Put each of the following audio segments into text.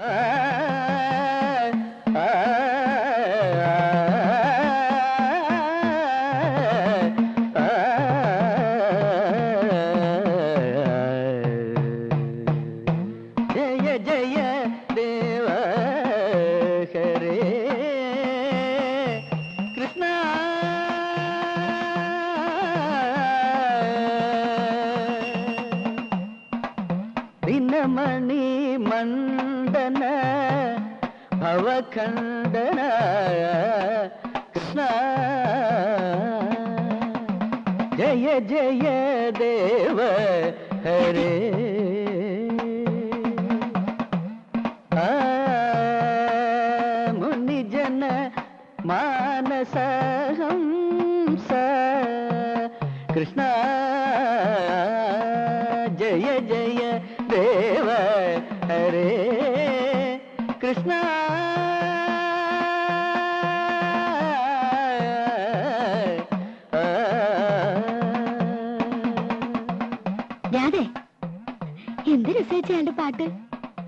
ജയ ജയ ദേവ ഹരേ കൃഷ്ണ ദിനമണി മണ്ഡന ഭവഖണ്ഡന കൃഷ്ണ ജയ ജയ ദേവ ഹരേ മുനിജന മാനസഹംസ കൃഷ്ണ ജയ ജയ ദേവ ഹരേ കൃഷ്ണ രാധേ, എന്ത് രസിച്ചയാളുടെ പാട്ട്.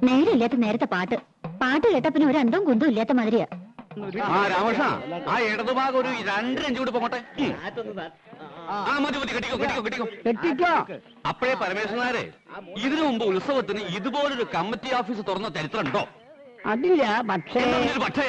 നേരമില്ലാത്ത നേരത്തെ പാട്ട്. പാട്ട് കേട്ട പിന്നെ ഒരു അന്തവും കുന്തവും ഇല്ലാത്ത മാതിരിയാ. രാമകൃഷ്ണ, ആ ഇടതുഭാഗം ഒരു 2 ഇഞ്ച് കൂടി പോകട്ടെ. കെട്ടിക്കോ. അപ്പോഴേ പരമേശ്വരനാരെ, ഇതിനു മുമ്പ് ഉത്സവത്തിന് ഇതുപോലൊരു കമ്മിറ്റി ഓഫീസ് തുറന്ന ചരിത്രം ഉണ്ടോ? അതില്ല. പക്ഷേ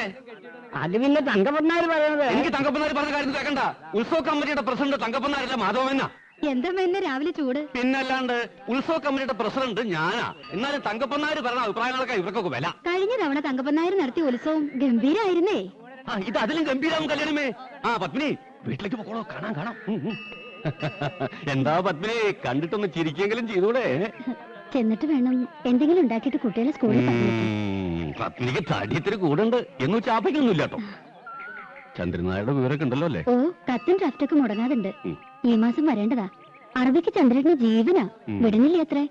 അത് പിന്നെ തങ്കപ്പന്നാര് പറയുന്നത്. എനിക്ക് തങ്കപ്പന്നാര് പറഞ്ഞ കാര്യം കേൾക്കണ്ട. ഉത്സവ കമ്മിറ്റിയുടെ പ്രസിഡന്റ് തങ്കപ്പന്നാരല്ല, മാധവമെന്ന. എന്താ രാവിലെ ചൂട്? പിന്നല്ലാണ്ട് ഉത്സവ കമ്മിറ്റിയുടെ പ്രസിഡന്റ് ഞാനാ. എന്നാലും തങ്കപ്പന്നാര് പറഞ്ഞ അഭിപ്രായങ്ങളൊക്കെ ഇവർക്കൊക്കെ വില. കഴിഞ്ഞ തവണ തങ്കപ്പന്നാര് നടത്തിയ ഉത്സവം ഗംഭീരായിരുന്നേ. ഇത് അതിലും ഗംഭീരാവും കല്യാണമേ. പത്മിനി, വീട്ടിലേക്ക് പോകണോ? കാണാം. എന്താ പത്മിനി, കണ്ടിട്ടൊന്ന് ചിരിക്കെങ്കിലും ചെയ്തൂടെ? ചെന്നിട്ട് വേണം എന്തെങ്കിലും ഉണ്ടാക്കിയിട്ട് കുട്ടികളെ സ്കൂളിൽ. പത്മിനിക്ക് തടിയത്തിന് കൂടുണ്ട് എന്ന് ചാപ്പയ്ക്കൊന്നുമില്ല കേട്ടോ. ചന്ദ്രനായുടെ വിവരമൊക്കെ ഉണ്ടല്ലോ അല്ലേ? ഓ, കത്തും ഡ്രാഫ്റ്റൊക്കെ മുടങ്ങാതുണ്ട്. ഈ മാസം വരേണ്ടതാ. അറബിക്ക് ചന്ദ്രന് ജീവനാ. വിടുന്നില്ല അത്രേ.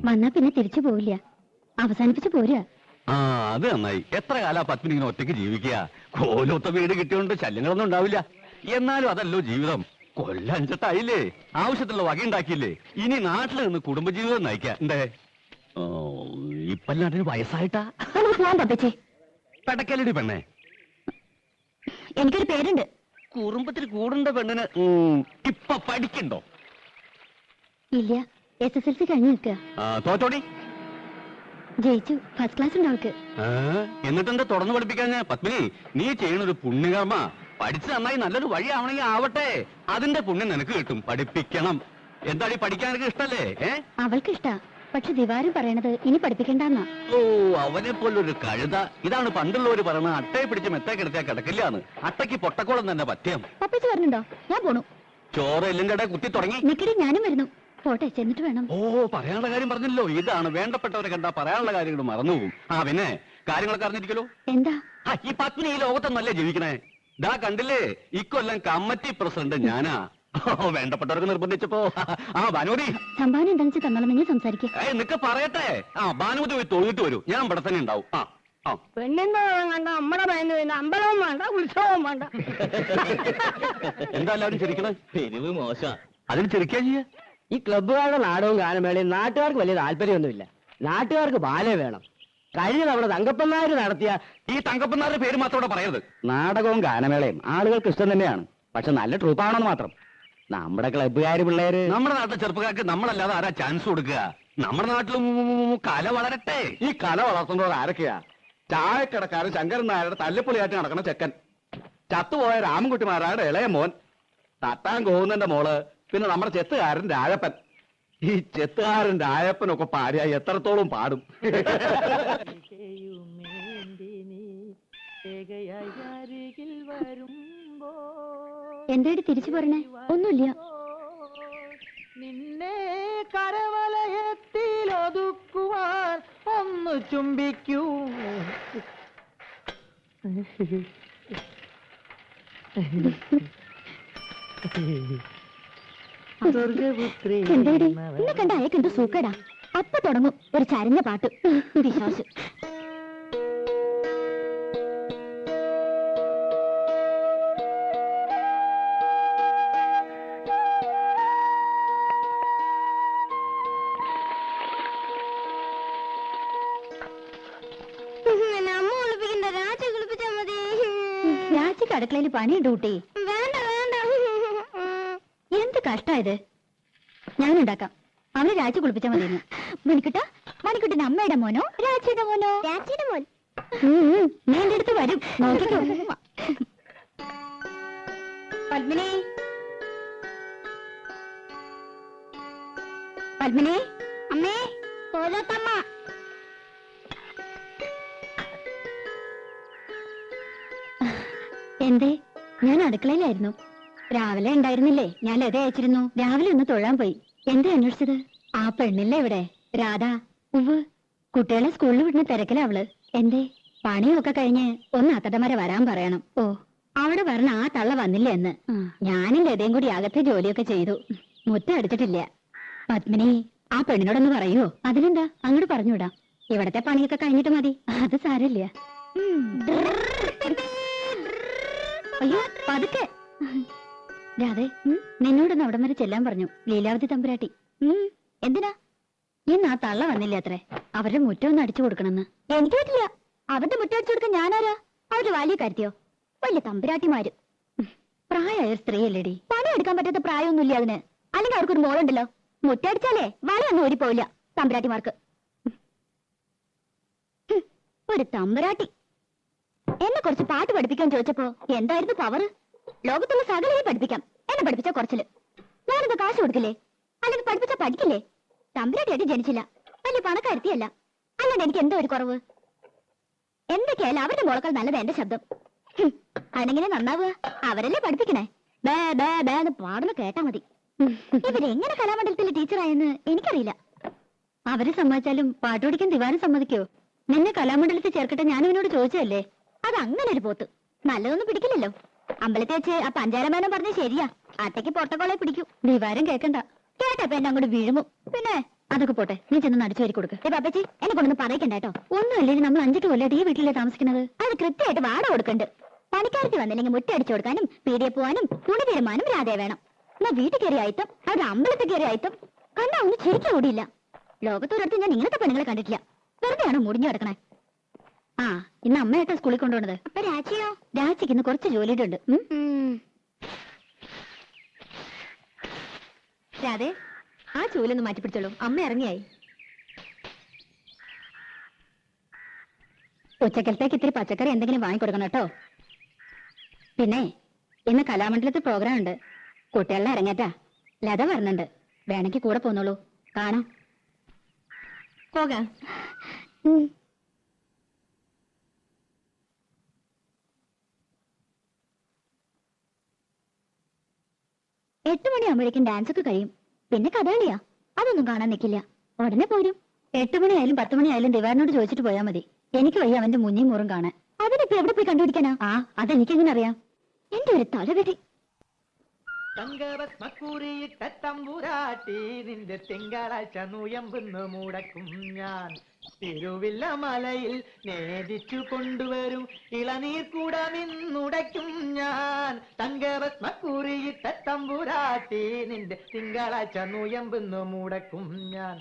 വന്നാ പിന്നെ തിരിച്ചു പോവില്ല. അവസാനിപ്പിച്ച് പോരാ. അത് നന്നായി. എത്ര കാലാ പത്മിനി ഇങ്ങനെ ഒറ്റയ്ക്ക് ജീവിക്കുക? കോലൊത്ത വീട് കിട്ടിയോണ്ട് ശല്യങ്ങളൊന്നും ഉണ്ടാവില്ല. എന്നാലും അതല്ലോ ജീവിതം. കൊല്ലഞ്ചട്ടായില്ലേ, ആവശ്യത്തിലുള്ള വകയുണ്ടാക്കിയില്ലേ. ഇനി നാട്ടിൽ നിന്ന് കുടുംബജീവിതം നയിക്കാം. എന്തേ ഇപ്പല്ലാണ്ടിന് വയസ്സായിട്ടാ? പെടക്കലടി പെണ്ണേ, എനിക്കൊരു പേരുണ്ട്. കുറുമ്പത്തിൽ കൂടുണ്ട പെണ്ണിന് ഇപ്പൊ പഠിക്കണ്ടോ? ഇല്ല, SSLC കഴിഞ്ഞു നിൽക്കുക. തോറ്റോടി. ജയിച്ചു. ഫസ്റ്റ് ക്ലാസ് ഉണ്ട് അവൾക്ക്. എന്നിട്ടെന്താ തുടർന്ന് പഠിപ്പിക്കാൻ? പത്മിനി, നീ ചെയ്യണൊരു പുണ്യകർമ്മ. പഠിച്ച് നന്നായി നല്ലൊരു വഴിയാവണമെങ്കിൽ ആവട്ടെ. അതിന്റെ പുണ്യം നിനക്ക് കിട്ടും. പഠിപ്പിക്കണം. എന്താടി, പഠിക്കാൻ എനിക്ക് ഇഷ്ടല്ലേ? അവൾക്ക് ഇഷ്ടാ. പക്ഷെ ദിവാരം പറയണത് ഇനി പഠിപ്പിക്കണ്ടെന്നാ. ഓ, അവനെ പോലൊരു കഴുത. ഇതാണ് പണ്ടുള്ളവര് പറയുന്നത്, അട്ടയെ പിടിച്ച് മെത്തേ കിടത്തിയാ കിടക്കില്ലാന്ന്. അട്ടയ്ക്ക് പൊട്ടക്കോളം തന്നെ പറ്റിയം. പപ്പച്ച് പറഞ്ഞിട്ടുണ്ടോ? ഞാൻ പോണു. ചോറ് എല്ലിന്റെ ഇടയിൽ കുത്തി തുടങ്ങി. നിക്കടി, ഞാനും വരുന്നു. പോട്ടെ, ചെന്നിട്ട് വേണം. ഓ, പറയാനുള്ള കാര്യം പറഞ്ഞല്ലോ. ഇതാണ് വേണ്ടപ്പെട്ടവരെ കണ്ടാ പറയാനുള്ള കാര്യങ്ങൾ മറന്നുപോകും. പിന്നെ കാര്യങ്ങളൊക്കെ അറിഞ്ഞിരിക്കലോ. എന്താ? ഈ പത്മിനി ഈ ലോകത്തൊന്നല്ലേ ജീവിക്കണേ? ദാ കണ്ടില്ലേ, ഇക്കൊല്ലം കമ്മിറ്റി പ്രസിഡന്റ് ഞാനാ. വേണ്ടപ്പെട്ടവർക്ക് നിർബന്ധിച്ചപ്പോ ഭാനുമതി സംഭാവന എന്താണെന്ന് വെച്ചാൽ തന്നോളം നിങ്ങൾ സംസാരിക്കുക. നിനക്ക് പറയട്ടെ. ഭാനുമതി പോയി തോന്നിട്ട് വരൂ. ഞാൻ ഇവിടെ തന്നെ ഉണ്ടാവും. പെണ്ണെന്തോ കണ്ട നമ്മടെ പയ്യന് പിന്നെ അമ്പലവും വേണ്ട, ഉത്സവവും വേണ്ട. എന്താ എല്ലാവരും ചിരിക്കണേ? പെരുവ് മോശ. അതിന് ചിരിക്കാ ചെയ്യ. ഈ ക്ലബ്ബുകാരുടെ നാടകവും ഗാനമേളയും നാട്ടുകാർക്ക് വലിയ താല്പര്യമൊന്നുമില്ല. നാട്ടുകാർക്ക് ബാലേ വേണം. കഴിഞ്ഞ തവണ തങ്കപ്പന്നാര് നടത്തിയ ഈ തങ്കപ്പന്നാരുടെ പേര് മാത്രം ഇവിടെ പറയരുത്. നാടകവും ഗാനമേളയും ആളുകൾക്ക് ഇഷ്ടം തന്നെയാണ്. പക്ഷെ നല്ല ട്രൂപ്പാണെന്ന് മാത്രം. നമ്മുടെ ക്ലബ്ബുകാര് പിള്ളേര്, നമ്മുടെ നാട്ടിലെ ചെറുപ്പക്കാർക്ക് നമ്മളല്ലാതെ ആരാ ചാൻസ് കൊടുക്കുക? നമ്മുടെ നാട്ടിലും കല വളരട്ടെ. ഈ കല വളർത്തുന്നവർ ആരൊക്കെയാ? ചായക്കടക്കാരൻ ശങ്കരൻ നായരുടെ തല്ലിപ്പൊളിയായിട്ട് നടക്കുന്ന ചെക്കൻ, ചത്തുപോയ രാമൻകുട്ടിമാരായുടെ ഇളയ മോൻ, തട്ടാൻ കോവുന്നന്റെ മോള്, പിന്നെ നമ്മുടെ ചെത്തുകാരൻ രാജപ്പൻ. ഈ ചെത്തുകാരൻ രാജപ്പനൊക്കെ പാടിയ എത്രത്തോളം പാടും. എന്തായിട്ട് തിരിച്ചു പറഞ്ഞേ? ഒന്നുമില്ല. നിന്നെ കരവലയത്തിൽ ഒതുക്കുവാൻ ഒന്ന് ചുംബിക്കൂ. എന്താടി ഇന്നെ കണ്ട അയക്കെന്തോ സൂക്കേടാ. അപ്പൊ തുടങ്ങും ഒരു ചരഞ്ഞ പാട്ട്. വിശ്വാസം. അടുക്കളയിൽ പണി ഡ്യൂട്ടി. വേണ്ട വേണ്ട. എന്ത് കഷ്ടായത്. ഞാനുണ്ടാക്കാം. അവനെ രാജി കുളിപ്പിച്ചാൽ മതിയെന്ന്. മണിക്കുട്ട, മണിക്കുട്ടിന്റെ അമ്മയുടെ മോനോ രാജിയുടെ മോനോ? രാജിയുടെ മോൻ. നീ എന്റെ അടുത്ത് വരും, നോക്കിക്കോ. പത്മിനി, പത്മിനി, അമ്മേ, പോലത്തമ്മ. എന്തേ? ഞാൻ അടുക്കളയിലായിരുന്നു. രാവിലെ ഉണ്ടായിരുന്നില്ലേ? ഞാൻ ലത അയച്ചിരുന്നു. രാവിലെ ഒന്ന് തൊഴാൻ പോയി. എന്താ അന്വേഷിച്ചത്? ആ പെണ്ണില്ലേ ഇവിടെ, രാധ? ഉവ്, കുട്ടികളെ സ്കൂളിൽ വിടുന്ന തിരക്കിലാ അവള്. എന്തേ? പണിയൊക്കെ കഴിഞ്ഞ് ഒന്ന് അത്തടമര വരാൻ പറയണം. ഓ, അവിടെ പറഞ്ഞ ആ തള്ള വന്നില്ല എന്ന്. ഞാനും ലതയും കൂടി അകത്തെ ജോലിയൊക്കെ ചെയ്തു. മുറ്റം അടിച്ചിട്ടില്ല. പത്മിനി, ആ പെണ്ണിനോടൊന്ന് പറയോ? അതിനെന്താ, അങ്ങോട്ട് പറഞ്ഞുവിടാം. ഇവിടത്തെ പണിയൊക്കെ കഴിഞ്ഞിട്ട് മതി. അത് സാരമില്ല. അയ്യോ, പതുക്കെ. രാധേ, നിന്നോടൊന്ന് അവിടം വരെ ചെല്ലാൻ പറഞ്ഞു ലീലാവതി തമ്പുരാട്ടി. എന്തിനാ? ഇന്ന് ആ തള്ള വന്നില്ല അത്രേ. അവരുടെ മുറ്റം ഒന്ന് അടിച്ചു കൊടുക്കണമെന്ന്. എനിക്ക് പറ്റില്ല. അവരുടെ മുറ്റം അടിച്ചു കൊടുക്കാൻ ഞാനാരാ? അവരുടെ വലിയ കാര്യത്തിയോ? വലിയ തമ്പുരാട്ടിമാര്. പ്രായമായ സ്ത്രീയല്ലേടി. പണിയെടുക്കാൻ പറ്റാത്ത പ്രായമൊന്നുമില്ല അതിന്. അല്ലെങ്കിൽ അവർക്കൊരു മോളുണ്ടല്ലോ. മുറ്റടിച്ചാലേ വളയൊന്നും ഓടിപ്പോവില്ല തമ്പുരാട്ടിമാർക്ക്. ഒരു തമ്പുരാട്ടി എന്നെ കുറച്ച് പാട്ട് പഠിപ്പിക്കാൻ ചോദിച്ചപ്പോ എന്തായിരുന്നു പവർ? ലോകത്തുള്ള സകലയെ പഠിപ്പിക്കാം. എന്നെ പഠിപ്പിച്ച കുറച്ചില്. ഞാനെന്താ കാശ് കൊടുക്കില്ലേ? അല്ലെങ്കിൽ പഠിപ്പിച്ച പഠിക്കില്ലേ? തമ്പുരാട്ടിയായിട്ട് ജനിച്ചില്ല, വലിയ പണക്കാരുത്തിയല്ല. അല്ലാണ്ട് എനിക്ക് എന്തോ ഒരു കുറവ്. എന്തൊക്കെയായാലും അവരുടെ മോളക്കാൾ നല്ലത് എന്റെ ശബ്ദം. അതെങ്ങനെ നന്നാവുക? അവരല്ലേ പഠിപ്പിക്കണേ. ബേ ബേ ബേ എന്ന് പാടുന്ന കേട്ടാ മതി. ഇവരെങ്ങനെ കലാമണ്ഡലത്തിലെ ടീച്ചറായെന്ന് എനിക്കറിയില്ല. അവര് സമ്മതിച്ചാലും പാട്ട് പഠിക്കാൻ ദിവാരം സമ്മതിക്കോ? നിന്നെ കലാമണ്ഡലത്തിൽ ചേർക്കട്ടെ ഞാൻ ഇവനോട് ചോദിച്ചതല്ലേ. അത് അങ്ങനെ ഒരു പോത്ത് നല്ലതൊന്നും പിടിക്കില്ലല്ലോ. അമ്പലത്തിൽ വെച്ച് ആ പഞ്ചാരമാനം പറഞ്ഞ ശരിയാ. അത്തേക്ക് പൊട്ടക്കോളെ പിടിക്കൂ. ദിവാരം കേക്കണ്ട. കേട്ടപ്പോ എന്നെ അങ്ങോട്ട് വീഴുമോ? പിന്നെ അതൊക്കെ പോട്ടെ, നീ ചെന്ന് അടിച്ചു വരി കൊടുക്ക്. പാപ്പച്ചി, എന്നെ കൊണ്ടൊന്ന് പറയിക്കണ്ട കേട്ടോ. ഒന്നുമല്ലേ, നമ്മൾ 5 കൊല്ലമായിട്ട് ഈ വീട്ടിലെ താമസിക്കുന്നത്. അത് കൃത്യമായിട്ട് വാട കൊടുക്കണ്ട്. പണിക്കാരത്തി വന്നില്ലെങ്കിൽ മുറ്റടിച്ചു കൊടുക്കാനും പീടിയെ പോവാനും തുണി തീരുമാനം രാധേ വേണം. എന്നാ വീട്ടിൽ കയറിയ അയത്തം, അവിടെ അമ്പലത്തിൽ കയറിയ അയത്തം കണ്ടാ ഒന്നും ശരിക്കും ഓടിയില്ല. ലോകത്തൊരിടത്ത് ഞാൻ ഇങ്ങനത്തെ പെണ്ണുങ്ങളെ കണ്ടിട്ടില്ല. വെറുതെയാണോ മുടിഞ്ഞു കിടക്കണേ? ആ, ഇന്ന് അമ്മയായിട്ടാ സ്കൂളിൽ കൊണ്ടുപോണത്. അപ്പൊ രാജിയോ? രാജിക്ക് ഇന്ന് കുറച്ച് ജോലിയുടെ ഉണ്ട്. രാധേ, ആ ചൂലൊന്ന് മാറ്റിപ്പിടിച്ചോളൂ. അമ്മ ഇറങ്ങിയായി. ഉച്ചക്കലത്തേക്ക് ഇത്തിരി പച്ചക്കറി എന്തെങ്കിലും വാങ്ങിക്കൊടുക്കണം കേട്ടോ. പിന്നെ ഇന്ന് കലാമണ്ഡലത്തിൽ പ്രോഗ്രാം ഉണ്ട്. കുട്ടികളുടെ ഇറങ്ങേറ്റാ. ലത വരുന്നുണ്ട്. വേണമെങ്കിൽ കൂടെ പോന്നോളൂ, കാണാം. പോകാം. 8 മണിയാകുമ്പോഴേക്കും ഡാൻസ് ഒക്കെ കഴിയും. പിന്നെ കഥകളിയാ, അതൊന്നും കാണാൻ നിൽക്കില്ല. ഉടനെ പോരും. 8 മണിയായാലും 10 മണിയായാലും ദിവാരനോട് ചോദിച്ചിട്ട് പോയാൽ മതി. എനിക്ക് വയ്യ അവന്റെ മുഞ്ഞിയും മൂറും കാണാൻ. അതിനിപ്പോ എവിടെ പോയി കണ്ടുപിടിക്കാനാ? ആ, അതെനിക്കെങ്ങനെ അറിയാം? എന്റെ ഒരു തലവെടി. തങ്കഭസ്മക്കുറിയിട്ട തമ്പുരാട്ടി നിന്റെ തിങ്കളാഴ്ച നുയമ്പെന്ന് മുടക്കും ഞാൻ. തിരുവില്ല മലയിൽ നേദിച്ചു കൊണ്ടുവരും ഇളനീർ കൂടമിന്നുടയ്ക്കും ഞാൻ. തങ്കഭസ്മക്കുറിയിട്ട തമ്പുരാട്ടി നിന്റെ തിങ്കളാഴ്ച നുയമ്പെന്ന് മുടക്കും ഞാൻ.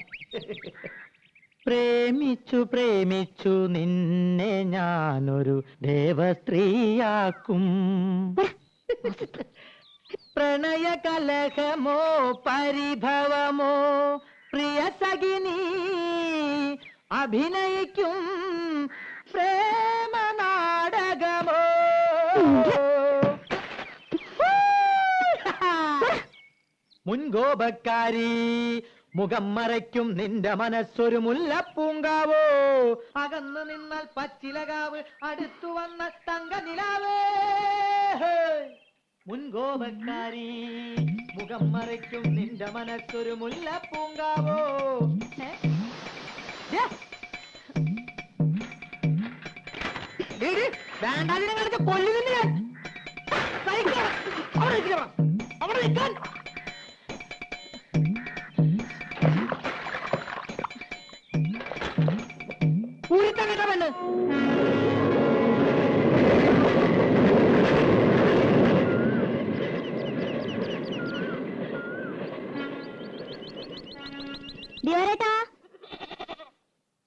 പ്രേമിച്ചു പ്രേമിച്ചു നിന്നെ ഞാനൊരു ദേവസ്ത്രീയാക്കും. പ്രണയ കലഹമോ പരിഭവമോ പ്രിയ സഖിനി അഭിനയിക്കും പ്രേമ നാടകമോ. മുൻകോപക്കാരി മുഖം മറയ്ക്കും നിന്റെ മനസ്സൊരു മുല്ലപ്പൂങ്കാവോ. അകന്നു നിന്നാൽ പച്ചിലകാവ്, അടുത്തു വന്നാൽ തങ്ക നിലാവേ. മുൻകോപക്കാരി മുഖം മറയ്ക്കും നിന്റെ മനസ്സൊരു മുല്ലപ്പൂങ്കാവോ. വേണ്ടാതിനങ്ങൾക്ക് കൊല്ലുന്നില്ല ഞാൻ. അവിടെ നിൽക്കാൻ. ഊരിത്തങ്ങട്ട പെണ്ണ്. ദിവാരേട്ടാ,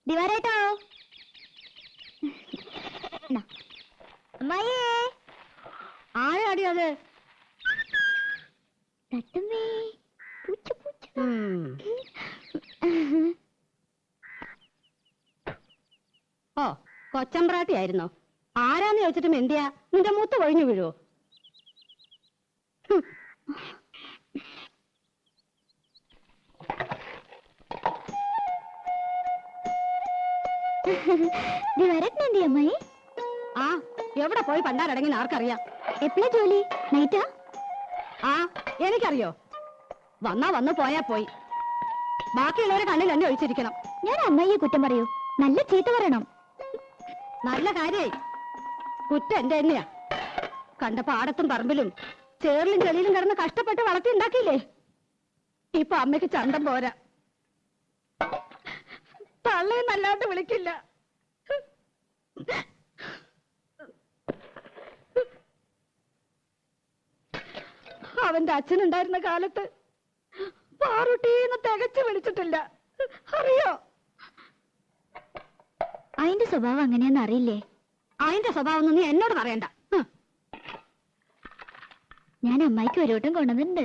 ദിവാരേട്ടാ. അമ്മായിയേ, ആരാടി അത്? തട്ടുമ്മേ, പൂച്ച പൂച്ച. ഓ, കൊച്ചമ്പ്രാട്ടി ആയിരുന്നോ? ആരാന്ന് ചോദിച്ചിട്ടും എന്തിയാ? നിന്റെ മൂത്ത് കൊഴിഞ്ഞു വീഴുവോ? അമ്മായി ആ എവിടെ പോയി പണ്ടാരടങ്ങി ആർക്കറിയാം? എപ്പോഴാ ജോലി? നൈറ്റാ? ആ എനിക്കറിയോ. വന്നാ വന്ന് പോയാ പോയി. ബാക്കിയുള്ളവരെ കണ്ണിൽ എന്നെ ഒഴിച്ചിരിക്കണം. ഞാൻ അമ്മയെ കുറ്റം പറയൂ? നല്ല ചീത്ത പറയണം. നല്ല കാര്യായി. കുറ്റം എന്റെ തന്നെയാ. കണ്ട പാടത്തും പറമ്പിലും ചേറിലും ചെളിയിലും കിടന്ന് കഷ്ടപ്പെട്ട് വളർത്തി ഉണ്ടാക്കിയില്ലേ? ഇപ്പൊ അമ്മയ്ക്ക് ചന്തം പോരാ. തള്ളയും നല്ലാണ്ട് വിളിക്കില്ല. അവന്റെ അച്ഛനുണ്ടായിരുന്ന കാലത്ത് പാറുട്ടീന്ന് തികച്ചു വിളിച്ചിട്ടില്ല. അറിയോ? അതിന്റെ സ്വഭാവം അങ്ങനെയാന്ന് അറിയില്ലേ? അതിന്റെ സ്വഭാവം ഒന്നും നീ എന്നോട് പറയണ്ട. ഞാൻ അമ്മായിക്ക് ഒരു വട്ടം കൊണ്ടുവന്നിട്ടുണ്ട്.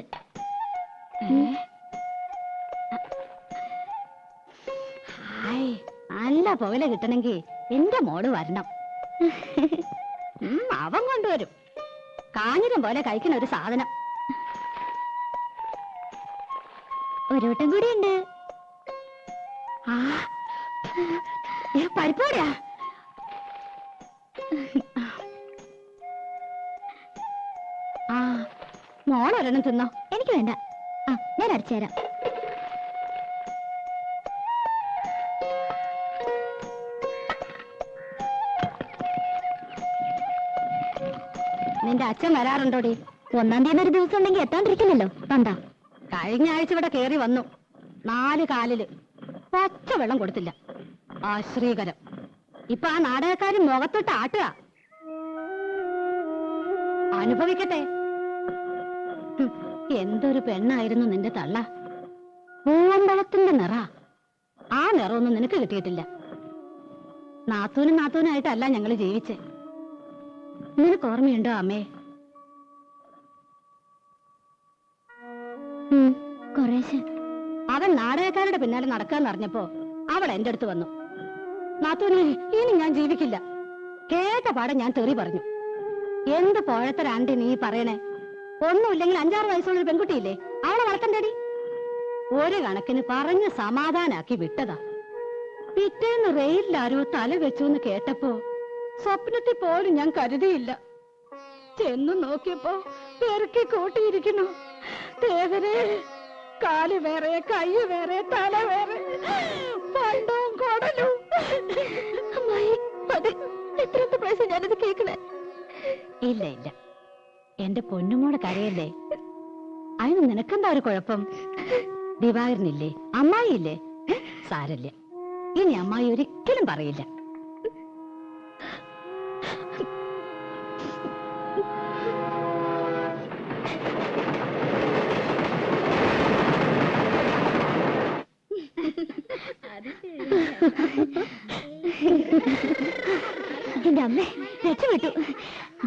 നല്ല പുകല കിട്ടണമെങ്കിൽ എന്റെ മോള് വരണം. അവൻ കൊണ്ടുവരും. കാഞ്ഞിരം പോലെ കഴിക്കുന്ന ഒരു സാധനം. ഒരു വട്ടം കൂടി ഉണ്ട്. പരിപ്പോടാ. ആ മോളൊരെണ്ണം തിന്നോ. എനിക്ക് വേണ്ട. ആ ഞാൻ അടിച്ചു തരാം. നിന്റെ അച്ഛൻ വരാറുണ്ടോടി? 1-ാം തീയതി ഒരു ദിവസം ഉണ്ടെങ്കിൽ എത്താണ്ടിരിക്കില്ലല്ലോ. കണ്ടാ കഴിഞ്ഞ ആഴ്ച ഇവിടെ കേറി വന്നു. 4 കാലില് പച്ച വെള്ളം കൊടുത്തില്ല. ആശ്രീകരം. ഇപ്പൊ ആ നാടകക്കാരൻ മുഖത്തോട്ട് ആട്ടുക. അനുഭവിക്കട്ടെ. എന്തൊരു പെണ്ണായിരുന്നു നിന്റെ തള്ള. പൂവമ്പളത്തിന്റെ നിറ. ആ നിറമൊന്നും നിനക്ക് കിട്ടിയിട്ടില്ല. നാത്തൂനായിട്ടല്ല ഞങ്ങള് ജീവിച്ചേ. നിനക്ക് ഓർമ്മയുണ്ടോ അമ്മേ? കുറേശ്ശെ. അവൻ നാടകക്കാരുടെ പിന്നാലെ നടക്കാന്ന് അറിഞ്ഞപ്പോ അവൾ എന്റെ അടുത്ത് വന്നു. നാത്തൂനെ, ഇനി ഞാൻ ജീവിക്കില്ല. കേട്ട പാടെ ഞാൻ തെറി പറഞ്ഞു. എന്ത് പോഴത്തരാണ്ടി നീ പറയണേ? ഒന്നുമില്ലെങ്കിൽ 5-6 വയസ്സുള്ളൊരു പെൺകുട്ടിയില്ലേ? അവളെ വളർത്തണ്ടേടി. ഒരു കണക്കിന് പറഞ്ഞ് സമാധാനാക്കി വിട്ടതാ. പിറ്റേന്ന് റെയിലാരോ തല വെച്ചു എന്ന് കേട്ടപ്പോ സ്വപ്നത്തിൽ പോലും ഞാൻ കരുതിയില്ല. ചെന്നു നോക്കിയപ്പോ പെറുക്കി കൂട്ടിയിരിക്കുന്നു. തേവരെ, കാല് വേറെ, കൈ വേറെ, തല വേറെ, പണ്ടവും കൊടലും. എത്രത്തെ പ്രാവശ്യം ഞാനത് കേൾക്കണേ? ഇല്ല ഇല്ല, എന്റെ പൊന്നുമോടെ കരയല്ലേ. അതിന് നിനക്കെന്താ ഒരു കുഴപ്പം? ദിവാകരനില്ലേ, അമ്മായില്ലേ? സാരല്ല, ഇനി അമ്മായി ഒരിക്കലും പറയില്ല. എന്റെ അമ്മ രക്ഷപ്പെട്ടു.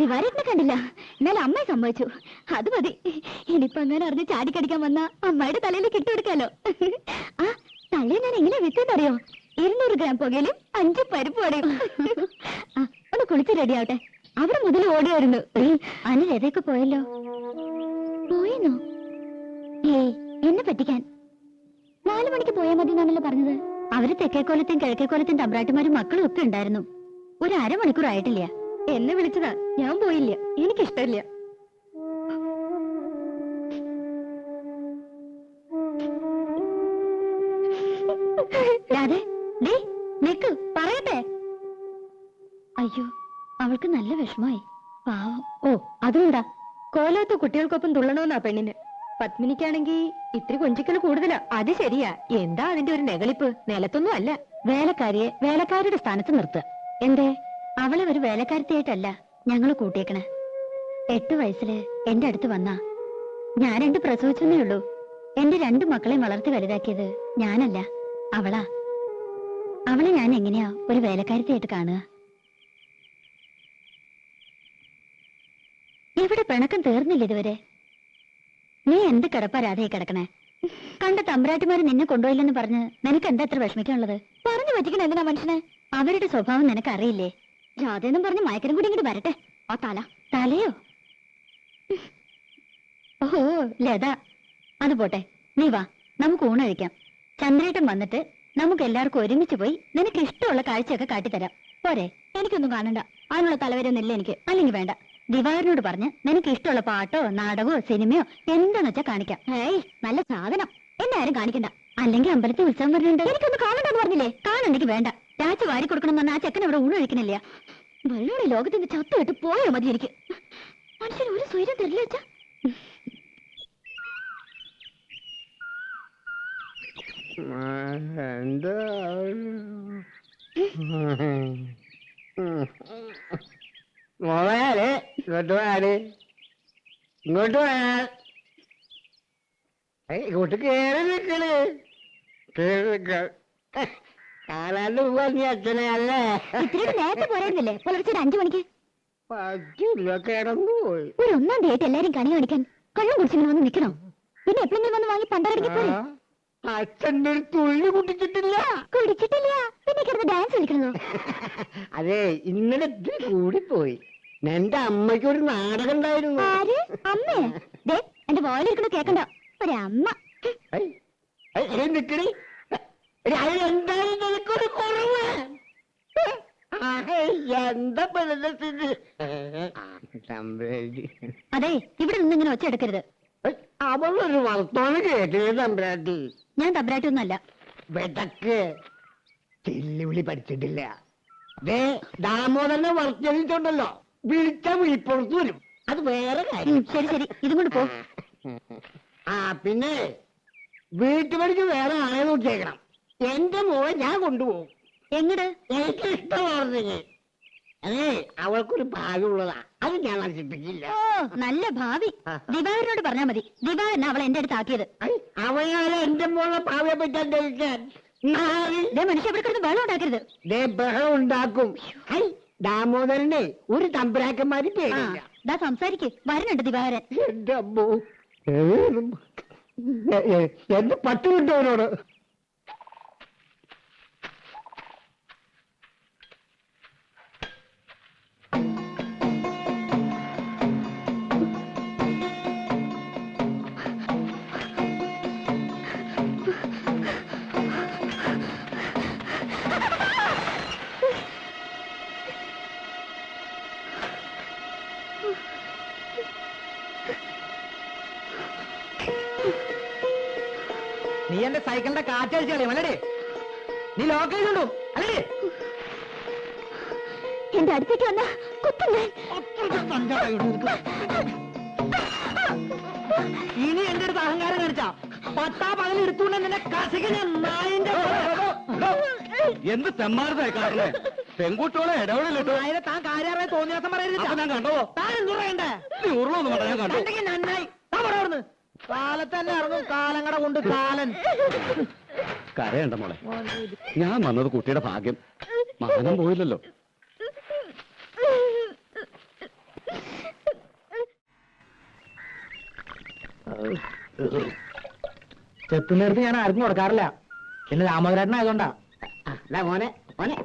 ദിവാരേട്ടനെ കണ്ടില്ല, എന്നാലും അമ്മയെ സമ്മതിച്ചു. അത് മതി. ഇനിയിപ്പോ അങ്ങനെ അറിഞ്ഞ് ചാടിക്കടിക്കാൻ വന്ന അമ്മയുടെ തലയിൽ കിട്ടുകൊടുക്കാലോ. ആ തള്ളയെ ഞാൻ എങ്ങനെ വിറ്റെന്നറിയോ? 200 ഗ്രാം പുകയിലും 5 പരിപ്പ് വടയും. ഒന്ന് കുളിച്ച് റെഡിയാവട്ടെ. അവിടെ മുതൽ ഓടിയായിരുന്നു. അനിൽ എതൊക്കെ പോയല്ലോ. പോയെന്നോ? ഏയ്, എന്നെ പറ്റിക്കാൻ. 4 മണിക്ക് പോയാൽ മതി എന്നാണല്ലോ പറഞ്ഞത്. അവര് തെക്കേക്കോലത്തും കിഴക്കേക്കോലത്തും തമ്പ്രാട്ടിമാരും മക്കളും ഒക്കെ ഉണ്ടായിരുന്നു. ഒരു 1/2 മണിക്കൂർ ആയിട്ടില്ല. എന്നെ വിളിച്ചതാ, ഞാൻ പോയില്ല. എനിക്കിഷ്ടമില്ല. നിക്ക്, പറയട്ടെ. അയ്യോ, അവൾക്ക് നല്ല വിഷമായി. പാവം. ഓ, അതുകൊണ്ടാ കോലത്ത് കുട്ടികൾക്കൊപ്പം തുള്ളണമെന്നാ പെണ്ണിന്. പത്മിനിക്കാണെങ്കി ഇത്തിരി കൊഞ്ചിക്കല് കൂടുതലാ. അത് ശരിയാ. എന്താ അതിന്റെ ഒരു നെകളിപ്പ്? നിലത്തൊന്നും അല്ല. വേലക്കാരിയെ വേലക്കാരുടെ സ്ഥാനത്ത് നിർത്തുക. എന്തേ? അവളെ ഒരു വേലക്കാരത്തിയായിട്ടല്ല ഞങ്ങള് കൂട്ടിയേക്കണേ. 8 വയസ്സില് എന്റെ അടുത്ത് വന്നാ. ഞാൻ 2 പ്രസവിച്ചെന്നേ ഉള്ളൂ. എന്റെ 2 മക്കളെയും വളർത്തി വലുതാക്കിയത് ഞാനല്ല, അവളാ. അവളെ ഞാൻ എങ്ങനെയാ ഒരു വേലക്കാരത്തിയായിട്ട് കാണുക? ഇവിടെ പിണക്കം തീർന്നില്ല ഇതുവരെ. നീ എന്ത് കിടപ്പാ രാധയെ കിടക്കണേ? കണ്ട തമ്പുരാട്ടിമാര് നിന്നെ കൊണ്ടുപോയില്ലെന്ന് പറഞ്ഞ് നിനക്ക് എന്താ എത്ര വിഷമിക്കാനുള്ളത്? പറഞ്ഞു പറ്റിക്കണ എന്തിനാ മനുഷ്യനെ? അവരുടെ സ്വഭാവം നിനക്ക് അറിയില്ലേ? രാധയെന്നും പറഞ്ഞ് മയക്കരം കൂടി ഇങ്ങോട്ട് വരട്ടെ. ആ തലയോ? ഓഹോ ലത, അത് പോട്ടെ, നീ വാ, നമുക്ക് ഊണ് കഴിക്കാം. ചന്ദ്രേട്ടൻ വന്നിട്ട് നമുക്ക് എല്ലാവർക്കും ഒരുമിച്ച് പോയി നിനക്ക് ഇഷ്ടമുള്ള കാഴ്ചയൊക്കെ കാട്ടിത്തരാം. പോരെ? എനിക്കൊന്നും കാണണ്ട, അതിനുള്ള തലവരൊന്നുമില്ല എനിക്ക്. അല്ലെങ്കിൽ വേണ്ട, ദിവാകരനോട് പറഞ്ഞ് നിനക്ക് ഇഷ്ടമുള്ള പാട്ടോ നാടകമോ സിനിമയോ എന്താന്ന് വെച്ചാ കാണിക്കാം. ഏയ് നല്ല സാധനം, എന്നെ ആരും കാണിക്കണ്ട. അല്ലെങ്കിൽ അമ്പലത്തിൽ ഉത്സവം വരുന്നുണ്ട്, എനിക്കൊന്നും കാണണ്ടെന്ന് പറഞ്ഞില്ലേ? കാണണ്ടെങ്കിൽ വേണ്ട. രാജ വാരി കൊടുക്കണം എന്ന് പറഞ്ഞാൽ ആ ചെക്കൻ അവിടെ ഊണ് കഴിക്കണില്ല. വെള്ളോടെ ലോകത്തിന്റെ ചത്തു വിട്ട് പോയോ മതി എനിക്ക്. മനുഷ്യൻ ഒരു സ്വൈര്യം തരില്ല വെച്ചാ. എന്താ മോളെ ഇങ്ങോട്ട് പോയാല് ഇങ്ങോട്ട് പോയാൽ ഇങ്ങോട്ട് കേറി നിക്കണ്. കാണാണ്ട് പോവാ നീ അച്ഛനെ അല്ലേ? ഇത്തിരി നേരത്തെ പോരായിരുന്നില്ലേ? പുലർച്ചെ 5 മണിക്ക്. പറ്റില്ല, കിടന്നു പോയി. ഒരു 1-ാം തീയതി എല്ലാരും കണി കാണിക്കാൻ കള്ളം കുടിച്ചിങ്ങനെ വന്ന് നിൽക്കണോ? പിന്നെ എപ്പോഴെങ്കിലും വന്ന് വാങ്ങി പണ്ടരടിക്ക് പോരെ. അച്ഛൻ്റെ ഒരു തുള്ളി കുടിച്ചിട്ടില്ല. കുടിച്ചിട്ടില്ല പിന്നെ കിടന്ന് ഡാൻസ് കളിക്കണോ? അതെ, ഇന്നലെ ഇത്തിരി കൂടിപ്പോയി. എന്റെ അമ്മയ്ക്ക് ഒരു നാടകം ഉണ്ടായിരുന്നു. ആര്? അമ്മേ? ദേ എന്റെ വോയിലിരിക്കണ കേക്കണ്ട, ഒരമ്മ. നിക്കടി, എന്തായാലും നിനക്കൊരു കുറവ്. എന്താ അതെ, ഇവിടെ നിന്ന് ഇങ്ങനെ ഒച്ച എടുക്കരുത്. അവളൊരു വർത്തമാനം കേട്ടില്ലേ തമ്പുരാട്ടി? ഞാൻ തബ്രാട്ടി ഒന്നല്ല. വെടക്ക് ചെല്ലുവിളി പഠിച്ചിട്ടില്ല. ദാമോദരനെ വർത്തിച്ചുണ്ടല്ലോ, വിളിച്ച വിളിപ്പുറത്ത് വരും. അത് വേറെ കാര്യം. ശരി ശരി, ഇതും കൊണ്ട് പോ. പിന്നെ വീട്ടുപടിക്ക് വേറെ ആളെ നോക്കിയേക്കണം. എന്റെ മോളെ ഞാൻ കൊണ്ടുപോകും. എങ്ങട്? എനിക്ക് ഇഷ്ടമാർന്നെങ്കിൽ. അതെ, അവൾക്കൊരു ഭാഗ്യമുള്ളതാ, അത് ഞാൻ നശിപ്പിക്കില്ല. ഓ, നല്ല ഭാവി. ദിവാകരനോട് പറഞ്ഞാ മതി. ദിവാകരനാ അവളെ എന്റെ അടുത്ത് ആക്കിയത്. അവയാലെ എന്റെ മോളെ ഭാവിയെ പറ്റാൻ ധരിക്കാൻ മനുഷ്യ ഇവിടെ കിടന്ന് വെള്ളം ഉണ്ടാക്കരുത്. ബഹളം ഉണ്ടാക്കും. ദാമോദരനെ ഒരു തമ്പുരാക്കന്മാര് പേടില്ല. ദാ സംസാരിക്ക്, വരുന്നുണ്ട് ദിവാകരൻ. എന്റെ അമ്മോ, എന്റെ പട്ട് കിട്ടവനോട്. നീ എന്റെ സൈക്കിളിന്റെ കാറ്റടിച്ച് കളയും അല്ലേ? നീ ലോക്കലുണ്ടോ അല്ലേ? എന്റെ അടുത്തേക്ക് വന്ന കുത്തുന്നേ. ഇനി എന്റെ അടുത്ത് അഹങ്കാരം കാണിച്ചാ 10 എടുത്തുകൊണ്ട് നിന്നെ കസിക്ക് ഞാൻ നായിന്റെ. എന്ത് തെമ്മാരതായി കാണുന്നേ? പെൺകുട്ടികളെ ഇടപെടലിട്ടോ. നായരെ താൻ കാര്യമായി തോന്നിയാസം പറയരുത്. ഞാൻ കണ്ടോ? താൻ എന്തു പറയണ്ടേ? നീ ഉരുളൊന്നും വേണ്ട, ഞാൻ കണ്ടു. കണ്ടെങ്കിൽ നന്നായി. താൻ പറയന്ന് കാലത്ത് തന്നെ ഇറങ്ങും കാലങ്ങട കൊണ്ട് കാലൻ. കരയണ്ട മോളെ, ഞാൻ വന്നത് കുട്ടിയുടെ ഭാഗ്യം. മാനം പോയില്ലല്ലോ. ചെത്തുന്നേരത്ത് ഞാൻ ആർക്കും കൊടുക്കാറില്ല. പിന്നെ രാമോദരേട്ടനായതുകൊണ്ടാ. മോനെ മോനെ,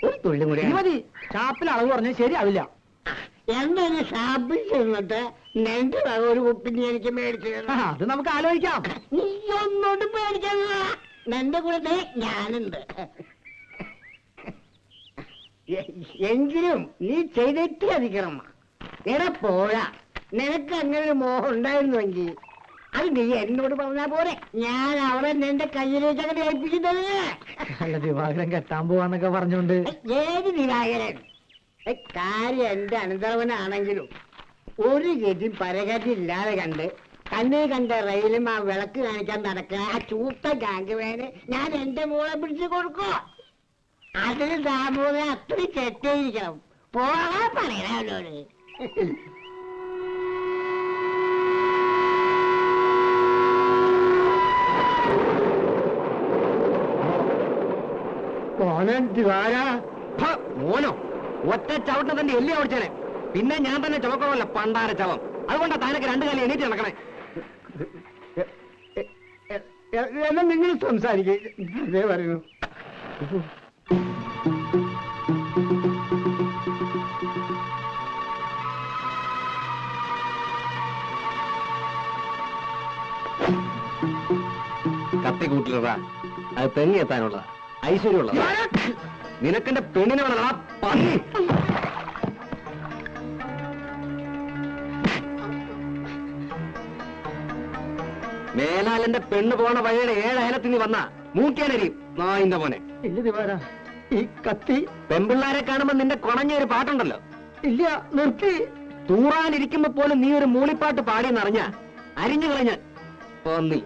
ഒരു തുള്ളി കൂടി മതി. ഷാപ്പിൽ അളവ് പറഞ്ഞാൽ ശരിയാവില്ല. എന്താണ് ഷാപ്പിൽ ചെന്നിട്ട് നിന്റെ ഒരു കുപ്പിന് എനിക്ക് മേടിച്ചു? അത് നമുക്ക് ആലോചിക്കാം. നീ ഒന്നോട്ട് പേടിക്കണ്ട, നിന്റെ കൂടെ ഞാനുണ്ട്. എങ്കിലും നീ ചെയ്തിട്ട് അധികം. എടാ പോരാ, നിനക്ക് അങ്ങനെ ഒരു മോഹം ഉണ്ടായിരുന്നുവെങ്കിൽ അത് നീ എന്നോട് പറഞ്ഞാ പോരെ. ഞാൻ അവളെ നിന്റെ കയ്യിലേക്ക് അങ്ങനെ ഏൽപ്പിക്കുന്നത്. അല്ല, ദിവാകരൻ കെട്ടാൻ പോവാന്നൊക്കെ പറഞ്ഞോണ്ട്. ഏത് ദിവാകരൻ? കാര്യം എന്റെ അനന്തരവനാണെങ്കിലും ഒരു ഗതി പരകതി ഇല്ലാതെ കണ്ട് കണ്ണേ കണ്ട റെയിലും ആ വിളക്ക് കാണിക്കാൻ നടക്കുക ആ ചൂത്ത ഗാംഗുവേന് ഞാൻ എന്റെ മോളെ പിടിച്ചു കൊടുക്കോ? അതിന് ദാമോദരൻ അത്രയും ചെറ്റേയിരിക്കണം. പോകാൻ പറയണ അവനോട്. മോനോ ഒറ്റ ചവിട്ട തന്റെ എല്ലി ഓടിച്ചേനെ. പിന്നെ ഞാൻ തന്നെ ചുമക്കണമല്ല പണ്ടാര ചവം. അതുകൊണ്ടാ താനൊക്കെ 2 കാലം എണീറ്റ് നടക്കണേ. എന്നാ നിങ്ങൾ സംസാരിക്കേ, അതേ പറയുന്നു. കത്തി കൂട്ടിലടാ, അത് തെങ്ങി എത്താനുള്ളതാ, ഐശ്വര്യമുള്ളതാ. നിനക്കെന്റെ പെണ്ണിനെ വേണടാ പന്നി. മേലാലെന്റെ പെണ്ണ് പോണ വഴിയുടെ 7 അയലത്തിന് വന്ന മൂക്കേനരിയും നായിന്റെ മോനെ. ഇല്ല ദിവാര, ഈ കത്തി പെമ്പിള്ളാരെ കാണുമ്പോ നിന്റെ കുണഞ്ഞൊരു പാട്ടുണ്ടല്ലോ. ഇല്ല, നിർത്തി. തൂറാനിരിക്കുമ്പോ പോലും നീ ഒരു മൂളിപ്പാട്ട് പാടിയെന്നറിഞ്ഞ അരിഞ്ഞു കളഞ്ഞ പന്നി.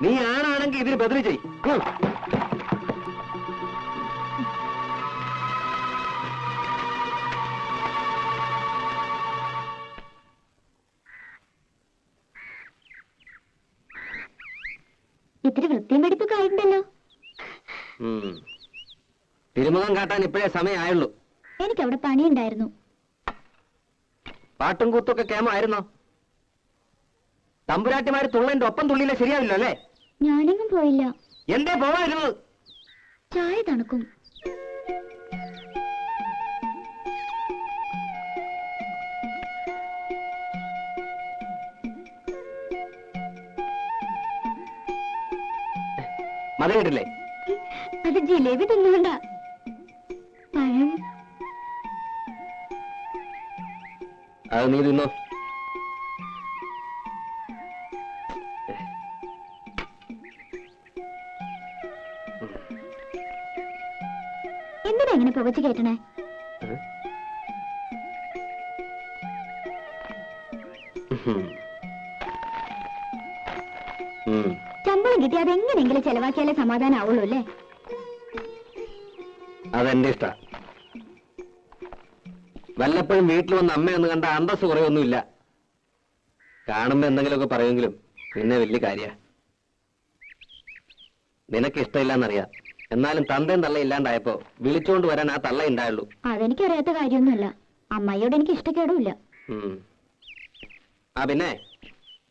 നീ ആണാണെങ്കിൽ ഇതിന് ബദല് ചെയ്. ഇത്തിരി വൃത്തിയും വെടിപ്പൊക്കെ ആയിട്ടുണ്ടല്ലോ. തിരുമുഖം കാട്ടാൻ ഇപ്പോഴേ സമയമായുള്ളൂ. എനിക്കവിടെ പണിയുണ്ടായിരുന്നു. പാട്ടും കൂത്തൊക്കെ കേമായിരുന്നോ? തമ്പുരാട്ടിമാര് തുള്ളന്റെ ഒപ്പം തുള്ളിയില്ല ശരിയാവില്ല അല്ലേ? ഞാനെങ്ങും പോയില്ല. എന്തേ പോവായിരുന്നത്? ചായ തണുക്കും. മതിലിട്ടില്ലേ? അത് ജിലേബി തിന്നുകൊണ്ട. പഴം അത് നീ തിന്നോ. എന്തിനാ ഇങ്ങനെ പുകച്ചു കേട്ടണേ? ശമ്പളം കിട്ടി അതെങ്ങനെയെങ്കിലും ചെലവാക്കിയാലേ സമാധാനം ആവുള്ളൂ അല്ലേ? അതെന്റെ ഇഷ്ട. വല്ലപ്പോഴും വീട്ടിൽ വന്ന് അമ്മയൊന്ന് കണ്ട അന്തസ് കുറയൊന്നുമില്ല. കാണുമ്പോ എന്തെങ്കിലുമൊക്കെ പറയുമെങ്കിലും പിന്നെ വലിയ കാര്യ. നിനക്ക് ഇഷ്ടമില്ലെന്നറിയാം. എന്നാലും തന്തയും തള്ള ഇല്ലാണ്ടായപ്പോ വിളിച്ചോണ്ട് വരാൻ ആ തള്ള ഉണ്ടായുള്ളൂ. അതെനിക്കറിയാത്ത കാര്യമൊന്നുമല്ല. അമ്മയോട് എനിക്ക് ഇഷ്ടക്കേടുമില്ല. ആ പിന്നെ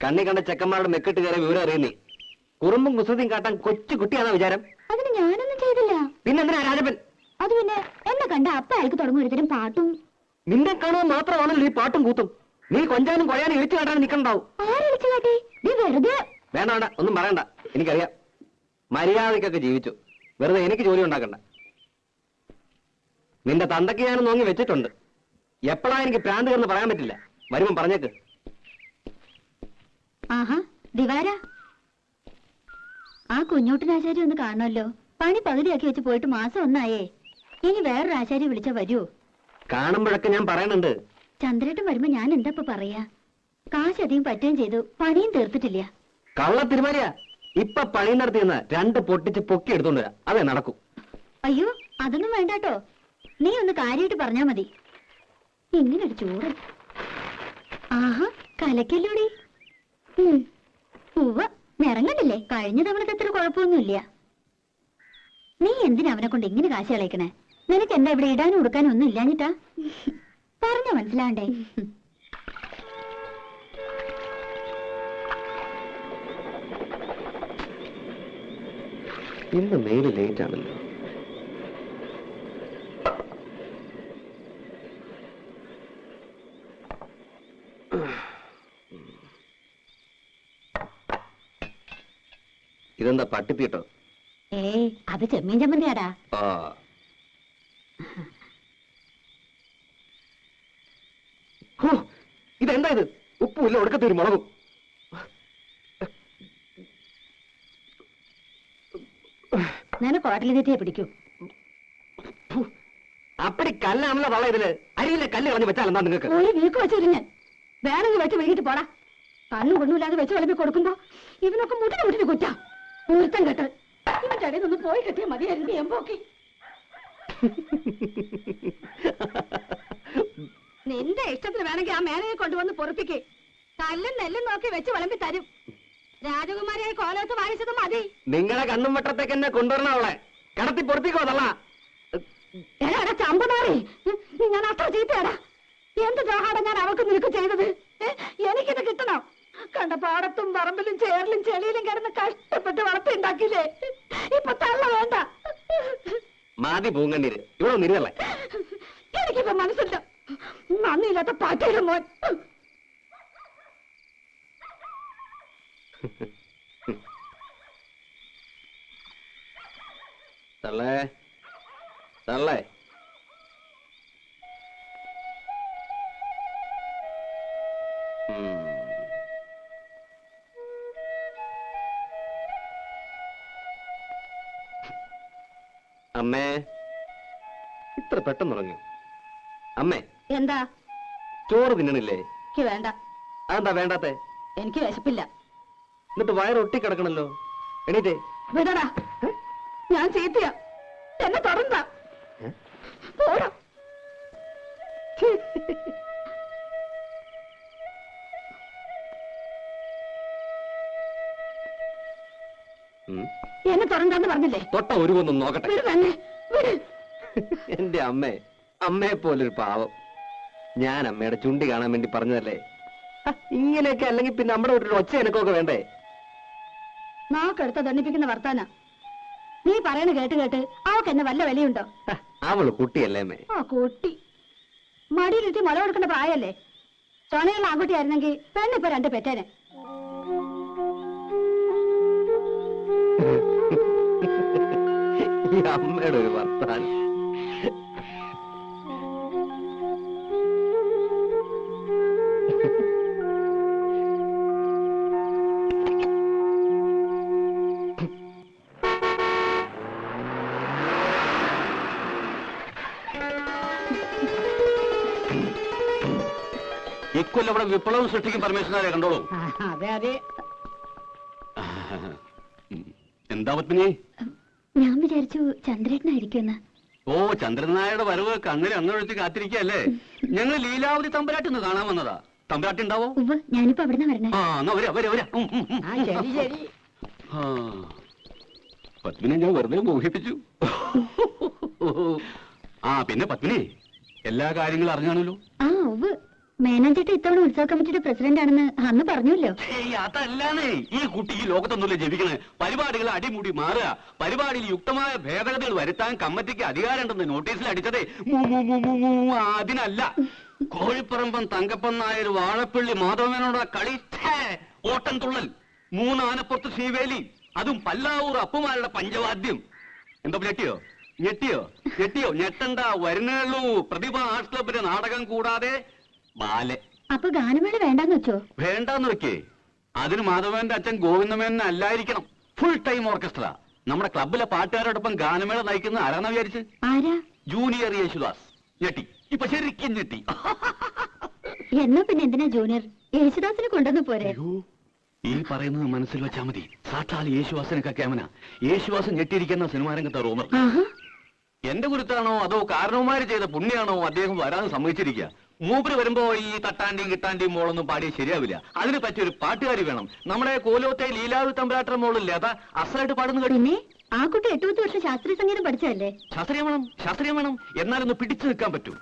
കണ്ണി കണ്ട ചെക്കന്മാരുടെ മെക്കിട്ട് കയറി വിവരം അറിയുന്നേ. കുറുമ്പും കുസൃതിയും കാട്ടാൻ കൊച്ചു കുട്ടിയാണോ വിചാരം? അതിന് ഞാനൊന്നും ചെയ്തില്ല. പിന്നെന്തിനാ രാജപ്പൻ? അത് പിന്നെ എന്നെ കണ്ട അപ്പ അയാൾക്ക് തുടങ്ങും ഒരുത്തരും പാട്ടും. നിന്നെ കാണുമ്പോൾ മാത്രമാണല്ലോ ഈ പാട്ടും കൂത്തും. നീ കൊഞ്ചാനും കൊഴയാനും ഇഴിച്ചു കാട്ടാനും നിൽക്കണ്ടാവും. ആരടിച്ചു കാട്ടി? നീ വെറുതെ. വേണ്ട വേണ്ട, ഒന്നും പറയണ്ട. എനിക്കറിയാം. മര്യാദക്കൊക്കെ ജീവിച്ചു. വെറുതെ എനിക്ക് ജോലി ഉണ്ടാക്കണ്ട. നിന്റെ തന്തയ്ക്ക് ഞാനും നോങ്ങി വെച്ചിട്ടുണ്ട്. എപ്പോഴാ എനിക്ക് പ്രാന്ത് കയറുന്ന പറയാൻ പറ്റില്ല. വരുമ്പം പറഞ്ഞേക്ക്. ആഹാ ദിവാര, ആ കുഞ്ഞോട്ടനാശാരി ഒന്ന് കാണണമല്ലോ. പണി പകുതിയാക്കി വെച്ച് പോയിട്ട് മാസം 1 ആയേ. ഇനി വേറൊരു ആശാരി വിളിച്ചാ വരൂ? കാണുമ്പോഴൊക്കെ ഞാൻ പറയണുണ്ട്. ചന്ദ്രേട്ടൻ വരുമ്പോ ഞാൻ എന്താ പറയാ? കാശ് അധികം പറ്റുകയും ചെയ്തു, പണിയും തീർത്തിട്ടില്ല. കള്ള തിരുമാലിയാ. ഇപ്പൊ പണി നടത്തിയെന്ന് 2 പൊട്ടിച്ച് പൊക്കി എടുത്തോണ്ട് വരാം. അതേ നടക്കും. അയ്യോ അതൊന്നും വേണ്ടാട്ടോ. നീ ഒന്ന് കാര്യമായിട്ട് പറഞ്ഞാ മതി. ഇങ്ങനൊരു ചോറ്. ആഹാ കലക്കല്ലോടി. ഉവ്വ, നിറങ്ങണ്ടില്ലേ? കഴിഞ്ഞ തവണത്തെ അത്ര കുഴപ്പമൊന്നുമില്ല. നീ എന്തിനാ അവനെ കൊണ്ട് ഇങ്ങനെ കാശ് കളയിക്കണേ? നിനക്ക് എന്താ ഇവിടെ ഇടാനും ഉടുക്കാനും ഒന്നും ഇല്ലാഞ്ഞിട്ടാ? പറഞ്ഞ മനസ്സിലാണ്ടേ? ഇന്ന് മെയിൽ ലേറ്റ് ആണല്ലോ. ഇതെന്താ പട്ടിത്തീട്ടോ? ഏയ് അത് ചെമ്മീൻ ചമ്മന്തിയാടാ. ഇതെന്താ ഇത്? ഉപ്പുമില്ല, ഒടുക്കത്തൊരു മുളകും. നിനക്ക് ഹോട്ടലിൽ തെറ്റിയെ പിടിക്കൂ. അപ്പടി കല്ലാണല്ലോ തള്ള ഇതില്. അരിയിലെ കല്ല് കളഞ്ഞ് വെച്ചാൽ എന്താ നിങ്ങൾക്ക്? ഒരു വീക്ക് വെച്ചിരുന്നു ഞാൻ. വേണമെങ്കിൽ വെച്ച് വൈകിട്ട് പോടാ. കണ്ണും കൊണ്ടുമില്ലാതെ വെച്ച് വിളമ്പി കൊടുക്കുമ്പോ ഇവനൊക്കെ മുട്ടിന് കുറ്റാ. പൂർത്തം കെട്ട് ഇവന്റെ ഇടയിൽ നിന്ന് പോയി കെട്ടിയ മതിയായിരുന്നു എമ്പോക്കി. നിന്റെ ഇഷ്ടത്തിന് വേണമെങ്കിൽ ആ മേനയെ കൊണ്ടുവന്ന് പൊറപ്പിക്കേ. കല്ലും നെല്ലും നോക്കി വെച്ച് വിളമ്പി തരും. രാജകുമാരിയെ കോലത്ത് വായിച്ചത് മതി. നിങ്ങളെ കണ്ണും വട്ടത്തേക്ക് എന്നെ കൊണ്ടുവരണ അവളെ കടത്തി പൊറപ്പിക്കോ തള്ള. എടാ ചമ്പനാറി, ഞാൻ അത്ര ചീത്തയാടാ. എന്ത് ദ്രോഹാടാ ഞാൻ അവൾക്ക് നിനക്ക് ചെയ്തത്? എനിക്കിത് കിട്ടണം. കണ്ട പാടത്തും പറമ്പിലും ചേറിലും ചെളിയിലും കിടന്ന് കഷ്ടപ്പെട്ട് വളർത്തിണ്ടാക്കിയില്ലേ? ഇപ്പൊ തള്ള വേണ്ട. മാതി പൂങ്കണ്ണീര് ഇവിടെ നിരുവല്ലേ. എനിക്കിപ്പോ മനസ്സില്ല. നന്ദിയില്ലാത്ത പാറ്റയുടെ മോൻ. തള്ളേ തള്ളേ. അമ്മേ, ഇത്ര പെട്ടെന്ന് ഉറങ്ങി? അമ്മേ, എന്താ? ചോറ് തിന്നണില്ലേ? എനിക്ക് വേണ്ട. അതെന്താ വേണ്ടാത്തെ? എനിക്ക് വിശപ്പില്ല. എന്നിട്ട് വയറൊട്ടിക്കിടക്കണല്ലോ. എണീറ്റേ. വിടടാ, ഞാൻ ചീത്തയാ. എന്നെ തുടർന്ന പോടാ. എന്നെ തുടർന്നു പറഞ്ഞില്ലേ? തൊട്ട ഒരു കൊന്നും നോക്കട്ടെ. വിട് തന്നെ, വിട്. എന്റെ അമ്മേ, അമ്മയെ പോലൊരു പാവം. ഞാൻ അമ്മയുടെ ചുണ്ടി കാണാൻ വേണ്ടി പറഞ്ഞതല്ലേ. ഇങ്ങനെയൊക്കെ അല്ലെങ്കിൽ പിന്നെ നമ്മുടെ വീട്ടിൽ ഒച്ച എനക്കൊക്കെ വേണ്ടേ? നാക്കെടുത്ത ദണ്ണിപ്പിക്കുന്ന വർത്താന നീ പറയണ കേട്ട് കേട്ട് അവക്ക് എന്നെ വല്ല വിലയുണ്ടോ? അവള് കുട്ടിയല്ലേ അമ്മേ? ആ കുട്ടി മടിയിലിട്ട് മുല കൊടുക്കേണ്ട പ്രായല്ലേ? ചൊണയുള്ള ആൺകുട്ടിയായിരുന്നെങ്കിൽ പെണ്ണിപ്പോ രണ്ട് പെറ്റേനെ. ഈ അമ്മയുടെ ഒരു വർത്താനം. ഇക്കൊല്ലം ഇവിടെ വിപ്ലവം സൃഷ്ടിക്കും പരമേശ്വരനെ കണ്ടോളൂ. അതെ അതെ. എന്താ പത്മിനി? ഞാൻ വിചാരിച്ചു ചന്ദ്രേട്ടനായിരിക്കുമെന്ന്. ഓ, ചന്ദ്രനായുടെ വരവ് കണ്ണിൽ അന്നൊഴിച്ച് കാത്തിരിക്കല്ലേ? ഞങ്ങൾ ലീലാവതി തമ്പുരാട്ടിന്ന് കാണാൻ വന്നതാ. തമ്പുരാട്ടി ഉണ്ടാവോ? ഞാനിപ്പോ അവിടുന്ന് വരണേ. ആ, എന്നാ വരാ വരാ വരാ. ശരി ശരി. പത്മിനെ ഞാൻ വെറുതെ മോഹിപ്പിച്ചു. ആ, പിന്നെ പത്മിനി എല്ലാ കാര്യങ്ങളും അറിഞ്ഞാണല്ലോ. ആ ഉവ്വ്, മേനോൻചേട്ട ഇത്തവണ ഉത്സവ കമ്മിറ്റിയുടെ പ്രസിഡന്റ് ആണെന്ന് അന്ന് പറഞ്ഞല്ലോ. അതല്ലാന്നേ, ഈ കുട്ടിക്ക് ലോകത്തൊന്നുമില്ല ജപിക്കണേ. പരിപാടികൾ അടിമുടി മാറുക, പരിപാടിയിൽ യുക്തമായ ഭേദഗതികൾ വരുത്താൻ കമ്മിറ്റിക്ക് അധികാരമുണ്ടെന്ന് നോട്ടീസിൽ അടിച്ചതേ അതിനല്ല. കോഴിപ്പറമ്പൻ തങ്കപ്പൻ നായർ വാഴപ്പള്ളി മാധവനോട് കളി ഓട്ടം തുള്ളൽ, 3 ആനപ്പുറത്ത് ശ്രീവേലി, അതും പല്ലാവൂർ അപ്പുമാരുടെ പഞ്ചവാദ്യം. എന്താ ഞെട്ടിയോ? ഞെട്ടിയോ? ഞെട്ടിയോ? ഞെട്ടണ്ട, വരുന്നുള്ളൂ. പ്രതിഭ ആർട്സ് ക്ലബിന്റെ നാടകം കൂടാതെ ബാലെ. അപ്പൊ ഗാനമേള വേണ്ടെന്ന് വെച്ചോ? വേണ്ടാന്ന് വെക്കേ. അതിന് മാധവന്റെ അച്ഛൻ ഗോവിന്ദമേനൻ അല്ലായിരിക്കണം. Full time orchestra. നമ്മുടെ ക്ലബിലെ പാട്ടുകാരോടൊപ്പം ഗാനമേള നയിക്കുന്ന ആരാന്നാ വിചാരിച്ച്? ആരാ? ജൂനിയർ യേശുദാസ്. ഞെട്ടി, ഇപ്പൊ ശരിക്കും ഞെട്ടി. എന്നാ പിന്നെ എന്തിനാ ജൂനിയർ? യേശുദാസിനെ കൊണ്ടുവന്ന് പോരെ? ഈ പറയുന്നത് മനസ്സിൽ വെച്ചാ മതി. സാക്ഷാൽ യേശുദാസിനൊക്കെ ക്യാമന. യേശുദാസ് ഞെട്ടിയിരിക്കുന്ന സിനിമാരംഗത്തെ റൂമർ. എന്റെ കുരുത്താണോ അതോ കാരണവന്മാര് ചെയ്ത പുണ്യാണോ അദ്ദേഹം വരാൻ സമ്മതിച്ചിരിക്കുക? മൂപ്പര് വരുമ്പോ ഈ തട്ടാന്റെയും കിട്ടാന്റെയും മോളൊന്നും പാടിയ ശരിയാവില്ല. അതിന് പറ്റിയൊരു പാട്ടുകാരി വേണം. നമ്മുടെ കോലോത്തെ ലീലാവി തമ്പുരാട്ട മോളില്ലേ, അതാ അസലായിട്ട് പാടുന്നു കേട്ടു. പിന്നെ ആ കുട്ടി 8 വർഷം ശാസ്ത്രീയ സംഗീതം പഠിച്ചതല്ലേ? ശാസ്ത്രീയം വേണം, ശാസ്ത്രീയം വേണം. എന്നാലൊന്ന് പിടിച്ചു നിൽക്കാൻ പറ്റൂ.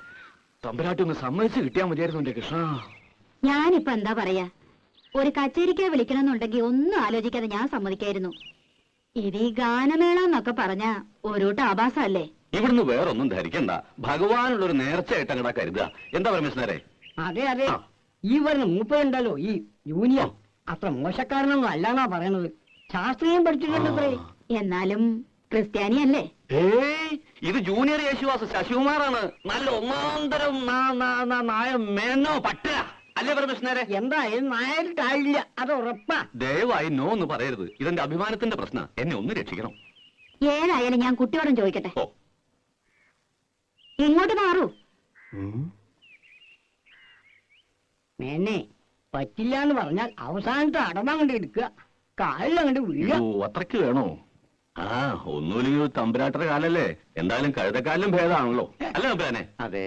തമ്പുരാട്ടി ഒന്ന് സമ്മതിച്ച് കിട്ടിയാൽ മതിയായിരുന്നു എന്റെ കൃഷ്ണ. ഞാനിപ്പോ എന്താ പറയാ, ഒരു കച്ചേരിക്ക് വിളിക്കണമെന്നുണ്ടെങ്കിൽ ഒന്നും ആലോചിക്കാതെ ഞാൻ സമ്മതിക്കായിരുന്നു. ഇത് ഈ ഗാനമേള എന്നൊക്കെ പറഞ്ഞ ഒരുട്ട് ആഭാസല്ലേ? ഇവിടുന്ന് വേറൊന്നും ധരിക്കണ്ട. ഭഗവാനുള്ളൊരു നേർച്ചയായിട്ട് അങ്ങടാ കരുതുക. എന്താ പരമേശ്വരേ? അതെ അതെ. ഈ വരുന്ന മൂപ്പരുണ്ടല്ലോ, ഈ ജൂനിയർ, അത്ര മോശക്കാരനൊന്നും അല്ലാന്നാ പറയണത്. ശാസ്ത്രീയം പഠിച്ചിട്ടുണ്ടത്രേ. എന്നാലും ക്രിസ്ത്യാനിയല്ലേ? ഏയ്, ഇത് ജൂനിയർ യേശുദാസ് ശശികുമാറാണ്. നല്ല ഒന്നാന്തരം നായ മേനോ പട്ട അല്ലേ പരമേശ്വരേ? എന്തായാലും നായരിട്ടായില്ല, അത് ഉറപ്പാ. ദയവായി നോ എന്ന് പറയരുത്. ഇതെന്റെ അഭിമാനത്തിന്റെ പ്രശ്നം. എന്നെ ഒന്ന് രക്ഷിക്കണം. ഏതായാലും ഞാൻ കുട്ടിയോടും ചോദിക്കട്ടെ. ഓ, ഇങ്ങോട്ട് മാറൂ. മേനെ പറ്റില്ല എന്ന് പറഞ്ഞാൽ അവസാനത്തെ അടമങ്ങണ്ട് എടുക്കുക, കാലിലങ്ങണ്ട് വീഴുക. ഓ, അത്രയ്ക്ക് വേണോ? ആ, ഒന്നുമില്ലെങ്കിൽ തമ്പുരാട്ടര കാലല്ലേ. എന്തായാലും കഴുതക്കാലിലും ഭേദമാണല്ലോ അല്ലേ തമ്പുരാനെ? അതെ.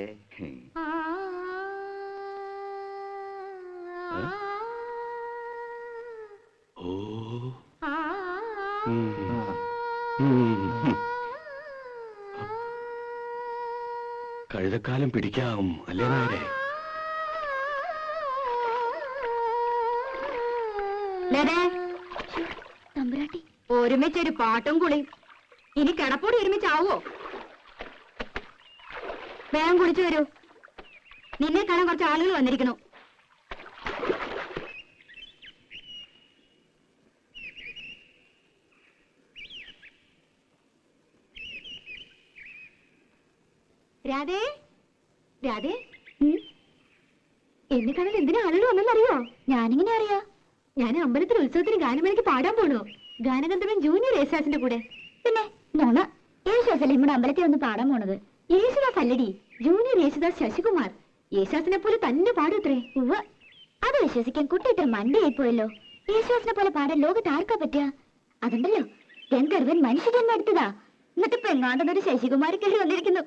ഓ കഴുതക്കാലം പിടിക്കാം അല്ലേ നായരെ? തമ്പുരാട്ടി ഒരുമിച്ചൊരു പാട്ടും കുളിയും. ഇനി കിടപ്പോടി ഒരുമിച്ചാവോ? വേഗം കുളിച്ചു വരൂ. നിന്നെ കാണാൻ കുറച്ച് ആളുകൾ വന്നിരിക്കണു. രാധേ, രാധേ, എന്നെ കാണാൻ എന്തിനാ ആളുകൾ വന്നെന്നറിയോ? ഞാനിങ്ങനെ അറിയാ? ഞാൻ അമ്പലത്തിൽ ഉത്സവത്തിന് ഗാനമേളയ്ക്ക് പാടാൻ പോണു. ഗാനഗന്ധർവൻ ജൂനിയർ യേശുദാസിന്റെ കൂടെ. പിന്നെ നോണ യേശുദാസല്ലേ നമ്മുടെ അമ്പലത്തിൽ വന്ന് പാടാൻ പോണത്? യേശുദാസ് അല്ലടി, ജൂനിയർ യേശുദാസ് ശശികുമാർ. യേശുദാസിനെ പോലെ തന്നെ പാടൂത്രേ. ഉവ്വ്, അത് വിശ്വസിക്കാൻ കുട്ടി ഇത്ര മണ്ടിയായി പോയല്ലോ. യേശുദാസിനെ പോലെ പാടാൻ ലോകത്ത് ആർക്കാ പറ്റുക? അതുണ്ടല്ലോ, ഗന്ധർവൻ മനുഷ്യജന്മം എടുത്തതാ. എന്നിട്ട് പെങ്ങാണ്ടെന്നൊരു ശശികുമാരി കയറി വന്നിരിക്കുന്നു.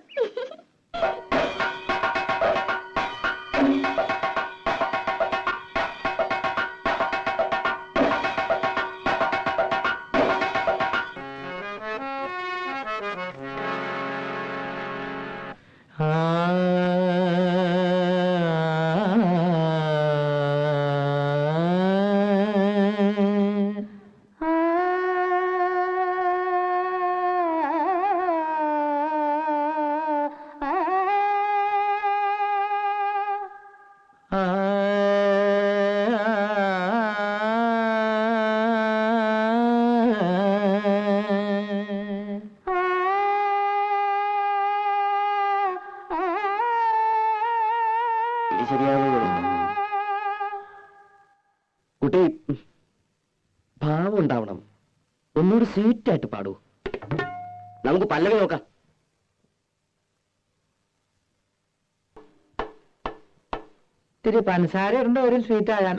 കുട്ടി ഭാവം ഉണ്ടാവണം. ഒന്നുകൂടി സ്വീറ്റായിട്ട് പാടൂ. നമുക്ക് പല്ലവി നോക്കാം. ഇത്തിരി പഞ്ചസാര ഇടണ്ട ഒരു സ്വീറ്റ് ആകാൻ.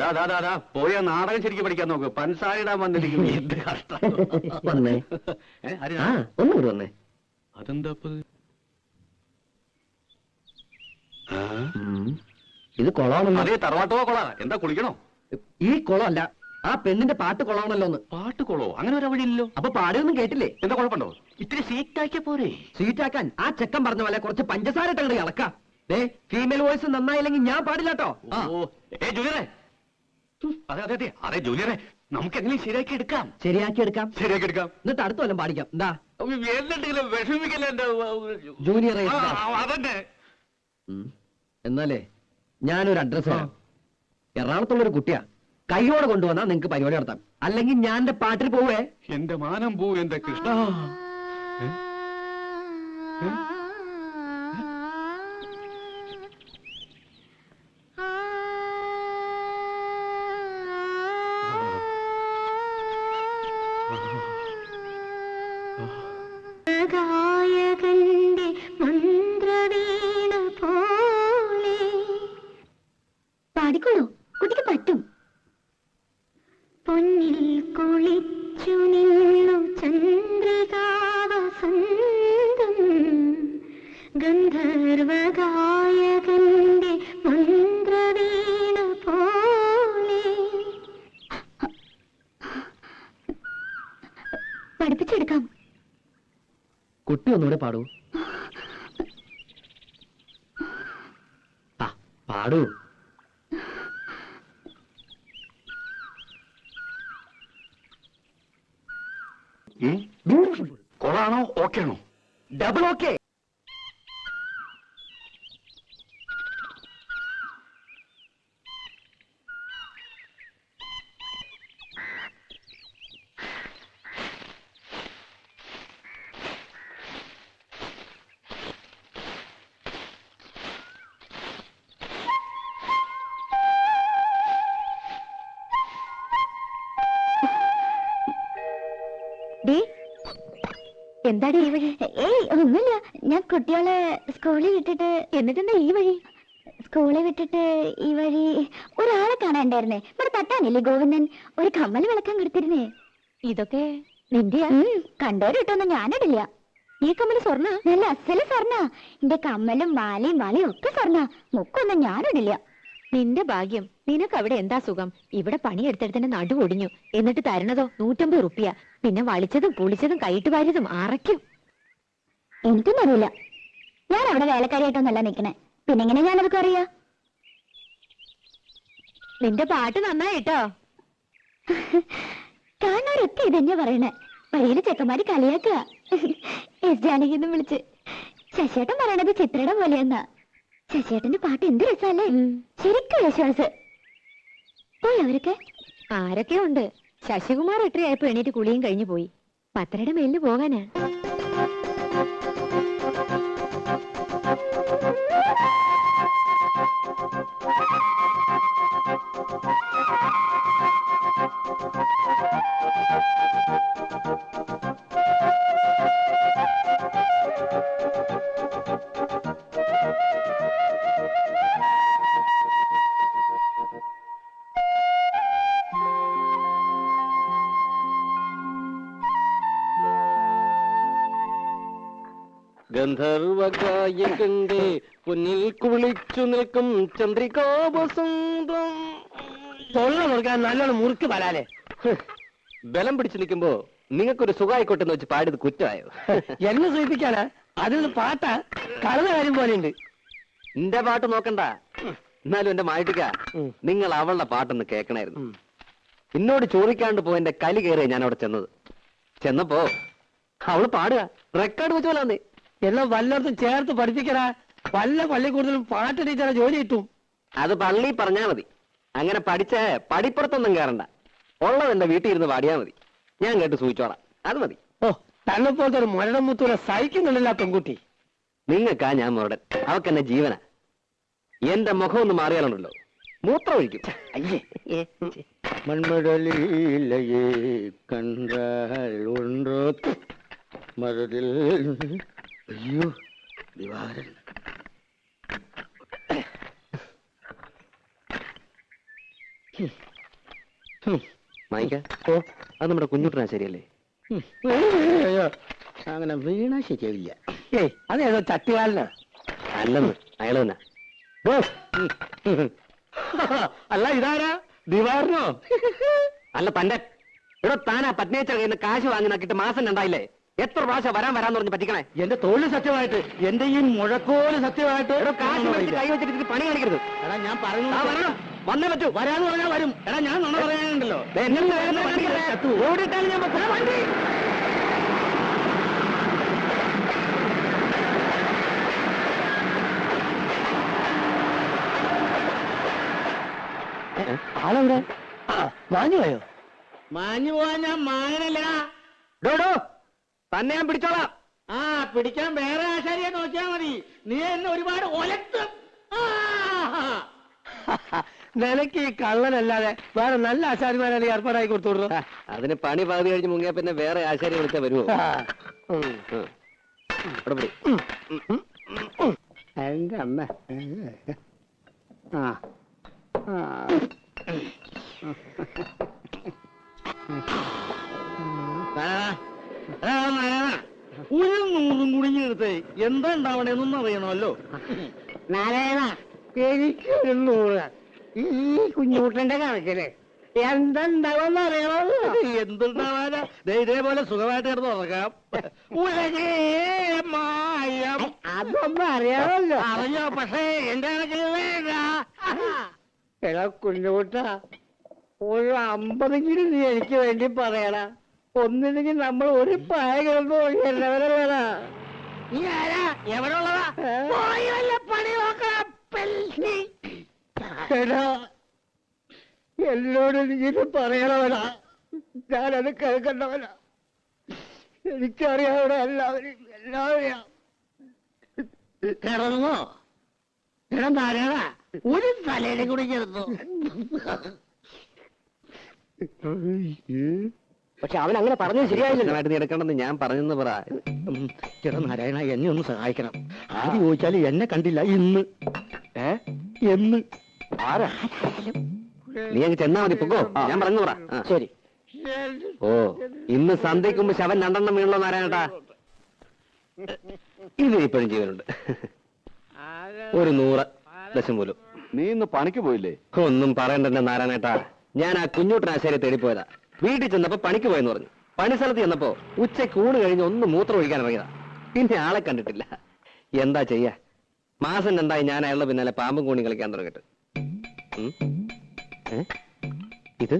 പോയ നാടകം ശരിക്കും പഠിക്കാൻ നോക്ക്. പഞ്ചസാര ഇടാൻ വന്നിരിക്കുന്നു. എന്ത് കഷ്ടം. വന്നേ. ആ ഒന്നുകൂടി വന്നേ. അതെന്താ ഇത് കൊളമാണല്ലോ. അതേ തറവാട്ടോ കൊള. എന്താ കുളിക്കണോ? ഈ കുളമല്ല, ആ പെണ്ണിന്റെ പാട്ട് കൊളമാണല്ലോന്ന്. പാട്ട് കൊളോ? അങ്ങനെ ഒരു വഴിയില്ലല്ലോ. അപ്പൊ പാടിയൊന്നും കേട്ടില്ലേ? എന്താ കുഴപ്പമുണ്ടോ? ഇത്തിരി സീറ്റാക്കിയ പോരെ? സ്വീറ്റാക്കാൻ ആ ചെക്കൻ പറഞ്ഞ പോലെ കുറച്ച് പഞ്ചസാര ഇട്ടങ്ങട് ഇളക്കാം. ഫീമെയിൽ വോയിസ് നന്നായില്ലെങ്കിൽ ഞാൻ പാടില്ലാട്ടോ. ജൂനിയറെ, അതെ അതെ അതെ അതെ ജൂനിയറെ, നമുക്ക് എങ്ങനെ ശരിയാക്കി എടുക്കാം. ശരിയാക്കി എടുക്കാം. എന്നിട്ട് അടുത്ത കൊല്ലം പാടിക്കാം. എന്താ എന്തെങ്കിലും വിഷമിക്കല്ലേ എന്റെ ജൂനിയർ? അതന്നെ. എന്നാലേ ഞാനൊരു അഡ്രസ് തരാം. എറണാകുളത്തുള്ളൊരു കുട്ടിയാ. കൈയോടെ കൊണ്ടുവന്നാ നിങ്ങക്ക് പരിപാടി നടത്താം. അല്ലെങ്കിൽ ഞാൻ എന്റെ പാട്ടിൽ പോവേ. എന്റെ മാനം പോ എന്റെ കൃഷ്ണ. ഗായകന്റെ മന്ത്രവീണ പോലെ പാടിക്കോളൂ, കുട്ടിക്ക് പറ്റും. പൊന്നിൽ കുളിച്ചു നിന്നു ചന്ദ്രികാവസന്തം, ഗന്ധർവ ഗായകന്റെ മന്ത്രവീണ പോലെ. പഠിപ്പിച്ചെടുക്കാം. കുട്ടി ഒന്നുകൂടെ പാടൂ. പാടൂ. കൊളാണോ ഓക്കെ ആണോ? Double okay. എന്താടി ഈ വഴി? ഏയ് ഒന്നുമില്ല, ഞാൻ കുട്ടികളെ സ്കൂളിൽ വിട്ടിട്ട്. എന്നിട്ടെന്താ ഈ വഴി? സ്കൂളിൽ വിട്ടിട്ട് ഈ വഴി ഒരാളെ കാണാണ്ടായിരുന്നേ. ഇവിടെ തട്ടാനില്ലേ ഗോവിന്ദൻ, ഒരു കമ്മൽ വിളക്കാൻ കൊടുത്തിരുന്നേ. ഇതൊക്കെ നിന്റെയാ? കണ്ടോരിട്ടൊന്നും ഞാനിടില്ല. ഈ കമ്മല് സ്വർണ്ണ? നല്ല അസല് സ്വർണ്ണ. എന്റെ കമ്മലും മാലയും വളയും ഒക്കെ സ്വർണ്ണ. മുക്കൊന്നും ഞാനിടില്ല. നിന്റെ ഭാഗ്യം. നിനക്ക് അവിടെ എന്താ സുഖം? ഇവിടെ പണിയെടുത്തെടുത്തിന്റെ നടു ഒടിഞ്ഞു. എന്നിട്ട് തരണതോ 150 റുപ്യ. പിന്നെ വളിച്ചതും പുളിച്ചതും കൈയിട്ട് വാരിയതും അറയ്ക്കും. എനിക്കൊന്നും അറിയില്ല. ഞാൻ അവിടെ വേലക്കാരിയായിട്ടൊന്നല്ല നിക്കണേ. പിന്നെ എങ്ങനെ ഞാനതൊക്കെ അറിയാ? നിന്റെ പാട്ട് നന്നായിട്ടോ. കാണാറൊക്കെ ഇതന്നെ പറയണേ. വഴിയില് ചെക്കന്മാര് കളിയാക്കുക. എസ് ജാനകിന്ന് വിളിച്ച്. ശശിയേട്ടൻ പറയണത് ചിത്രയുടെ പോലെയെന്നാ. ശശിയേട്ടന്റെ പാട്ട് എന്ത് രസമല്ലേ? ശരിക്കും വിശ്വാസ്. പോയി അവരൊക്കെ? ആരൊക്കെ ഉണ്ട്. ശശികുമാർ എട്ടരയായപ്പോ എണീറ്റ് കുളിയും കഴിഞ്ഞു പോയി. 10:30 മേലിന് പോകാനാ. ഗന്ധർവകായം കണ്ടേ പൊന്നിൽ കുളിച്ചു നിൽക്കും ചന്ദ്രികാവസന്തം. തൊള്ള നോക്കാൻ നല്ലോണം മുറുക്ക് വരാലേ. ബലം പിടിച്ചു നിൽക്കുമ്പോ നിങ്ങൾക്കൊരു സുഖമായിക്കോട്ടെന്ന് വെച്ച് പാടിയത് കുറ്റമായോ? എന്നെ സൂചിപ്പിക്കാനാ? അതിൽ പാട്ടാ കളന്ന കാര്യം പോലെയുണ്ട്. എന്റെ പാട്ട് നോക്കണ്ട. എന്നാലും എന്റെ മായിട്ടിക്ക, നിങ്ങൾ അവളുടെ പാട്ടൊന്ന് കേൾക്കണായിരുന്നു. എന്നോട് ചോദിക്കാണ്ട് പോ എന്റെ കലി കയറിയ ഞാൻ അവിടെ ചെന്നപ്പോ അവള് പാടുക റെക്കോർഡ് വെച്ച് പോലാന്നേ. എല്ലാം വല്ലയിടത്തും ചേർത്ത് പഠിപ്പിക്കടാ. വല്ല പള്ളിക്കൂടുതലും പാട്ട് ടീച്ചറെ ജോലി കിട്ടും. അത് പള്ളി പറഞ്ഞാ മതി. അങ്ങനെ പഠിച്ച പടിപ്പുറത്തൊന്നും കയറണ്ട. ഉള്ളത് എന്റെ വീട്ടിൽ ഇരുന്ന് പാടിയാ മതി. ഞാൻ കേട്ട് സൂചിച്ചോളാം. അത് മതി. ഓ, തന്നെ പോലത്തെ ഒരു മുരടം മുത്തൂരെ സഹിക്കുന്നുണ്ടല്ല പെൺകുട്ടി. നിങ്ങൾക്കാ ഞാൻ മുരടൻ, അവക്ക് എന്നെ ജീവനാ. എന്റെ മുഖം ഒന്ന് മാറിയാലുണ്ടല്ലോ മൂത്രം ഒഴിക്കും. അയ്യേ, മൺമടലിലയെ കണ്ടാൽ ഒன்றോ മരതിൽ. അയ്യോ ദിവാരൻ. മായിക്ക, അത് നമ്മുടെ കുഞ്ഞുട്ടനാ ശരിയല്ലേ? അങ്ങനെ വീണാ ശരിയാവില്ല. ഏയ് അതേതോ ചട്ടുകാലനാ. അല്ലെന്ന് അയാൾ തന്നെ. അല്ല ഇതാരാ? ദിവാരനോ? അല്ല തന്റെ ഇവിടെ താനാ പത്നിയച്ച കയ്യിൽ നിന്ന് കാശ് വാങ്ങി നോക്കിയിട്ട് മാസം രണ്ടായില്ലേ? എത്ര പ്രാവശ്യം വരാന്ന് പറഞ്ഞ് പറ്റിക്കണേ? എന്റെ തൊഴിൽ സത്യമായിട്ട്, എന്റെ ഈ മുഴക്കോല് സത്യമായിട്ട്. കാശ് മേടിച്ച് കൈ വെച്ചിട്ട് പണി കാണിക്കരുത്. എടാ ഞാൻ പറഞ്ഞു വരണം, വന്നേ പറ്റൂ. വരാന്ന് പറഞ്ഞാൽ വരും. എടാ ഞാൻ നുണ പറയാനുണ്ടല്ലോ. ഓടിയിട്ടാണ് ഞാൻ വണ്ടി. ആളെവിടെ? മാഞ്ഞു പോയോ? മാഞ്ഞു പോവാൻ ഞാൻ മാങ്ങനല്ല. ഡോഡോ തന്നെ ഞാൻ പിടിച്ചോളാം. ആ, പിടിക്കാൻ വേറെ ആശാരിയെ നോക്കിയാ മതി. നീ എന്നെ ഒരുപാട് ഒലത്തും. നിനക്ക് ഈ കള്ളനല്ലാതെ വേറെ നല്ല ആശാരിമാരെ ഏർപ്പാടായി കൊടുത്തോളൂ. അതിന് പണി പകുതി കഴിഞ്ഞ് മുങ്ങിയ പിന്നെ വേറെ ആശാരി വിളിച്ചാ വരുമോ? എന്റെ അമ്മ. ആ ഒരു 100 കുടുങ്ങിയെടുത്ത് എന്താ ഉണ്ടാവണേന്നൊന്നും അറിയണമല്ലോ. നാരായണ, എനിക്കൊരു 100 ഈ കുഞ്ഞൂട്ടന്റെ കണക്കില് എന്തുണ്ടാവുമെന്ന് അറിയണമല്ലോ. എന്തുണ്ടാവാനാ? ഇതേപോലെ സുഖമായിട്ട് കിടന്ന് ഉറക്കാം. ഉലകേ മായം. അതൊന്നും അറിയാമല്ലോ. അറിയോ? പക്ഷേ എന്റെ കണക്കിൽ വേണ്ട. എടാ കുഞ്ഞൂട്ട, ഒരു 50 നീ എനിക്ക് വേണ്ടി പറയണ. ഒന്നില്ലെങ്കിൽ നമ്മൾ ഒരു പായ കിടന്നു എല്ലാവരല്ലേടാ. നീ ആരാ? എവിടെ ഉള്ളതാ? പോയി വല്ല പണി നോക്കാം. എടാ, എന്നോട് നീത് പറയണവനാ. ഞാനത് കേൾക്കണ്ടവനാ. എനിക്കറിയാവിടെ എല്ലാവരെയും കിടന്നോ? കിടന്നാരാ? ഒരു തലയുടെ കൂടി കിടന്നു. പക്ഷെ അവൻ അങ്ങനെ പറഞ്ഞത് ശരിയായില്ല. നീ എടുക്കണമെന്ന് ഞാൻ പറഞ്ഞെന്ന് പറ. ചേട്ടാ നാരായണ, എന്നെ ഒന്ന് സഹായിക്കണം. ആദ്യം ചോദിച്ചാല് എന്നെ കണ്ടില്ല ഇന്ന്. എന്ന് ആരാ? നീ അങ്ങ് ചെന്നാ മതി. പൊക്കോ, ഞാൻ പറഞ്ഞു പറ. ശരി. ഓ, ഇന്ന് സന്ധ്യയ്ക്ക് മുമ്പ് ശവൻ 2 വീണല്ലോ നാരായണട്ടാ. ഇത് ഇപ്പോഴും ജീവനുണ്ട്. ഒരു 100 ദശം പോലും. നീ ഇന്ന് പണിക്ക് പോയില്ലേ? ഒന്നും പറയണ്ടെന്നെ നാരായണേട്ടാ, ഞാൻ ആ കുഞ്ഞൂട്ടനാശാരിയെ തേടിപ്പോയതാ. വീട്ടിൽ ചെന്നപ്പോ പണിക്ക് പോയെന്ന് പറഞ്ഞു. പണിസ്ഥലത്ത് ചെന്നപ്പോ ഉച്ചയ്ക്ക് ഊണ് കഴിഞ്ഞ് ഒന്ന് മൂത്രം ഒഴിക്കാൻ ഇറങ്ങിയതാ. പിന്നെ ആളെ കണ്ടിട്ടില്ല. എന്താ ചെയ്യാ, മാസം 2 ഞാൻ അയാളുടെ പിന്നാലെ പാമ്പും കൂണി കളിക്കാൻ തുടങ്ങിട്ട്. ഇത്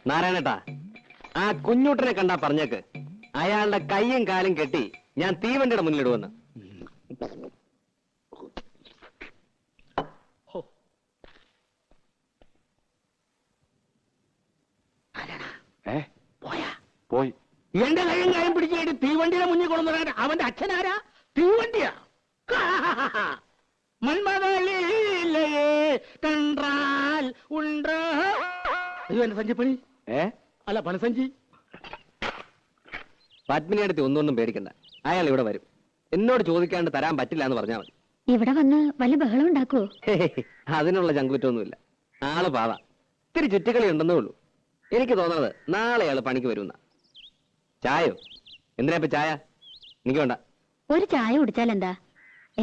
നാരായണേട്ടാ, ആ കുഞ്ഞൂട്ടനെ കണ്ടാ പറഞ്ഞേക്ക് അയാളുടെ കയ്യും കാലും കെട്ടി ഞാൻ തീവണ്ടിയുടെ മുന്നിലിടുവെന്ന്. പോയി. എന്റെ കയ്യും കാര്യം പിടിച്ചിട്ട് തീവണ്ടിയുടെ മുന്നിൽ കൊണ്ടുവരാൻ അവന്റെ അച്ഛനാരാ? തീവണ്ടിയാ? മന്മതലീലേ കണ്ടാൽ ഉണ്ട്. അയ്യോ എന്റെ സഞ്ചിപ്പണി. അല്ല പണസഞ്ചി. പത്മിനിയടുത്ത് ഒന്നും പേടിക്കണ്ട, അയാൾ ഇവിടെ വരും. എന്നോട് ചോദിക്കാണ്ട് തരാൻ പറ്റില്ല എന്ന് പറഞ്ഞാൽ മതി. ഇവിടെ വന്ന് വലിയ ബഹളം ഉണ്ടാക്കുവോ? അതിനുള്ള ചങ്കുറ്റൊന്നുമില്ല. ആള് പാവാ, ഇത്തിരി ചുറ്റിക്കളി ഉണ്ടെന്നേ ഉള്ളൂ. എനിക്ക് തോന്നുന്നത് നാളെ അയാൾ പണിക്ക് വരുന്ന. ചായോ? എന്തിനാ ഇപ്പൊ ചായ? എനിക്ക് വേണ്ട. ഒരു ചായ കുടിച്ചാൽ എന്താ?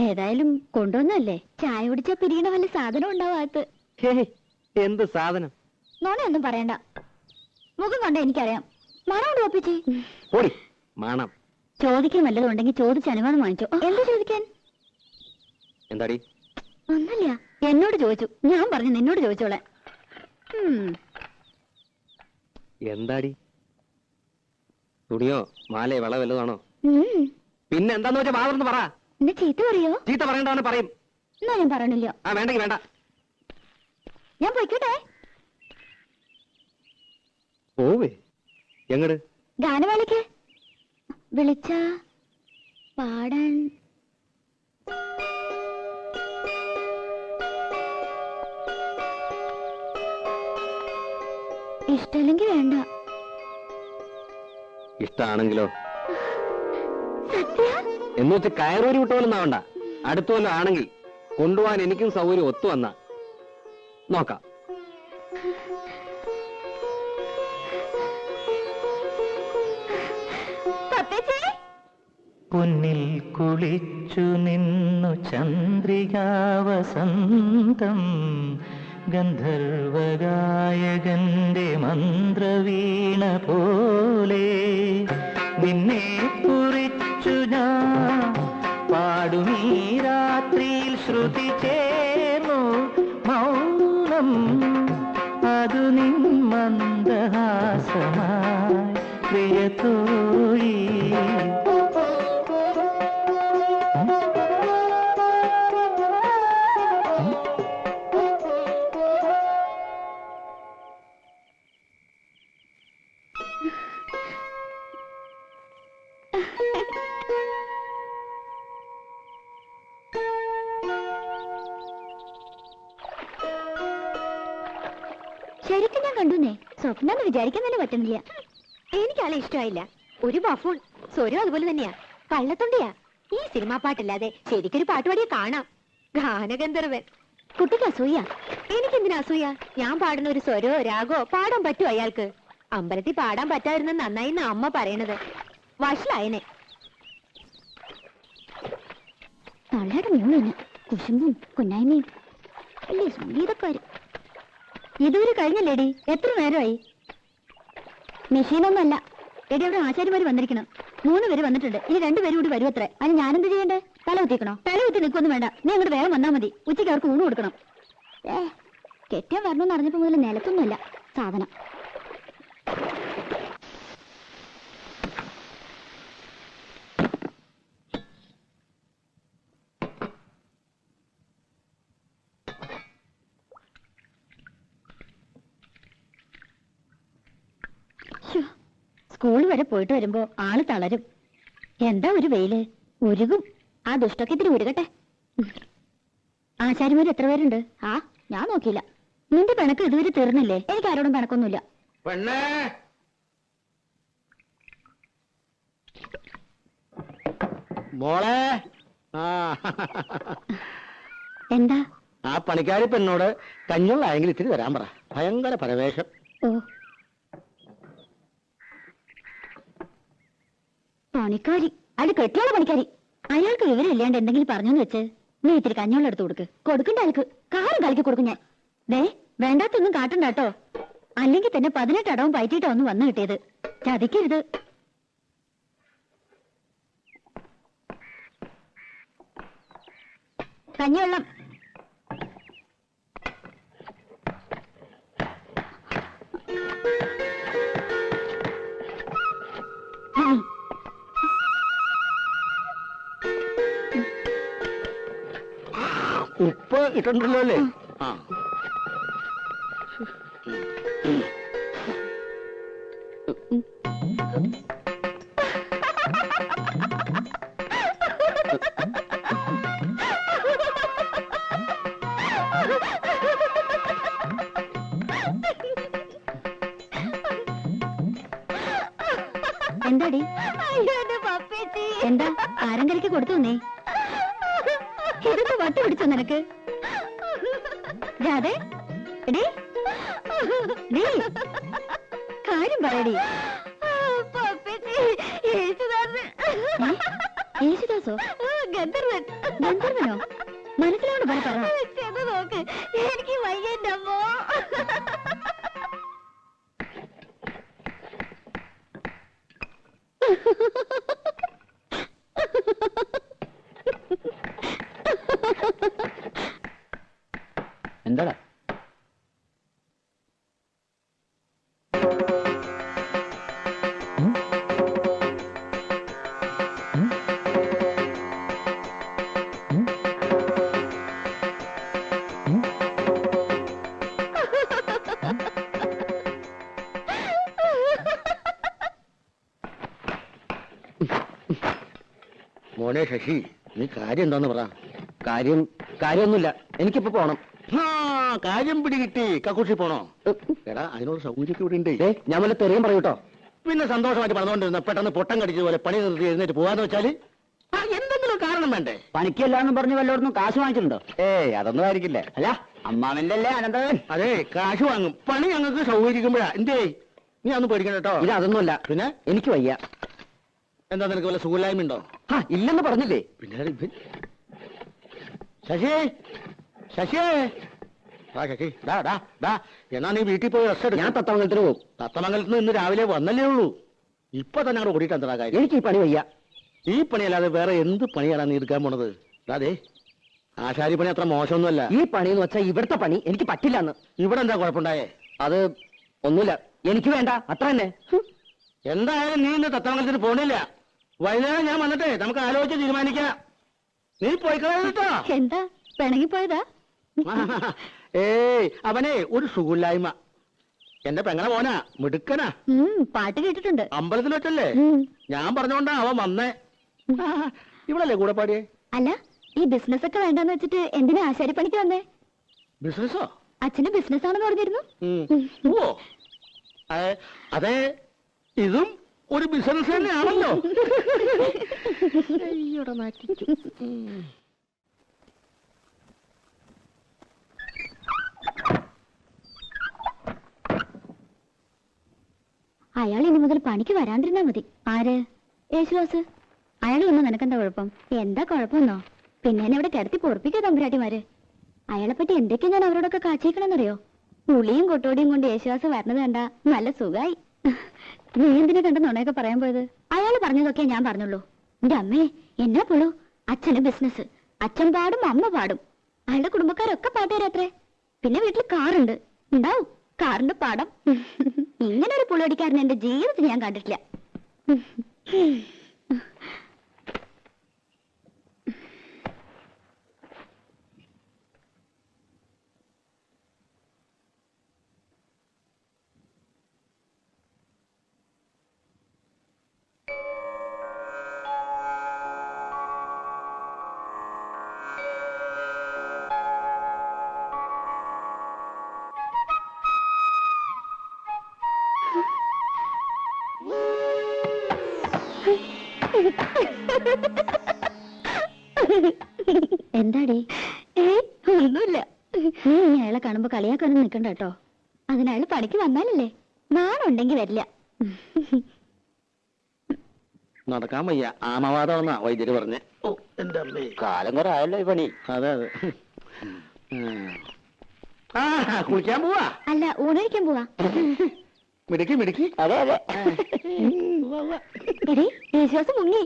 ഏതായാലും കൊണ്ടുവന്നല്ലേ. ചായ കുടിച്ചാ പിരിയണ വല്ല സാധനം ഉണ്ടാവാത്ത. എന്ത് സാധനം? നോണയൊന്നും പറയണ്ട, മുഖം കണ്ട എനിക്കറിയാം. മണം കൊണ്ട് ഒപ്പിച്ചേ. ഓടി മണം. ചോദിക്കാൻ വല്ലതും ഉണ്ടെങ്കിൽ ചോദിച്ച് അനുവാദം വാങ്ങിച്ചോ. എന്താ ചോദിക്കാൻ? എന്താടി? ഒന്നല്ല, എന്നോട് ചോദിച്ചു. ഞാൻ പറഞ്ഞു നിന്നോട് ചോദിച്ചോളെ. എന്താടി? തുണിയോ മാലയോ വള വല്ലതാണോ? പിന്നെ എന്താന്ന് വെച്ചാൽ വാർന്ന് പറ. എന്നെ ചീത്ത പറയോ? ചീത്ത പറയണ്ടവന്ന് പറയും. എന്നാ ഞാൻ പറയണില്ല. ആ വേണ്ടെങ്കിൽ വേണ്ട. ഞാൻ പോയിക്കോട്ടെ. പോവേ? എങ്ങട്? ഗാനമേളയ്ക്ക്. വിളിച്ച പാടാൻ. ഇഷ്ടല്ലെങ്കിൽ വേണ്ട. ഇഷ്ടാണെങ്കിലോ? സത്യ? എന്ന് വെച്ച് കയറൂരി വിട്ടോലൊന്നാവണ്ട. അടുത്തു വല്ല ആണെങ്കിൽ കൊണ്ടുപോകാൻ എനിക്കും സൗകര്യം ഒത്തു വന്ന നോക്കാം. പൊന്നിൽ കുളിച്ചു നിന്നു ചന്ദ്രികാവസന്തം, ഗന്ധർവഗായകന്റെ മന്ത്രവീണ പോലെ നിന്നെ കുറിച്ചു ഞാൻ പാടുമീ രാത്രിയിൽ. ശ്രുതി ചേർന്നു മൗനം, അതു നിൻ മന്ദഹാസമായി പ്രിയതോഴി. ശരിക്കും ഞാൻ കണ്ടുന്നേ. സ്വപ്നം വിചാരിക്കാൻ തന്നെ പറ്റുന്നില്ല. എനിക്കാളെ ഇഷ്ടമായില്ല. ഒരു ബഫൂൺ. സ്വരം അതുപോലെ തന്നെയാ, കള്ളത്തൊണ്ടിയാ. ഈ സിനിമാ പാട്ടില്ലാതെ ശരിക്കൊരു പാട്ടുപാടിയെ കാണാം. ഗാനഗന്ധർവൻ. കുട്ടിക്ക് അസൂയ. എനിക്കെന്തിനാ അസൂയ? ഞാൻ പാടുന്ന ഒരു സ്വരോ രാഗോ പാടാൻ പറ്റുമോ അയാൾക്ക്? അമ്പലത്തിൽ പാടാൻ പറ്റാതിരുന്ന നന്നായി അമ്മ പറയണത്. വഷളായനെ. തള്ളയുടെ മൂന്ന് കുശുമ്പും കുന്നായ്മയും അല്ലേ സംഗീതക്കാര്. ഇതുവരെ കഴിഞ്ഞല്ലേടി? എത്ര നേരമായി? മെഷീനൊന്നുമല്ല എടി. അവിടെ ആശാരിമാര് വന്നിരിക്കണം. 3 പേര് വന്നിട്ടുണ്ട്. ഇനി 2 പേരും കൂടി വരും അത്രേ. അതിന് ഞാനെന്ത് ചെയ്യണ്ടേ? തല കുത്തിക്കണോ? തല കുത്തി നിൽക്കൊന്നും വേണ്ട. നീ അങ്ങോട്ട് വേഗം വന്നാൽ മതി. ഉച്ചയ്ക്ക് അവർക്ക് ഊണ് കൊടുക്കണം. കെറ്റാൻ വരണമെന്ന് അറിഞ്ഞപ്പോ മുതൽ നിലത്തൊന്നുമല്ല സാധനം. സ്കൂൾ വരെ പോയിട്ട് വരുമ്പോ ആള് തളരും. എന്താ ഒരു വെയില്, ഉരുകും. ആ ദുഷ്ടൊക്കെ ഇത്തിരി ഉരുകട്ടെ. ആശാരിമാര് എത്ര പേരുണ്ട്? ആ ഞാൻ നോക്കിയില്ല. നിന്റെ പിണക്ക് ഇതുവരെ തീർന്നില്ലേ? എനിക്ക് ആരോടും പിണക്കൊന്നുമില്ല. പെണ്ണേ, മോളെ. എന്താ? ആ പണിക്കാരി പെണ്ണോട് കഞ്ഞുള്ളായെങ്കിൽ ഇത്തിരി തരാൻ പറ. ഭയങ്കര പരവേശം. ഓ പണിക്കാരി, അത് കെട്ടിയുള്ള പണിക്കാരി. അയാൾക്ക് വിവരം ഇല്ലാണ്ട് എന്തെങ്കിലും പറഞ്ഞോന്ന് വെച്ച് നീ ഇത്തിരി കഞ്ഞോളം എടുത്ത് കൊടുക്കണ്ട. അയാൾക്ക് കാറും കളിക്ക് കൊടുക്കും ഞാൻ. ദേ വേണ്ടാത്തൊന്നും കാട്ടണ്ട കേട്ടോ, അല്ലെങ്കിൽ തന്നെ 18 അടവും പയറ്റിയിട്ടാ ഒന്ന് വന്നു കിട്ടിയത്. ചതിക്കരുത്. കഞ്ഞിവെള്ളം. ഉപ്പ് ഇട്ടുണ്ടല്ലോ അല്ലേ? ആ എന്താടി? എന്താ ആരങ്കരയ്ക്ക് കൊടുത്തു നീ? ഇതൊക്കെ വട്ട് പിടിച്ചോ നിനക്ക്? രാധേ, എടീ, നീ കാര്യം പറയടി. യേശുദാസോ? ഗന്ധർവനോ? മനസ്സിലോട് പറ. നോക്ക്, എനിക്ക് വയ്യന്റെ അമ്മോ. എന്താടാ? മോനെ ശശി, നീ കാര്യം എന്താന്ന് പറ. കാര്യമൊന്നുമില്ല, എനിക്കിപ്പോ പോണം. കാര്യം പിടികിട്ടി. കക്കൂഷി പോണോ? എടാ, അതിനോട് സൗകര്യമൊക്കെ ഇവിടെ ഉണ്ട്. ഞാൻ വല്ല തെറിയും പറയൂട്ടോ. പിന്നെ സന്തോഷമായിട്ട് പറഞ്ഞുകൊണ്ടിരുന്ന പെട്ടെന്ന് പൊട്ടം കടിച്ചത് പോലെ പണി നിർത്തി എഴുന്നേറ്റ് പോവാന്ന് വെച്ചാല് എന്തെങ്കിലും കാരണം വേണ്ടേ? പണിക്കല്ലാന്ന് പറഞ്ഞ് വല്ലയിടത്തും കാശ് വാങ്ങിച്ചിട്ടുണ്ടോ? അതൊന്നും ആയിരിക്കില്ല. അല്ല, അമ്മാവന്റെ അല്ലേ അനന്തവൻ? അതെ, കാശ് വാങ്ങും. പണി ഞങ്ങൾക്ക് സൗകര്യക്കുമ്പോഴാ. എന്തേ നീ അതൊന്നും പേടിക്കണം കേട്ടോ. ഇത് അതൊന്നുമല്ല. പിന്നെ എനിക്ക് വയ്യ. എന്താ, നിനക്ക് വല്ല സുഖമില്ലായ്മ ഉണ്ടോ? ഇല്ലെന്ന് പറഞ്ഞില്ലേ? പിന്നെ ശശി, ശശി, ശശി, എന്നാ നീ വീട്ടിൽ പോയി റെസ്റ്റ് എടുക്കും. ഞാൻ തത്തമംഗലത്തിന് പോകും. തത്തമംഗലത്ത് നിന്ന് ഇന്ന് രാവിലെ വന്നല്ലേ ഉള്ളൂ. ഇപ്പൊ തന്നെ അവിടെ ഓടിയിട്ട് എന്താ കാര്യം? എനിക്ക് ഈ പണി വയ്യ. ഈ പണിയല്ലാതെ വേറെ എന്ത് പണിയാണ് നീ എടുക്കാൻ പോണത്? അതെ, ആശാരി പണി അത്ര മോശമൊന്നുമല്ല. ഈ പണി എന്ന് വെച്ചാൽ ഇവിടുത്തെ പണി എനിക്ക് പറ്റില്ലെന്ന്. ഇവിടെ എന്താ കുഴപ്പമുണ്ടായേ? അത് ഒന്നുമില്ല, എനിക്ക് വേണ്ട, അത്ര തന്നെ. എന്തായാലും നീ ഇന്ന് തത്തമംഗലത്തിന് പോണില്ല. വൈകുന്നേരം ഞാൻ വന്നിട്ടേ നമുക്ക് ആലോചിച്ച് തീരുമാനിക്കാം. നീ പോയി കളയാ. എന്താ പിണങ്ങിപ്പോയതാ? ഏയ്, അവനെ ഒരു സുഖമില്ലായ്മ. എന്റെ പെങ്ങളെ മോനാ, മിടുക്കനാ. പാട്ട് കേട്ടിട്ടുണ്ട്. അമ്പലത്തിൽ വെച്ചല്ലേ? ഞാൻ പറഞ്ഞോണ്ടാ അവൻ വന്നേ. ഇവിടല്ലേ കൂടെ പാടിയേ? അല്ല, ഈ ബിസിനസ് ഒക്കെ വേണ്ടെന്ന് വെച്ചിട്ട് എന്തിനാ ആശാരിപ്പണിക്ക് വന്നേ? ബിസിനസ്സോ? അച്ഛന് ബിസിനസ് ആണെന്ന് പറഞ്ഞിരുന്നു. ഓ, അതെ, ഇതും ഒരു ബിസിനസ് തന്നെയാണല്ലോ. അയാൾ ഇനി മുതൽ പണിക്ക് വരാണ്ടിരുന്നാ മതി. ആര്? യേശുദാസ്. അയാൾ വന്നു നിനക്കെന്താ കുഴപ്പം? എന്താ കുഴപ്പമെന്നോ? പിന്നെ എന്നെ ഇവിടെ കിടത്തി പൊറപ്പിക്കുക തമ്പുരാട്ടിമാര്. അയാളെ പറ്റി എന്തൊക്കെയാ ഞാൻ അവരോടൊക്കെ കാച്ചിക്കണമെന്നറിയോ? പുളിയും കൊട്ടോടിയും കൊണ്ട് യേശുദാസ് വരണത് കണ്ട നല്ല സുഖായി. നീ എന്തിനാ കണ്ട നുണയൊക്കെ പറയാൻ പോയത്? അയാൾ പറഞ്ഞതൊക്കെ ഞാൻ പറഞ്ഞുള്ളൂ. എന്റെ അമ്മേ, എന്നാ പുളു. അച്ഛന് ബിസിനസ്, അച്ഛൻ പാടും അമ്മ പാടും. അയാളുടെ കുടുംബക്കാരൊക്കെ പാട്ടുകാരത്രേ. പിന്നെ വീട്ടിൽ കാറുണ്ട്, ഉണ്ടാവും കാറിന്റെ പാടം. ഇങ്ങനെ ഒരു പുളിയടിക്കാരൻ എന്റെ ജീവിതത്തിൽ ഞാൻ കണ്ടിട്ടില്ല. എന്താടി? ഒന്നുമില്ല. കളിയാക്കാനൊന്നും നിൽക്കണ്ട കേട്ടോ. അതിനയാൾ പണിക്ക് വന്നാലല്ലേ, നാളുണ്ടെങ്കിൽ വരില്ല. നടക്കാൻ വയ്യ, ആമവാദമെന്നാ വൈദ്യര് പറഞ്ഞ്. ഓ എന്റെ അമ്മേ, കാലം കുറെ ആയല്ലോ ഈ പണി. അതെ അതെ. ആ കുളിക്കാൻ പോവാ? അല്ല, ഊണഴിക്കാൻ പോവാ. മിടുക്കി മിടുക്കി. അതെ അതെ. എടീ, വിശ്വാസം മുങ്ങി.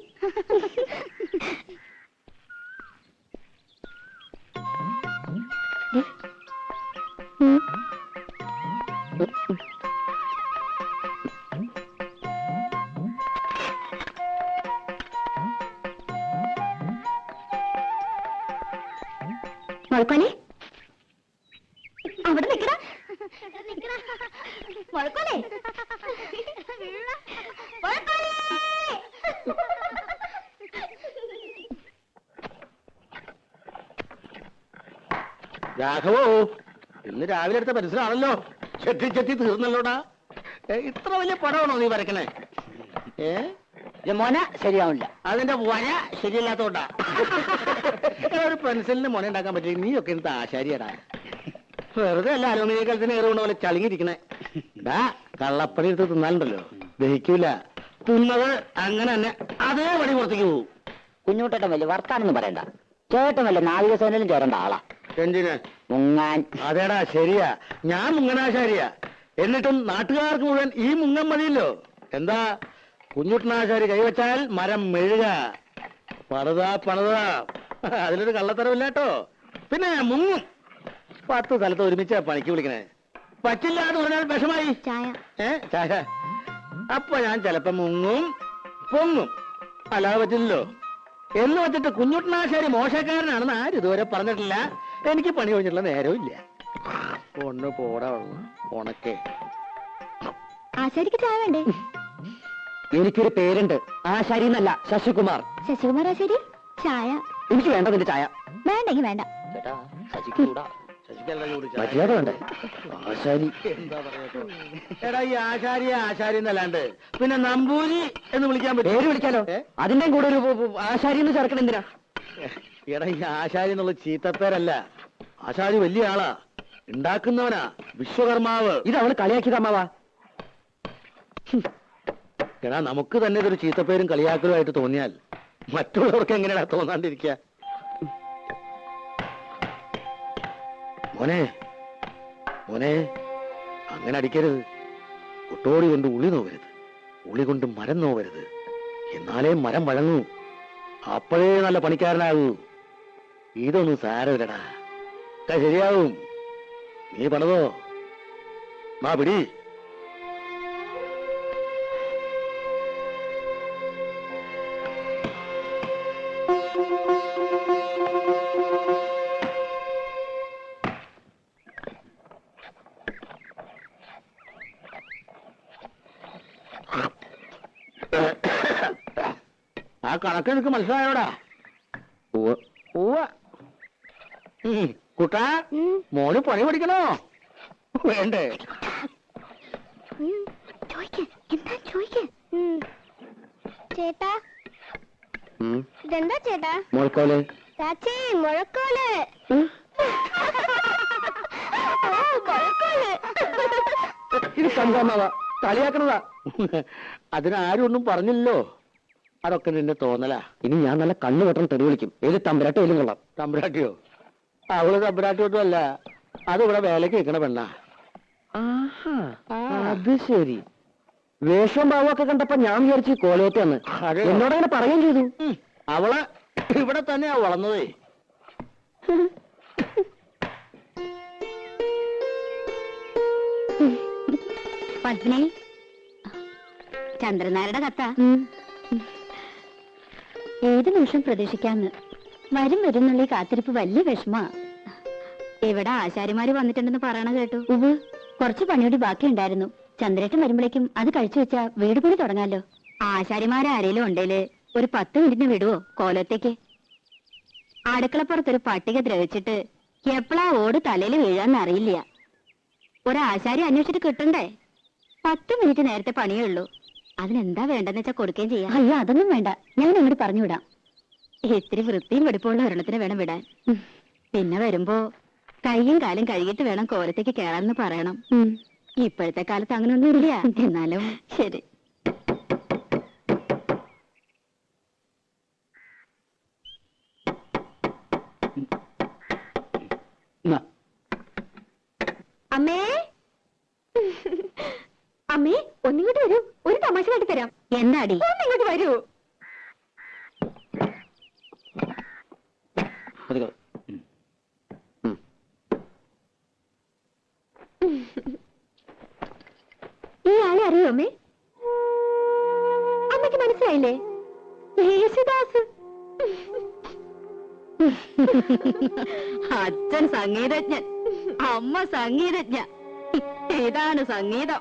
മുഴക്കോലെ, അവിടെ നിൽക്കണ മുഴക്കോലെ, രാഘവോ, ഇന്ന് രാവിലെ എടുത്ത പരിസരമാണല്ലോ. ചെത്തി ചെത്തി തീർന്നല്ലോടാ. ഇത്ര വലിയ പടമാണോ നീ വരക്കണേ? മോന ശരിയാവില്ല. അതിന്റെ വര ശരിയല്ലാത്തോണ്ടാ. ഒരു പെൻസിലിന് മുന ഉണ്ടാക്കാൻ പറ്റില്ല. നീയൊക്കെ എന്ത് ആശാരിയടാ. വെറുതെ അല്ല അലുമിനിയം കലത്തിന് ഏറുകൊണ്ട പോലെ ചളിങ്ങിരിക്കണേ. ഡാ, കള്ളപ്പണി എടുത്ത് തിന്നാലുണ്ടല്ലോ, ദഹിക്കൂല. തിന്നത് അങ്ങനെ തന്നെ അതേപടി പുറത്തേക്ക് പോകും. കുഞ്ഞുട്ടേട്ടൻ വലിയ വർത്താനൊന്നും പറയണ്ട. ചേട്ടൻ വല്ല നാവികസേനയിലും ചേരേണ്ട ആളാ. എന്തിന് മുങ്ങാൻ? അതേടാ, ശരിയാ, ഞാൻ മുങ്ങനാശാരിയാ. എന്നിട്ടും നാട്ടുകാർക്ക് മുഴുവൻ ഈ മുങ്ങൻ മതിയല്ലോ. എന്താ, കുഞ്ഞുട്ടനാശാരി കൈവച്ചാൽ മരം മെഴുക. പണിതാ അതിലൊരു കള്ളത്തരമില്ല കേട്ടോ. പിന്നെ മുങ്ങും. 10 സ്ഥലത്ത് ഒരുമിച്ചാ പണിക്ക് വിളിക്കണേ. പറ്റില്ല എന്ന് പറഞ്ഞാൽ വിഷമായി. ചായ. അപ്പൊ ഞാൻ ചിലപ്പോ മുങ്ങും പൊങ്ങും, അല്ലാതെ പറ്റില്ലല്ലോ. എന്ന് വെച്ചിട്ട് കുഞ്ഞുട്ടനാശാരി മോശക്കാരനാണെന്ന് ആരും ഇതുവരെ പറഞ്ഞിട്ടില്ല. എനിക്ക് പണി കഴിഞ്ഞിട്ടുള്ള നേരവും ഇല്ല. ഒന്ന് പോടാ ഉണക്കേ. ആശാരിക്ക് ചായ വേണ്ടേ? എനിക്കൊരു പേരുണ്ട്, ആശാരി എന്നല്ല, ശശികുമാർ. ശശികുമാർ ആശാരി, ചായ. എനിക്ക് വേണ്ട നിന്റെ ചായ. വേണ്ടെങ്കി വേണ്ട. ചേട്ടാ ശശിക്കൂടാ. മര്യാദ വേണ്ടേ? ആശാരി എന്താ പറയാ? എടാ, ഈ ആശാരി എന്നല്ലാണ്ട് പിന്നെ നമ്പൂരി എന്ന് വിളിക്കാൻ പറ്റും? പേര് വിളിക്കാലോ. അതിന്റെ കൂടെ ഒരു ആശാരി എന്ന് ചേർക്കണം എന്തിനാ? എടാ, ഈ ആശാരി എന്നുള്ള ചീത്തപ്പേരല്ല. ആശാരി വലിയ ആളാ, ഉണ്ടാക്കുന്നവനാ, വിശ്വകർമാവ്. ഇത് അവള് കളിയാക്കിയത് അമ്മാവാ. എടാ, നമുക്ക് തന്നെ ഇതൊരു ചീത്തപ്പേരും കളിയാക്കലുമായിട്ട് തോന്നിയാൽ മറ്റുള്ളവർക്ക് എങ്ങനെയാ തോന്നാണ്ടിരിക്കുക? മോനെ, അങ്ങനെ അടിക്കരുത്. ഒട്ടോടി കൊണ്ട് ഉളി നോവരുത്, ഉളി കൊണ്ട് മരം നോവരുത്. എന്നാലേ മരം വഴങ്ങൂ. അപ്പോഴേ നല്ല പണിക്കാരനാകൂ. ഇതൊന്നും സാരമില്ലടാ, ശരിയാവും. നീ പണിതോ, മാ പിടി. ആ കണക്ക് എനിക്ക് മനസ്സിലായോടാ? കുട്ടാ, മോന് പണി പഠിക്കണോ വേണ്ടേ? ചേട്ടാ, ഇതെന്താ ചേട്ടാ? മുഴക്കോല്. ചാച്ചി, മുഴക്കോല്. ഇത് കണ്ടാമാവാ, കളിയാക്കണതാ. അതിനാരും ഒന്നും പറഞ്ഞില്ലല്ലോ. അതൊക്കെ നിന്റെ തോന്നലാ. ഇനി ഞാൻ നല്ല കണ്ണു വെട്ടം തെറി വിളിക്കും. ഏത് തമ്പുരാട്ടോ ഏലും കൊള്ളാം. തമ്പുരാട്ടിയോ? അവള് തമ്പുരാട്ടിയോട്ടും അല്ല, അത് ഇവിടെ വേലക്ക് വെക്കണ പെണ്ണാ. അത് ശരി. വേഷം ഭാവമൊക്കെ കണ്ടപ്പോ ഞാൻ വിചാരിച്ചു കോലയത്തെന്ന്. എന്നോടങ്ങനെ പറയുകയും ചെയ്തു. അവള് ഇവിടെ തന്നെയാ വളർന്നതേ. പത്മിനി, ചന്ദ്രനാരുടെ കത്ത. ഏത് നിമിഷം പ്രതീക്ഷിക്കാന്ന്. വരുന്നുള്ള കാത്തിരിപ്പ് വലിയ വിഷമാ. ഇവിടെ ആശാരിമാര് വന്നിട്ടുണ്ടെന്ന് പറയണ കേട്ടു. കുറച്ച് പണിയോടി ബാക്കിയുണ്ടായിരുന്നു. ചന്ദ്രേട്ടൻ വരുമ്പോഴേക്കും അത് കഴിച്ചു വെച്ചാ വീട് പണി തുടങ്ങാലോ. ആശാരിമാരാരേലും ഉണ്ടേല് ഒരു 10 മിനിറ്റിന് വിടുവോ കോലത്തേക്ക്? അടുക്കളപ്പുറത്തൊരു പട്ടിക ദ്രവിച്ചിട്ട് എപ്പോഴാ ഓട് തലയിൽ വീഴാന്ന് അറിയില്ല. ഒരാശാരി അന്വേഷിച്ചിട്ട് കിട്ടണ്ടേ? 10 മിനിറ്റ് നേരത്തെ പണിയേ ഉള്ളൂ. അതിനെന്താ വേണ്ടെന്ന് വെച്ചാ കൊടുക്കുകയും ചെയ്യാം. അയ്യോ, അതൊന്നും വേണ്ട, ഞാൻ അങ്ങോട്ട് പറഞ്ഞുവിടാം. ഇത്തിരി വൃത്തിയും വെടിപ്പുള്ള ഒരെണ്ണത്തിന് വേണം വിടാൻ. പിന്നെ വരുമ്പോ കയ്യും കാലും കഴുകിയിട്ട് വേണം കോലത്തേക്ക് കയറാന്ന് പറയണം. ഇപ്പോഴത്തെ കാലത്ത് അങ്ങനൊന്നും ഇല്ല. എന്നാലും ശരി. അമ്മേ അമ്മേ ഒന്നിങ്ങോട്ട് വരൂ, ഒരു തമാശ കാട്ടിത്തരാം. എന്താടി? ഒന്നിങ്ങോട്ട് വരൂ. ഈ ആളെ അറിയോ അമ്മേ? അമ്മയ്ക്ക് മനസ്സിലായില്ലേ? യേശുദാസ്. അച്ഛൻ സംഗീതജ്ഞൻ, അമ്മ സംഗീതജ്ഞ. ഇതാണ് സംഗീതം.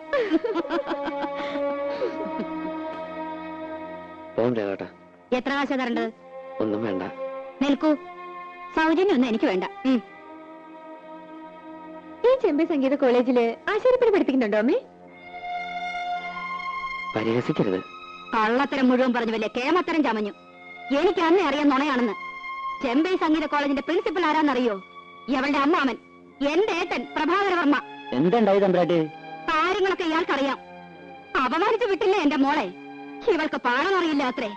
എത്ര കാശ തരേണ്ടത്? ഒന്നും വേണ്ട. നിൽക്കൂ. സൗജന്യം ഒന്നും എനിക്ക് വേണ്ട. ഈ ചെമ്പൈ സംഗീത കോളേജില് ആശാരിപ്പണി പഠിപ്പിക്കുന്നുണ്ടോ അമ്മേ? പരിഹസിക്കരുത്. കള്ളത്തരം മുഴുവൻ പറഞ്ഞു വലിയ കേമത്തരം ചമഞ്ഞു. എനിക്ക് അന്നേ അറിയാൻ നുണയാണെന്ന്. ചെമ്പൈ സംഗീത കോളേജിന്റെ പ്രിൻസിപ്പൽ ആരാന്നറിയോ? ഇവളുടെ അമ്മാമൻ, എന്റെ ഏട്ടൻ പ്രഭാകരവർമ്മ. എന്തുണ്ടായി തമ്പ്രാട്ടി? കാര്യങ്ങളൊക്കെ ഇയാൾക്കറിയാം. അപമാനിച്ചു വിട്ടില്ലേ എന്റെ മോളെ? ഇവൾക്ക് പാടാനറിയില്ല അത്രേ.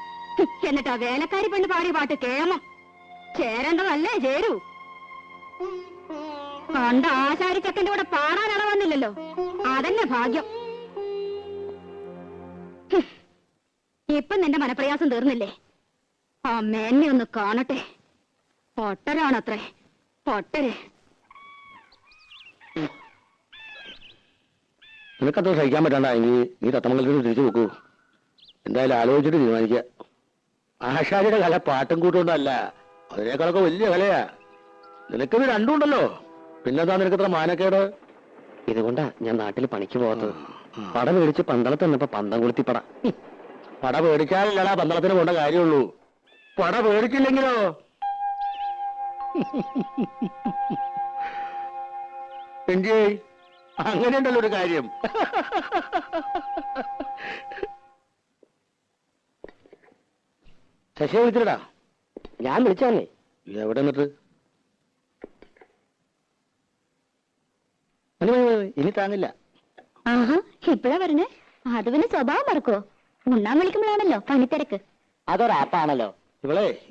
എന്നിട്ട് ആ വേലക്കാരി പെണ്ണ് പാടിയ പാട്ട് കേമം. ചേരേണ്ടതല്ലേ ചേരൂ. കണ്ട ആശാരി ചെക്കന്റെ കൂടെ പാടാൻ അളവന്നില്ലല്ലോ. അതന്നെ ഭാഗ്യം. ഇപ്പൊ നിന്റെ മനപ്രയാസം തീർന്നില്ലേ? അമ്മേന്നെ ഒന്ന് കാണട്ടെ. പൊട്ടരാണത്രേ, പൊട്ടര്. നിനക്കത്ര സഹിക്കാൻ പറ്റണ്ടെങ്കിൽ നീ തത്തമംഗലത്തിന് തിരിച്ചു നോക്കൂ. എന്തായാലും ആലോചിച്ചിട്ട് തീരുമാനിക്കുക. ആശാരിയുടെ കല പാട്ടും കൂട്ടുകൊണ്ടല്ല, അതിനേക്കാളൊക്കെ വലിയ കലയാ. നിനക്കിത് രണ്ടുണ്ടല്ലോ, പിന്നെന്താ നിനക്കത്ര മാനക്കേട്? ഇതുകൊണ്ടാ ഞാൻ നാട്ടിൽ പണിക്ക് പോകാത്തത്. പട മേടിച്ച് പന്തളത്ത് നിന്നപ്പോ പന്തം കൊളുത്തി പട. പട പേടിച്ചാലല്ലടാ പന്തളത്തിന് പോണ്ട കാര്യമുള്ളൂ. പട പേടിച്ചില്ലെങ്കിലോ? എന്റെ അങ്ങനെയുണ്ടല്ലോ ഒരു കാര്യം. ശശിയെ വിളിച്ചിട്ടാ? ഞാൻ വിളിച്ചതന്നെ. എവിടെ നിന്നിട്ട്? ഇനി താങ്ങില്ല. ആഹാ, ഇപ്പഴാ പറഞ്ഞേ? അത് പിന്നെ സ്വഭാവം മറക്കോ? ഉണ്ണാൻ വിളിക്കുമ്പോഴാണല്ലോ പണിത്തിരക്ക്. അതൊരാപ്പാണല്ലോ.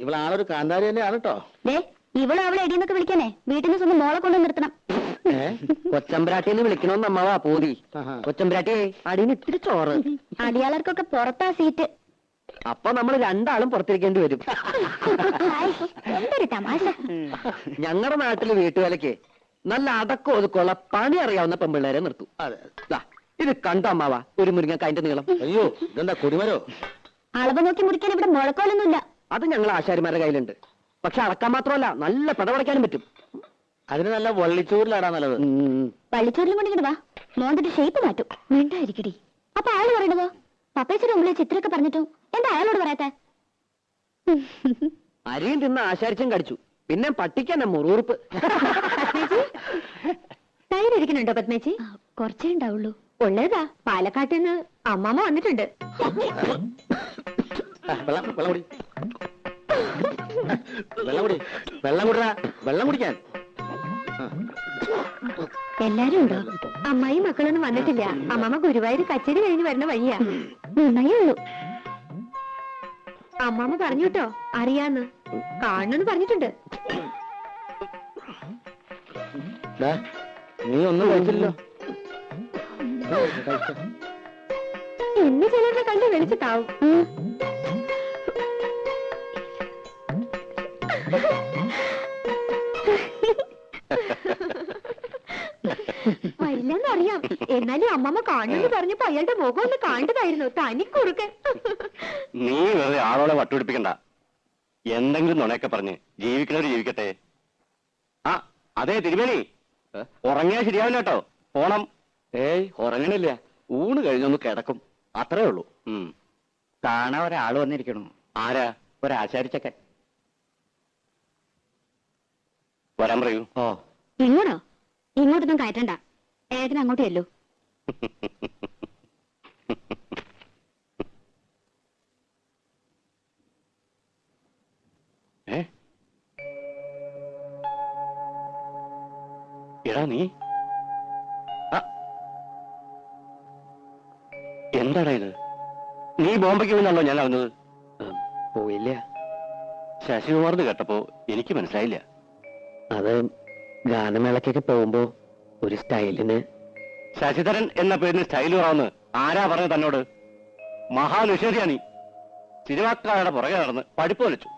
ഇവളാണൊരു കാന്താരി തന്നെയാണ് കേട്ടോ. ദേ, ഇവളും അവളെ എടിയെന്നൊക്കെ വിളിക്കാനേ വീട്ടിൽ നിന്ന് സ്വന്തം മോളെ കൊണ്ട് നിർത്തണം. കൊച്ചമ്പ്രാട്ടിന്ന് വിളിക്കണോന്ന് അമ്മാവാ പൂതി. കൊച്ചമ്പ്രാട്ടിയെ അടിയിൽ ഇത്തിരി ചോറ്. അടിയാളർക്കൊക്കെ പുറത്താ സീറ്റ്. അപ്പൊ നമ്മൾ രണ്ടാളും പുറത്തിരിക്കേണ്ടി വരും. എന്തൊരു തമാശ. ഞങ്ങളുടെ നാട്ടില് വീട്ടുവേലയ്ക്ക് നല്ല അടക്കം ഒതുക്കമുള്ള പണി അറിയാവുന്ന പെമ്പിള്ളേരെ നിർത്തും. ഇത് കണ്ടോ അമ്മാവാ, ഒരു മുരിങ്ങക്കായന്റെ നീളം. അയ്യോ, ഇതെന്താ കൊടിമരോ? അളവ് നോക്കി മുറിക്കാൻ ഇവിടെ മുഴക്കോലൊന്നുമില്ല. അത് ഞങ്ങൾ ആശാരിമാരുടെ കയ്യിലുണ്ട്. പക്ഷെ അളക്കാൻ മാത്രമല്ല, നല്ല പടപടയ്ക്കാനും പറ്റും. അതിന് നല്ല വള്ളിച്ചോറിലാടാ നല്ലത്. വള്ളിച്ചോറിലും കൊണ്ടിങ്ങോട്ട് വാ, മോന്തിട്ട് ഷേപ്പ് മാറ്റും. മിണ്ടായിരിക്കടി. അപ്പൊ അയാൾ പറയണതോ? പപ്പേച്ചിയുടെ മുമ്പിൽ ചിത്രമൊക്കെ പറഞ്ഞിട്ടും എന്താ അയാളോട് പറയാത്ത? അരിയും തിന്ന് ആശാരിച്ചും കടിച്ചു. പിന്നെ പട്ടിക്കന്നെ മുറുറുപ്പ്. തൈരിക്കുന്നുണ്ടോ പത്മേച്ചി? കുറച്ചേ ഉണ്ടാവുള്ളൂ. ഉള്ളതാ, പാലക്കാട്ടിൽ നിന്ന് അമ്മാമ്മ വന്നിട്ടുണ്ട്. വെള്ളം കുടിക്കാൻ എല്ലാരും ഉണ്ടോ? അമ്മായി മക്കളൊന്നും വന്നിട്ടില്ല. അമ്മാമ്മ ഗുരുവായൂർ കച്ചേരി കഴിഞ്ഞ് വരുന്ന വഴിയാ. നന്നായേ ഉള്ളൂ. അമ്മാമ്മ പറഞ്ഞു കേട്ടോ, അറിയാന്ന് കാണുന്നു പറഞ്ഞിട്ടുണ്ട്. നീ ഒന്നും കഴിച്ചില്ലല്ലോ. ഇന്ന് ചിലരുടെ കണ്ട് വെളിച്ചത്താവും. വരില്ലെന്നറിയാം. എന്നാലും അമ്മമ്മ കാണുന്നു പറഞ്ഞപ്പോ അയാളുടെ മുഖം ഒന്ന് കാണേണ്ടതായിരുന്നു. തനിക്കുറുക്കൻ. നീ വെറുതെ ആളോടെ വട്ടുപിടിപ്പിക്കണ്ട. എന്തെങ്കിലും നുണയൊക്കെ പറഞ്ഞ് ജീവിക്കണവര് ജീവിക്കട്ടെ. ആ അതെ തിരുമേനി, ഉറങ്ങിയാ ശരിയാവില്ല കേട്ടോ. പോണം. ഏയ് ഉറങ്ങണില്ല, ഊണ് കഴിഞ്ഞൊന്ന് കിടക്കും, അത്രേ ഉള്ളൂ. കാണാൻ ഒരാള് വന്നിരിക്കണു. ആരാ? ഒരാശാരിച്ചക്കൻ. വരാൻ പറയൂ. ഓ, ഇങ്ങോട്ടോ? ഇങ്ങോട്ടൊന്നും കയറ്റണ്ട. ഏട്ടന് അങ്ങോട്ട് ചെല്ലൂ. നീ എന്താടാ ഇത്? നീ ബോംബെക്ക് പോയിന്നാണല്ലോ ഞാൻ അറിഞ്ഞത്. പോയില്ല. ശശികുമാർന്ന് കേട്ടപ്പോ എനിക്ക് മനസ്സിലായില്ല. അത് ഗാനമേളക്കൊക്കെ പോകുമ്പോ ഒരു സ്റ്റൈലിന്. ശശിധരൻ എന്ന പേരിന് സ്റ്റൈൽ കുറവെന്ന് ആരാ പറഞ്ഞത് തന്നോട്? മഹാനിഷേധിയാ നീ. സിനിമാക്കാരുടെ പുറകെ നടന്ന് പഠിപ്പ് വലിച്ചു.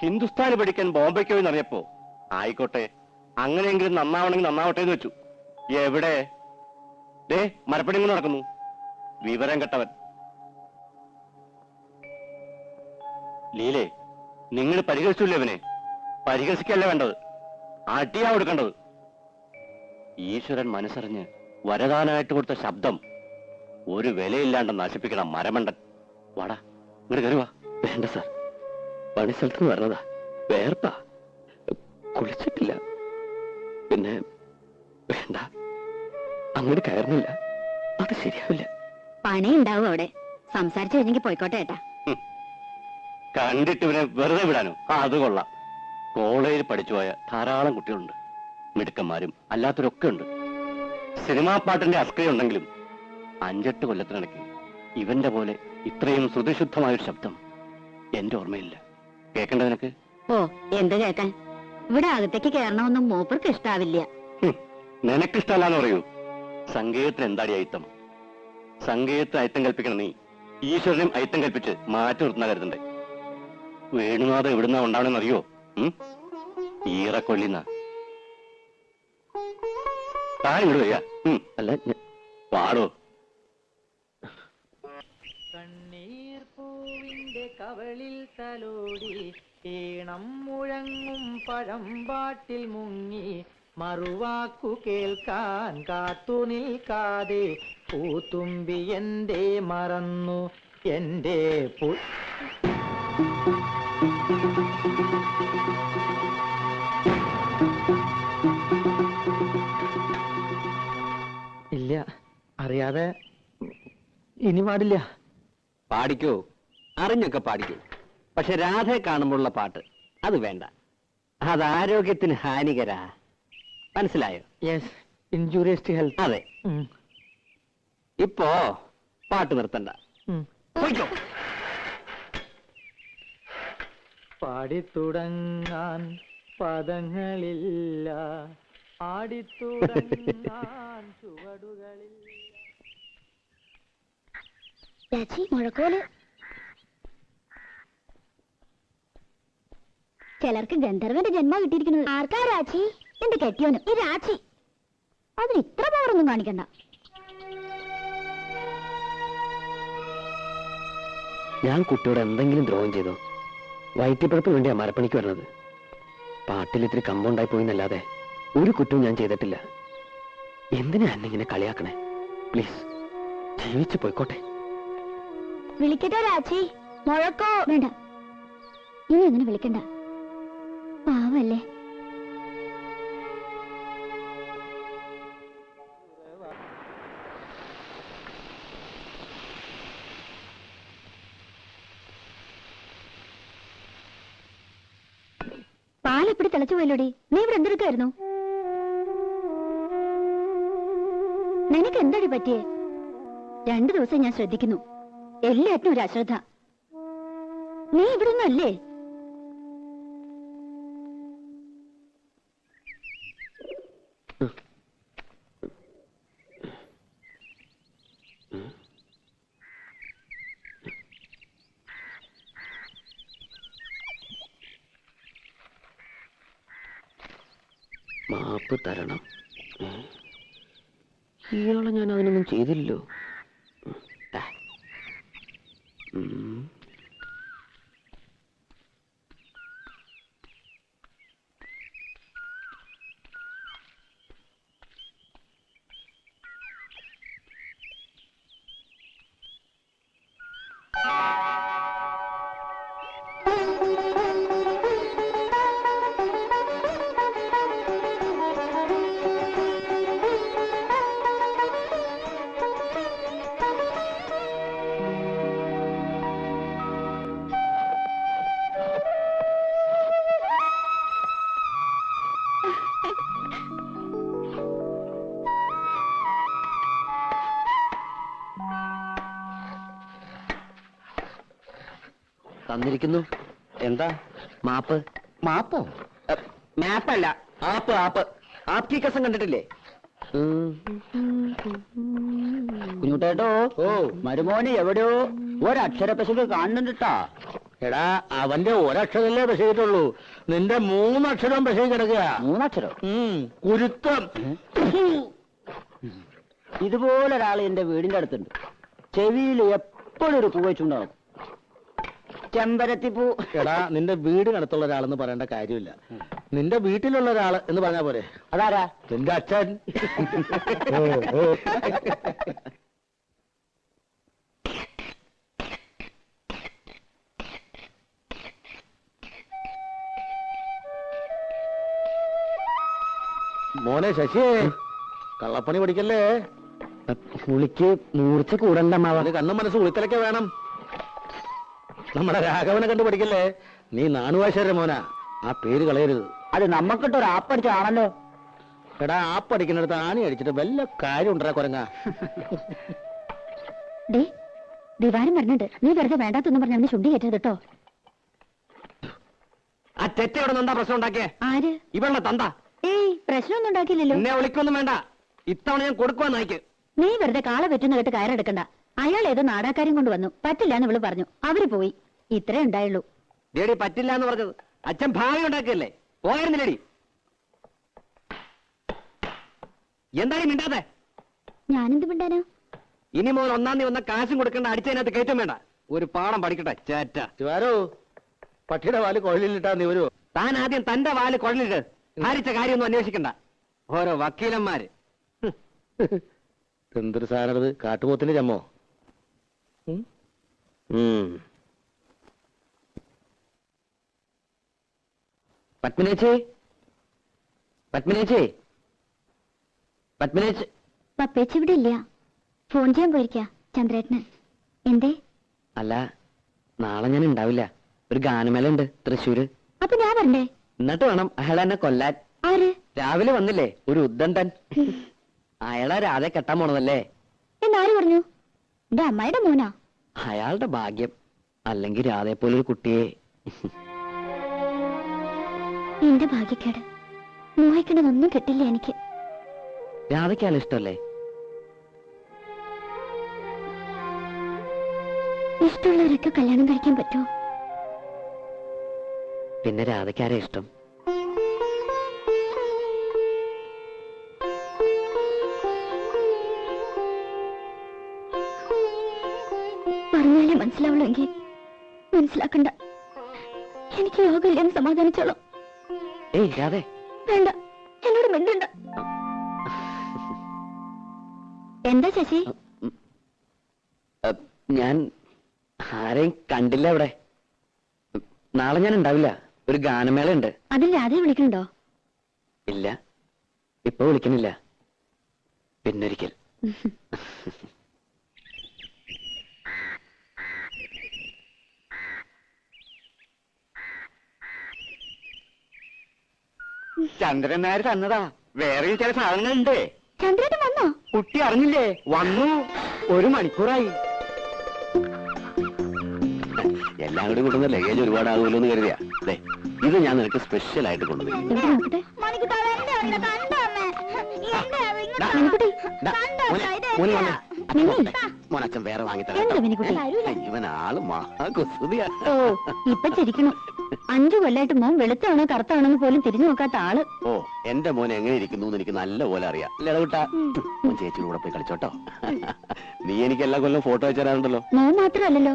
ഹിന്ദുസ്ഥാനി പഠിക്കാൻ ബോംബെക്ക് പോയി എന്നറിയപ്പോ ആയിക്കോട്ടെ, അങ്ങനെയെങ്കിലും നന്നാവണമെങ്കിൽ നന്നാവട്ടെ എന്ന് വെച്ചു. എവിടെ? ദേ മരപ്പണി കൊണ്ട് നടക്കുന്നു. വിവരം കെട്ടവൻ. ലീലേ, നിങ്ങൾ പരിഹസിച്ചില്ലേ അവനെ? പരിഹസിക്കല്ലേ വേണ്ടത്, അടിയാ കൊടുക്കേണ്ടത്. ഈശ്വരൻ മനസ്സറിഞ്ഞ് വരദാനായിട്ട് കൊടുത്ത ശബ്ദം ഒരു വിലയില്ലാണ്ട് നശിപ്പിക്കണം മരമണ്ടൻ. വാടാ, ഇങ്ങോട്ട് കയറുവാ. വേണ്ട സാർ, പണിസ്ഥലത്ത് നിന്ന് പറഞ്ഞതാ. വേർപ്പാ, കുളിച്ചിട്ടില്ല. പിന്നെ വേണ്ട, അങ്ങോട്ട് കയറുന്നില്ല. അത് ശരിയാവില്ല. പണി ഉണ്ടാവും അവിടെ. സംസാരിച്ചു കഴിഞ്ഞെങ്കിൽ പോയിക്കോട്ടെ ഏട്ടാ. കണ്ടിട്ട് ഇവനെ വെറുതെ വിടാനോ? അത് കൊള്ളാം. കോളേജിൽ പഠിച്ചുപോയ ധാരാളം കുട്ടികളുണ്ട്, മിടുക്കന്മാരും അല്ലാത്തവരൊക്കെ ഉണ്ട്. സിനിമാ പാട്ടിന്റെ അസ്കയുണ്ടെങ്കിലും 5-8 കൊല്ലത്തിനിടയ്ക്ക് ഇവന്റെ പോലെ ഇത്രയും ശ്രുതിശുദ്ധമായൊരു ശബ്ദം എന്റെ ഓർമ്മയില്ല. കേൾക്കണ്ട നിനക്ക്? ഓ, എന്ത് കേൾക്കാൻ? ഇവിടെ അകത്തേക്ക് കയറണമെന്നും മൂപ്പർക്ക് ഇഷ്ടാവില്ല. നിനക്കിഷ്ടമല്ലാന്ന് പറയൂ. സംഗീതത്തിന് എന്താടി അയിത്തം? സംഗീതത്തിന് അയിത്തം കൽപ്പിക്കണം നീ. ഈശ്വരനും അയിത്തം കൽപ്പിച്ച് മാറ്റി നിർത്തുന്ന കരുതണ്ടേ? വേണുനാഥ എവിടുന്നാ ഉണ്ടാവണെന്നറിയോ? ഈറക്കൊള്ളിന്ന താൻ ഇങ്ങോട്ട് വരിക. അല്ല, പാടോ. കണ്ണീർ പൂവിന്റെ കവളിൽ തലോടി ഈണം മുഴങ്ങും പഴമ്പാട്ടിൽ മുങ്ങി മറുവാക്കു കേൾക്കാൻ കാത്തു നിൽക്കാതെ പൂത്തുമ്പി എന്തേ മറന്നു എന്റെ ഇല്ല, അറിയാതെ ഇനി പാടില്ല. പാടിക്കോ, അറിഞ്ഞൊക്കെ പാടിക്കോ. പക്ഷെ രാധയെ കാണുമ്പോഴുള്ള പാട്ട് അത് വേണ്ട. അത് ആരോഗ്യത്തിന് ഹാനികരാ. മനസ്സിലായോ? Yes, injurious to health. അതെ. ഇപ്പോ പാട്ട് നിർത്തണ്ട. പോയിക്കോ. പാടിത്തുടങ്ങാൻ പദങ്ങളില്ല, ആടിത്തുടങ്ങാൻ ചുവടുകളില്ല. രാജി, മുഴക്കോല്. ചിലർക്ക് ഗന്ധർവന്റെ ജന്മ കിട്ടിയിരിക്കുന്നത്. ആർക്കാ രാജി? എന്റെ കെട്ടിയോനും. ഈ രാജി അതിന് ഇത്ര പവറൊന്നും കാണിക്കണ്ട. ഞാൻ കുട്ടിയോട് എന്തെങ്കിലും ദ്രോഹം ചെയ്തോ? വയറ്റിപ്പഴപ്പിന് വേണ്ടിയാ മരപ്പണിക്ക് വരുന്നത്. പാട്ടിൽ ഇത്തിരി കമ്പൗണ്ടായി പോയിന്നല്ലാതെ ഒരു കുറ്റവും ഞാൻ ചെയ്തിട്ടില്ല. എന്തിനാ എന്നെ ഇങ്ങനെ കളിയാക്കണേ? പ്ലീസ്, ജീവിച്ചു പോയിക്കോട്ടെ. വിളിക്കട്ടോ രാജി? മുഴക്കോ? വേണ്ട, ഇനി അങ്ങനെ വിളിക്കണ്ട. പാവല്ലേ. പാലെപ്പിടി തിളച്ചു പോയല്ലോടി. നീ ഇവിടെ എന്തെടുക്കായിരുന്നു? നിനക്ക് എന്താടി പറ്റിയേ? 2 ദിവസം ഞാൻ ശ്രദ്ധിക്കുന്നു, എല്ലാറ്റിനും ഒരു അശ്രദ്ധ. നീ ഇവിടുന്ന് അല്ലേ? മാപ്പ് തരണം. ഇയാളെ ഞാൻ അതിനൊന്നും ചെയ്തില്ലല്ലോ. തന്നിരിക്കുന്നു. എന്താ? മാപ്പ്. മാപ്പോ? മാപ്പല്ല, ആപ്പ് ആപ്പ്. ആപ്കി കസം കണ്ടിട്ടില്ലേ? കുഞ്ഞുട്ടേട്ടോ, ഓ മരുമോന് എവിടെയോ ഒരക്ഷരപ്പശക്ക് കാണുന്നുണ്ടാ. എടാ, അവന്റെ ഒരക്ഷരല്ലേ പ്രസവിച്ചിട്ടുള്ളൂ, നിന്റെ 3 അക്ഷരം പ്രസവി കിടക്കുക. 3 അക്ഷരം? കുരുത്തം. ഇതുപോലൊരാൾ എന്റെ വീടിന്റെ അടുത്തുണ്ട്. ചെവിയിൽ എപ്പോഴും ഒരു പൂ വെച്ചുണ്ടാവും, ചെമ്പരത്തിപ്പൂ. എടാ, നിന്റെ വീടിനടുത്തുള്ള ഒരാളെന്ന് പറയേണ്ട കാര്യമില്ല, നിന്റെ വീട്ടിലുള്ള ഒരാള് എന്ന് പറഞ്ഞാ പോരെ. അതാരാ? നിന്റെ അച്ഛൻ. മോനെ ശശിയേ, കള്ളപ്പണി പഠിക്കല്ലേ. പുളിക്ക് മൂർച്ച കൂടണ്ട മാവ. കണ്ണും മനസ്സ് ഉളിത്തലൊക്കെ വേണം. നമ്മുടെ രാഘവനെ കണ്ടു പഠിക്കല്ലേ. നീ നാണുവാശാരുടെ മോനാ, ആ പേര് കളയരുത്. അത് നമ്മക്കിട്ടൊരു ആപ്പടിച്ചാണല്ലോ. എടാ, ആപ്പടിക്കുന്നിടത്ത് ആണി അടിച്ചിട്ട് വല്ല കാര്യം ഉണ്ടാ കുരങ്ങ. ദിവാരം പറഞ്ഞിട്ട് നീ വെറുതെ വേണ്ടാത്തൊന്നും പറഞ്ഞ ചുണ്ടി കയറ്റത് കേട്ടോ. ആ തെറ്റയോടെ എന്താ പ്രശ്നം ഉണ്ടാക്കിയേ? ആര്? ഇവളുടെ തന്ത. ഏയ്, പ്രശ്നമൊന്നും ഉണ്ടാക്കിയില്ലല്ലോ. എന്നെ വിളിക്കൊന്നും വേണ്ട, ഇത്തവണ ഞാൻ കൊടുക്കുവാൻ നായിക്ക്. നീ വെറുതെ കാള വെറ്റുന്ന കേട്ട് കയറെടുക്കണ്ട. അയാൾ ഏതോ നാടാക്കാരും കൊണ്ട് വന്നു, പറ്റില്ല എന്ന് ഇവള് പറഞ്ഞു, അവര് പോയി. ഇത്രേ ഉണ്ടായുള്ളൂ. ഡേഡി പറ്റില്ല എന്ന് പറഞ്ഞത് അച്ഛൻ ഭാവി ഉണ്ടാക്കിയല്ലേ, പോയിരുന്നില്ലേടി? എന്തായാലും മിണ്ടാതെ. ഞാനെന്ത് മിണ്ടാനോ? ഇനി മുതൽ 1-ാം തീയതി വന്ന കാശും കൊടുക്കേണ്ട, അടിച്ചതിനകത്ത് കയറ്റം വേണ്ട. ഒരു പാഠം പഠിക്കട്ടെ ചേറ്റ. ശിവാരോ, പട്ടിയുടെ വാല് കുഴലിലിട്ടാ നീ വരുവോ? താൻ ആദ്യം തന്റെ വാല് കുഴലിട്ട് ഭാരിച്ച കാര്യമൊന്നും അന്വേഷിക്കണ്ട. ഓരോ വക്കീലന്മാര്. എന്തൊരു സാധനത്, കാട്ടുപോത്തിന്റെ ചമ്മോ? പത്മിനേച്ചി, പത്മിനേച്ചി, പത്മിനേച്ചി. പപ്പേച്ചി ഇവിടെ ഇല്ല, ഫോൺ ചെയ്യാൻ പോയിരിക്കാ ചന്ദ്രേട്ടന്. എന്തേ? അല്ല, നാളെ ഞാൻ ഉണ്ടാവില്ല, ഒരു ഗാനമേള ഉണ്ട് തൃശ്ശൂര്. അപ്പൊ ഞാൻ വരണ്ടേ? എന്നിട്ട് വേണം അയാൾ എന്നെ കൊല്ലാൻ. ആര്? രാവിലെ വന്നില്ലേ ഒരു ഉദ്ദണ്ടൻ, അയാളെ രാധെ കെട്ടാൻ പോണതല്ലേ. എന്നാര് പറഞ്ഞു? എന്റെ അമ്മായിയുടെ മോനാ. അയാളുടെ ഭാഗ്യം, അല്ലെങ്കിൽ രാധയെ പോലൊരു കുട്ടിയെ. എന്റെ ഭാഗ്യക്കേട്, മോഹിക്കണതൊന്നും കിട്ടില്ല എനിക്ക്. രാധയ്ക്ക് അയാൾ ഇഷ്ടമല്ലേ? ഇഷ്ടമുള്ളവരൊക്കെ കല്യാണം കഴിക്കാൻ പറ്റുമോ? പിന്നെ രാധയ്ക്കാരെ ഇഷ്ടം? പറഞ്ഞാലേ മനസ്സിലാവുള്ളെങ്കിൽ മനസ്സിലാക്കണ്ട. എനിക്ക് യോഗമില്ലെന്ന് സമാധാനിച്ചോളാം. ഏയ് രാധേ, വേണ്ട, എന്നോട് മിണ്ടണ്ട. എന്താ ശശി? ഞാൻ ആരെയും കണ്ടില്ല ഇവിടെ. നാളെ ഞാൻ ഉണ്ടാവില്ല, ഒരു ഗാനമേള ഉണ്ട്. അതിൽ രാധയെ വിളിക്കണ്ടോ? ഇല്ല, ഇപ്പൊ വിളിക്കണില്ല, പിന്നൊരിക്കൽ. ചന്ദ്രൻ നായർ തന്നതാ, വേറെയും ചില സാധനങ്ങളുണ്ട്. ചന്ദ്രേട്ടൻ വന്നോ? കുട്ടി അറിഞ്ഞില്ലേ? വന്നു, 1 മണിക്കൂറായി. എല്ലാം കൂടി കൊണ്ടുവന്ന ലഗേജ് ഒരുപാടാകുമല്ലോ എന്ന് കരുതിയാ. ഇത് ഞാൻ നിനക്ക് സ്പെഷ്യൽ ആയിട്ട് കൊണ്ടുവന്നിരിക്കുന്നു. മോനച്ഛൻ വേറെ വാങ്ങിത്തരാം. ഇവൻ ആള് മഹാകുസുതിയാ. ഓ, ഇപ്പൊ ചിരിക്കണം. 5 കൊല്ലായിട്ട് മോൻ വെളുത്താണോ കറുത്താണോ എന്ന് പോലും തിരിഞ്ഞു നോക്കാത്ത ആള്. ഓ, എന്റെ മോൻ എങ്ങനെ ഇരിക്കുന്നു എന്ന് എനിക്ക് നല്ല പോലെ അറിയാം. ലടവിട്ടാ, മോൻ ചേച്ചിയുടെ കൂടെ പോയി കളിച്ചോട്ടോ. നീ എനിക്ക് എല്ലാ കൊല്ലം ഫോട്ടോ വെച്ച് തരാറുണ്ടല്ലോ. മോൻ മാത്രമല്ലല്ലോ,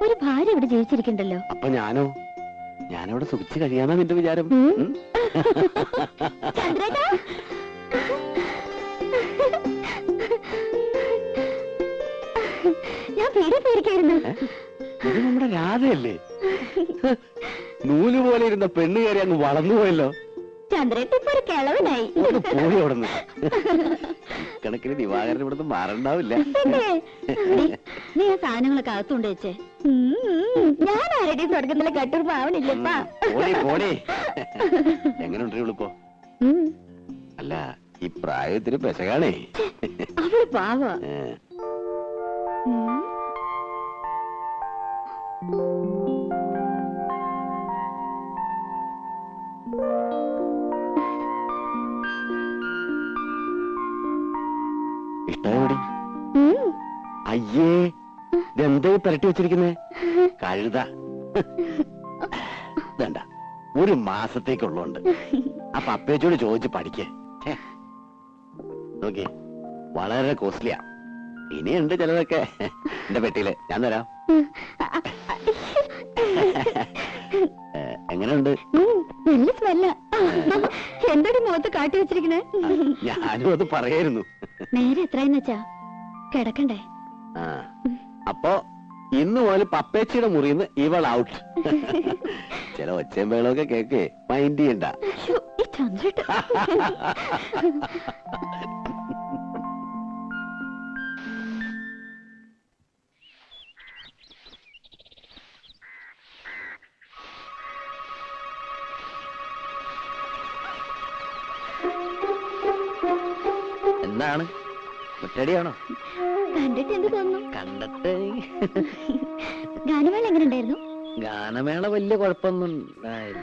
ഒരു ഭാര്യ ഇവിടെ ജീവിച്ചിരിക്കണ്ടല്ലോ. അപ്പൊ ഞാനവിടെ സുഖിച്ച് കഴിയാന്നാ നിന്റെ വിചാരം? ചന്ദ്രേട്ടാ, ഞാൻ പേടി പേടിക്കായിരുന്നു. ഇത് നമ്മുടെ രാധയല്ലേ? നൂല് പോലെ ഇരുന്ന പെണ്ണ് കയറി അങ്ങ് വളർന്നുപോയല്ലോ. ചന്ദ്രേട്ട ഇപ്പൊ ഒരു കിളവനായി. പോയി അവിടുന്ന്. കണക്കിന് ദിവാകരൻ ഇവിടുന്ന് മാറണ്ടാവില്ല. നീ ആ സാധനങ്ങളൊക്കെ അകത്തുകൊണ്ട് വെച്ചേ. ഞാൻ ആരുടെയും തുടക്കത്തിലെ കട്ടുറുപ്പ് ആവണില്ലപ്പാ. എങ്ങനെയുണ്ട് ഇവളിപ്പോ? അല്ല, ഈ പ്രായത്തിന് പെശകാണേ. അവള് പാവ. അയ്യേ, ഇതെന്താ പുരട്ടി വെച്ചിരിക്കുന്നേ? കഴുത. വേണ്ട, ഒരു മാസത്തേക്കുള്ളതുണ്ട്. അപ്പൊ അപ്പേച്ചോട് ചോദിച്ച് പഠിക്കേ. നോക്കി, വളരെ കോസ്റ്റ്ലിയാ. ഇനിയുണ്ട് ചിലതൊക്കെ എന്റെ പെട്ടിയില്, ഞാൻ തരാം. എങ്ങനെയുണ്ട്? നല്ല സ്മെല്ല. എന്താണ് മുഖത്ത് കാട്ടി വെച്ചിരിക്കണേ? ഞാനും അത് പറയായിരുന്നു. നേരെ എത്രയെന്ന് വെച്ചാ കിടക്കണ്ടേ? അപ്പൊ ഇന്ന് മുതൽ പപ്പേച്ചിയുടെ മുറിന്ന് ഇവൾ ഔട്ട്. ചില ഒച്ചയും വേളൊക്കെ കേക്ക്, മൈൻഡ് ചെയ്യണ്ട. ഈ ചന്ദ്രട്ട് എന്താണ്, മുറ്റടിയാണോ? കണ്ടിട്ട് എന്ത് തോന്നുന്നു? കണ്ടിട്ട് ഗാനമേള എങ്ങനെ ഉണ്ടായിരുന്നു? ഗാനമേള വലിയ കുഴപ്പമൊന്നും ഉണ്ടായില്ല.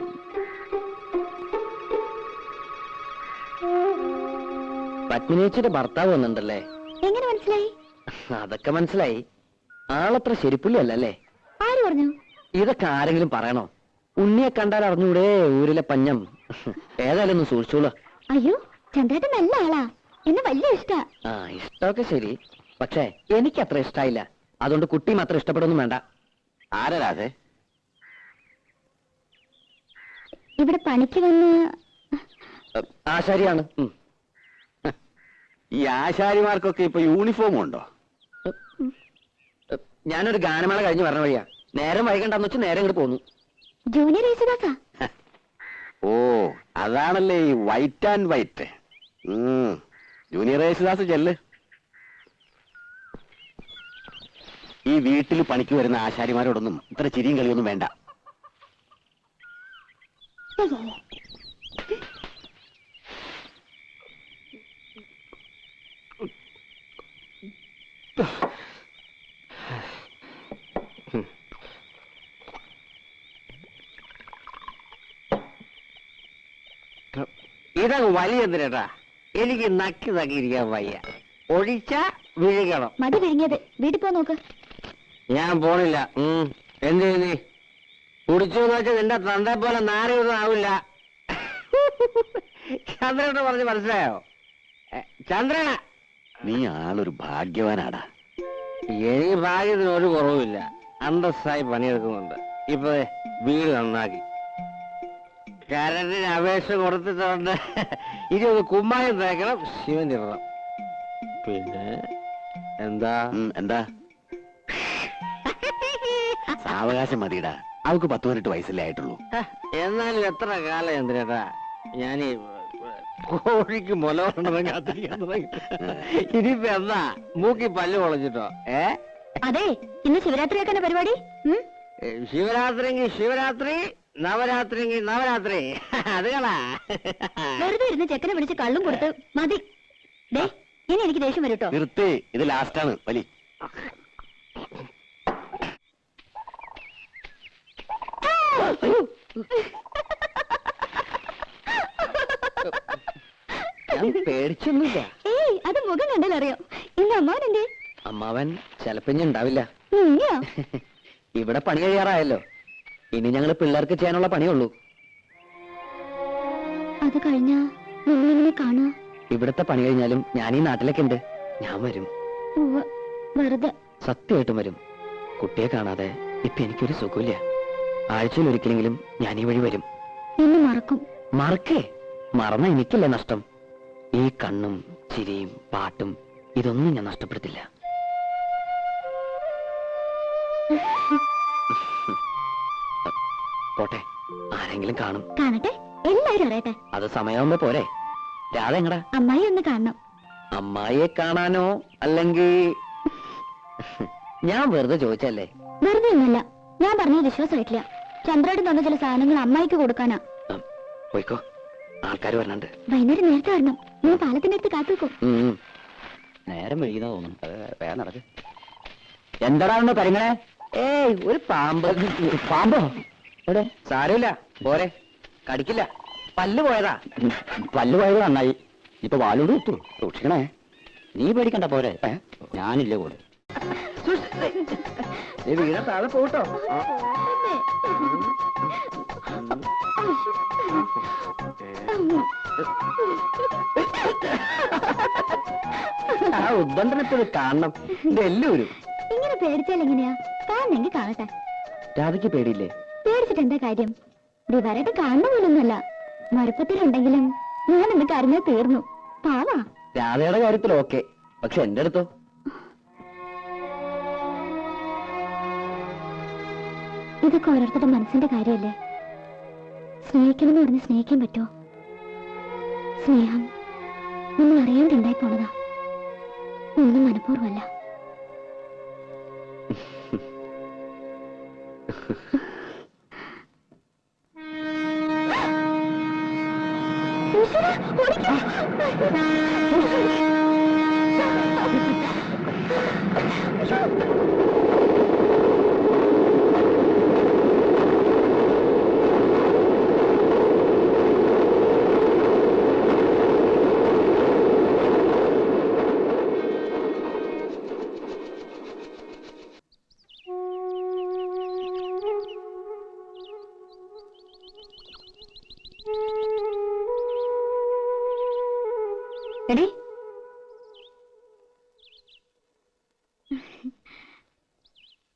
പത്മിനേച്ചിയുടെ ഭർത്താവ് വന്നിട്ടുണ്ടല്ലേ? എങ്ങനെ മനസ്സിലായി? അതൊക്കെ മനസ്സിലായി. ആളത്ര ശരിപ്പുള്ളി അല്ലല്ലേ? ആര് പറഞ്ഞു? ഇതൊക്കെ ആരെങ്കിലും പറയണോ? ഉണ്ണിയെ കണ്ടാൽ അറിഞ്ഞൂടെ ഊരിലെ പഞ്ഞം. ഏതായാലും ഒന്ന് സൂക്ഷിച്ചോളൂ. അയ്യോ, ചന്ദ്രേട്ടൻ നല്ല ആളാ, എന്നെ വലിയ ഇഷ്ടാ. ഇഷ്ടമൊക്കെ ശരി, പക്ഷേ എനിക്ക് അത്ര ഇഷ്ടായില്ല. അതുകൊണ്ട് കുട്ടി മാത്രം ഇഷ്ടപ്പെടുന്നു വേണ്ട. ആരാതെ? ഇവിടെ പണിക്ക് വന്ന് ആശാരിയാണ്. ഈ ആശാരിമാർക്കൊക്കെ ഇപ്പൊ യൂണിഫോം ഉണ്ടോ? ഞാനൊരു ഗാനമേള കഴിഞ്ഞ് വരണ വഴിയാ. നേരം വൈകണ്ടെന്ന് വെച്ച് നേരെ ഇങ്ങോട്ട് പോന്നു. ജൂനിയർ യേശുദാസാ. ഓ, അതാണല്ലേ ഈ white and white. Junior Yesudas ചെല്ല്. ഈ വീട്ടിൽ പണിക്ക് വരുന്ന ആശാരിമാരോടൊന്നും ഇത്ര ചിരിയും കളിയൊന്നും വേണ്ട. ഇതങ്ങ് വലിയ എന്തിനാ? എനിക്ക് നക്കി തക്കിയിരിക്കാൻ വയ്യ. ഒഴിച്ച വിഴുകണം. മതി വിഴുങ്ങിയത്. വീട്ടിൽ പോ നോക്ക്. ഞാൻ പോണില്ല. എന്ത് നീ കുടിച്ചു വെച്ചാൽ നിന്റെ തന്റെ പോലെ നാരൊന്നും ആവില്ല. ചന്ദ്രനോട് പറഞ്ഞ് മനസ്സിലായോ? ചന്ദ്രന, നീ ആളൊരു ഭാഗ്യവാനാടാ. എനിക്ക് ഭാഗ്യത്തിന് ഒരു കുറവുമില്ല. അന്തസ്സായി പണിയെടുക്കുന്നുണ്ട്. ഇപ്പൊ വീട് നന്നാക്കി കരണ്ടിന് അപേക്ഷ കൊടുത്തിട്ടുണ്ട്. ഇനി ഒന്ന് കുമ്മായം തേക്കണം, ശിവൻ ഇടണം. പിന്നെ എന്താ എന്താ സാവകാശം മതിയിടാ. അവക്ക് 10-18 വയസ്സല്ലേ ആയിട്ടുള്ളൂ. എന്നാലും എത്ര കാലം എന്തിനാ ഞാനീ കോഴിക്ക് മുല കൊണ്ടെന്ന് കാത്തിരിക്കാൻ തുടങ്ങി. ഇനിയിപ്പോ എന്താ മൂക്കി പല്ല് പൊളഞ്ഞിട്ടോ? അതെ, ഇന്ന് ശിവരാത്രിയൊക്കെ പരിപാടി. ശിവരാത്രിയെങ്കിൽ ശിവരാത്രി, നവരാത്രിയെങ്കിൽ നവരാത്രി. അത് കളാ. വെറുതെ ഇരുന്ന് ചെക്കനെ പിടിച്ച് കള്ളും കൊടുത്ത് മതി. ദേ, ഇനി എനിക്ക് ദേഷ്യം വരും കേട്ടോ. നിർത്തി, ഇത് ലാസ്റ്റാണ് വലി. പേടിച്ചൊന്നുമില്ല. ഏയ്, അത് മുഖം കണ്ടാൽ അറിയാം. ഇന്ന് അമ്മാവൻ എന്തേ? അമ്മാവൻ ചിലപ്പോ ഇനി ഉണ്ടാവില്ല. ഇനിയോ? ഇവിടെ പണി കഴിയാറായല്ലോ. ഇനി ഞങ്ങള് പിള്ളേർക്ക് ചെയ്യാനുള്ള പണിയുള്ളൂ. അത് കഴിഞ്ഞാ നിങ്ങളെങ്ങനെ കാണുക? ഇവിടത്തെ പണി കഴിഞ്ഞാലും ഞാൻ ഈ നാട്ടിലേക്ക് ഉണ്ട്. ഞാൻ വരും. വെറുതെ. സത്യമായിട്ടും വരും. കുട്ടിയെ കാണാതെ ഇപ്പൊ എനിക്കൊരു സുഖമില്ല. ആഴ്ചയിൽ ഒരിക്കലെങ്കിലും ഞാൻ ഈ വഴി വരും. എന്നെ മറക്കും. മറക്കേ? മറന്ന എനിക്കല്ലേ നഷ്ടം. ഈ കണ്ണും ചിരിയും പാട്ടും ഇതൊന്നും ഞാൻ നഷ്ടപ്പെടുത്തില്ല. പോട്ടെ, ആരെങ്കിലും കാണും. കാണട്ടെ, എല്ലാരും അറിയട്ടെ. അത് സമയമാകുമ്പോ പോരെ. രാധ എങ്ങടാ? അമ്മായി ഒന്ന് കാണണം. അമ്മായിയെ കാണാനോ? അല്ലെങ്കിൽ ഞാൻ വെറുതെ ചോദിച്ചല്ലേ? വെറുതെ ഒന്നുമല്ല. ഞാൻ പറഞ്ഞത് വിശ്വാസമായിട്ടില്ല. ചന്ദ്രേട്ടൻ തന്ന ചില സാധനങ്ങൾ അമ്മായിക്ക് കൊടുക്കാനാ. പോയിക്കോ, ആൾക്കാർ വരണുണ്ട്. വൈകുന്നേരം നേരത്തെ വരണം. ഞാൻ പാലത്തിന്റെ അടുത്ത് കാത്തുവെക്കും. നേരം വൈകുന്ന തോന്നുന്നു. വേഗം നടക്ക്. എന്താടാ ഒന്ന് പരിങ്ങളെ? ഏയ്, ഒരു പാമ്പ്. പാമ്പോ? എവിടെ? സാരമില്ല, പോരെ. കടിക്കില്ല. പല്ല് പോയതാ. പല്ല് പോയത് നന്നായി. ഇപ്പൊ വാലോട് കുത്തു. സൂക്ഷിക്കണേ. നീ പേടിക്കണ്ട, പോരെ. ഞാനില്ലേ കൂടെ. വീണ താഴെ പോട്ടോ. ആ ഉദ്ബന്ധനത്തിൽ കാണണം ഇതെല്ലാവരും. ഇങ്ങനെ പേടിച്ചാൽ എങ്ങനെയാ? കാണണമെങ്കിൽ കാണട്ടെ. രാധയ്ക്ക് പേടിയില്ലേ? പേടിച്ചിട്ട് എന്താ കാര്യം? ദിവരായിട്ട് കാണുന്ന പോലൊന്നുമല്ല. മറുപ്പത്തിലുണ്ടെങ്കിലും ഞാൻ എന്റെ കരഞ്ഞാൽ തീർന്നു. പാവാ. രാധയുടെ കാര്യത്തിൽ ഓക്കെ, പക്ഷെ എന്റെ അടുത്തോ? ഇതൊക്കെ ഓരോരുത്തരുടെ മനസ്സിന്റെ കാര്യമല്ലേ. സ്നേഹിക്കണമെന്ന് പറഞ്ഞ് സ്നേഹിക്കാൻ പറ്റുമോ? സ്നേഹം നമ്മൾ അറിയാണ്ടുണ്ടായി പോണതാ, ഒന്നും മനഃപൂർവ്വമല്ല.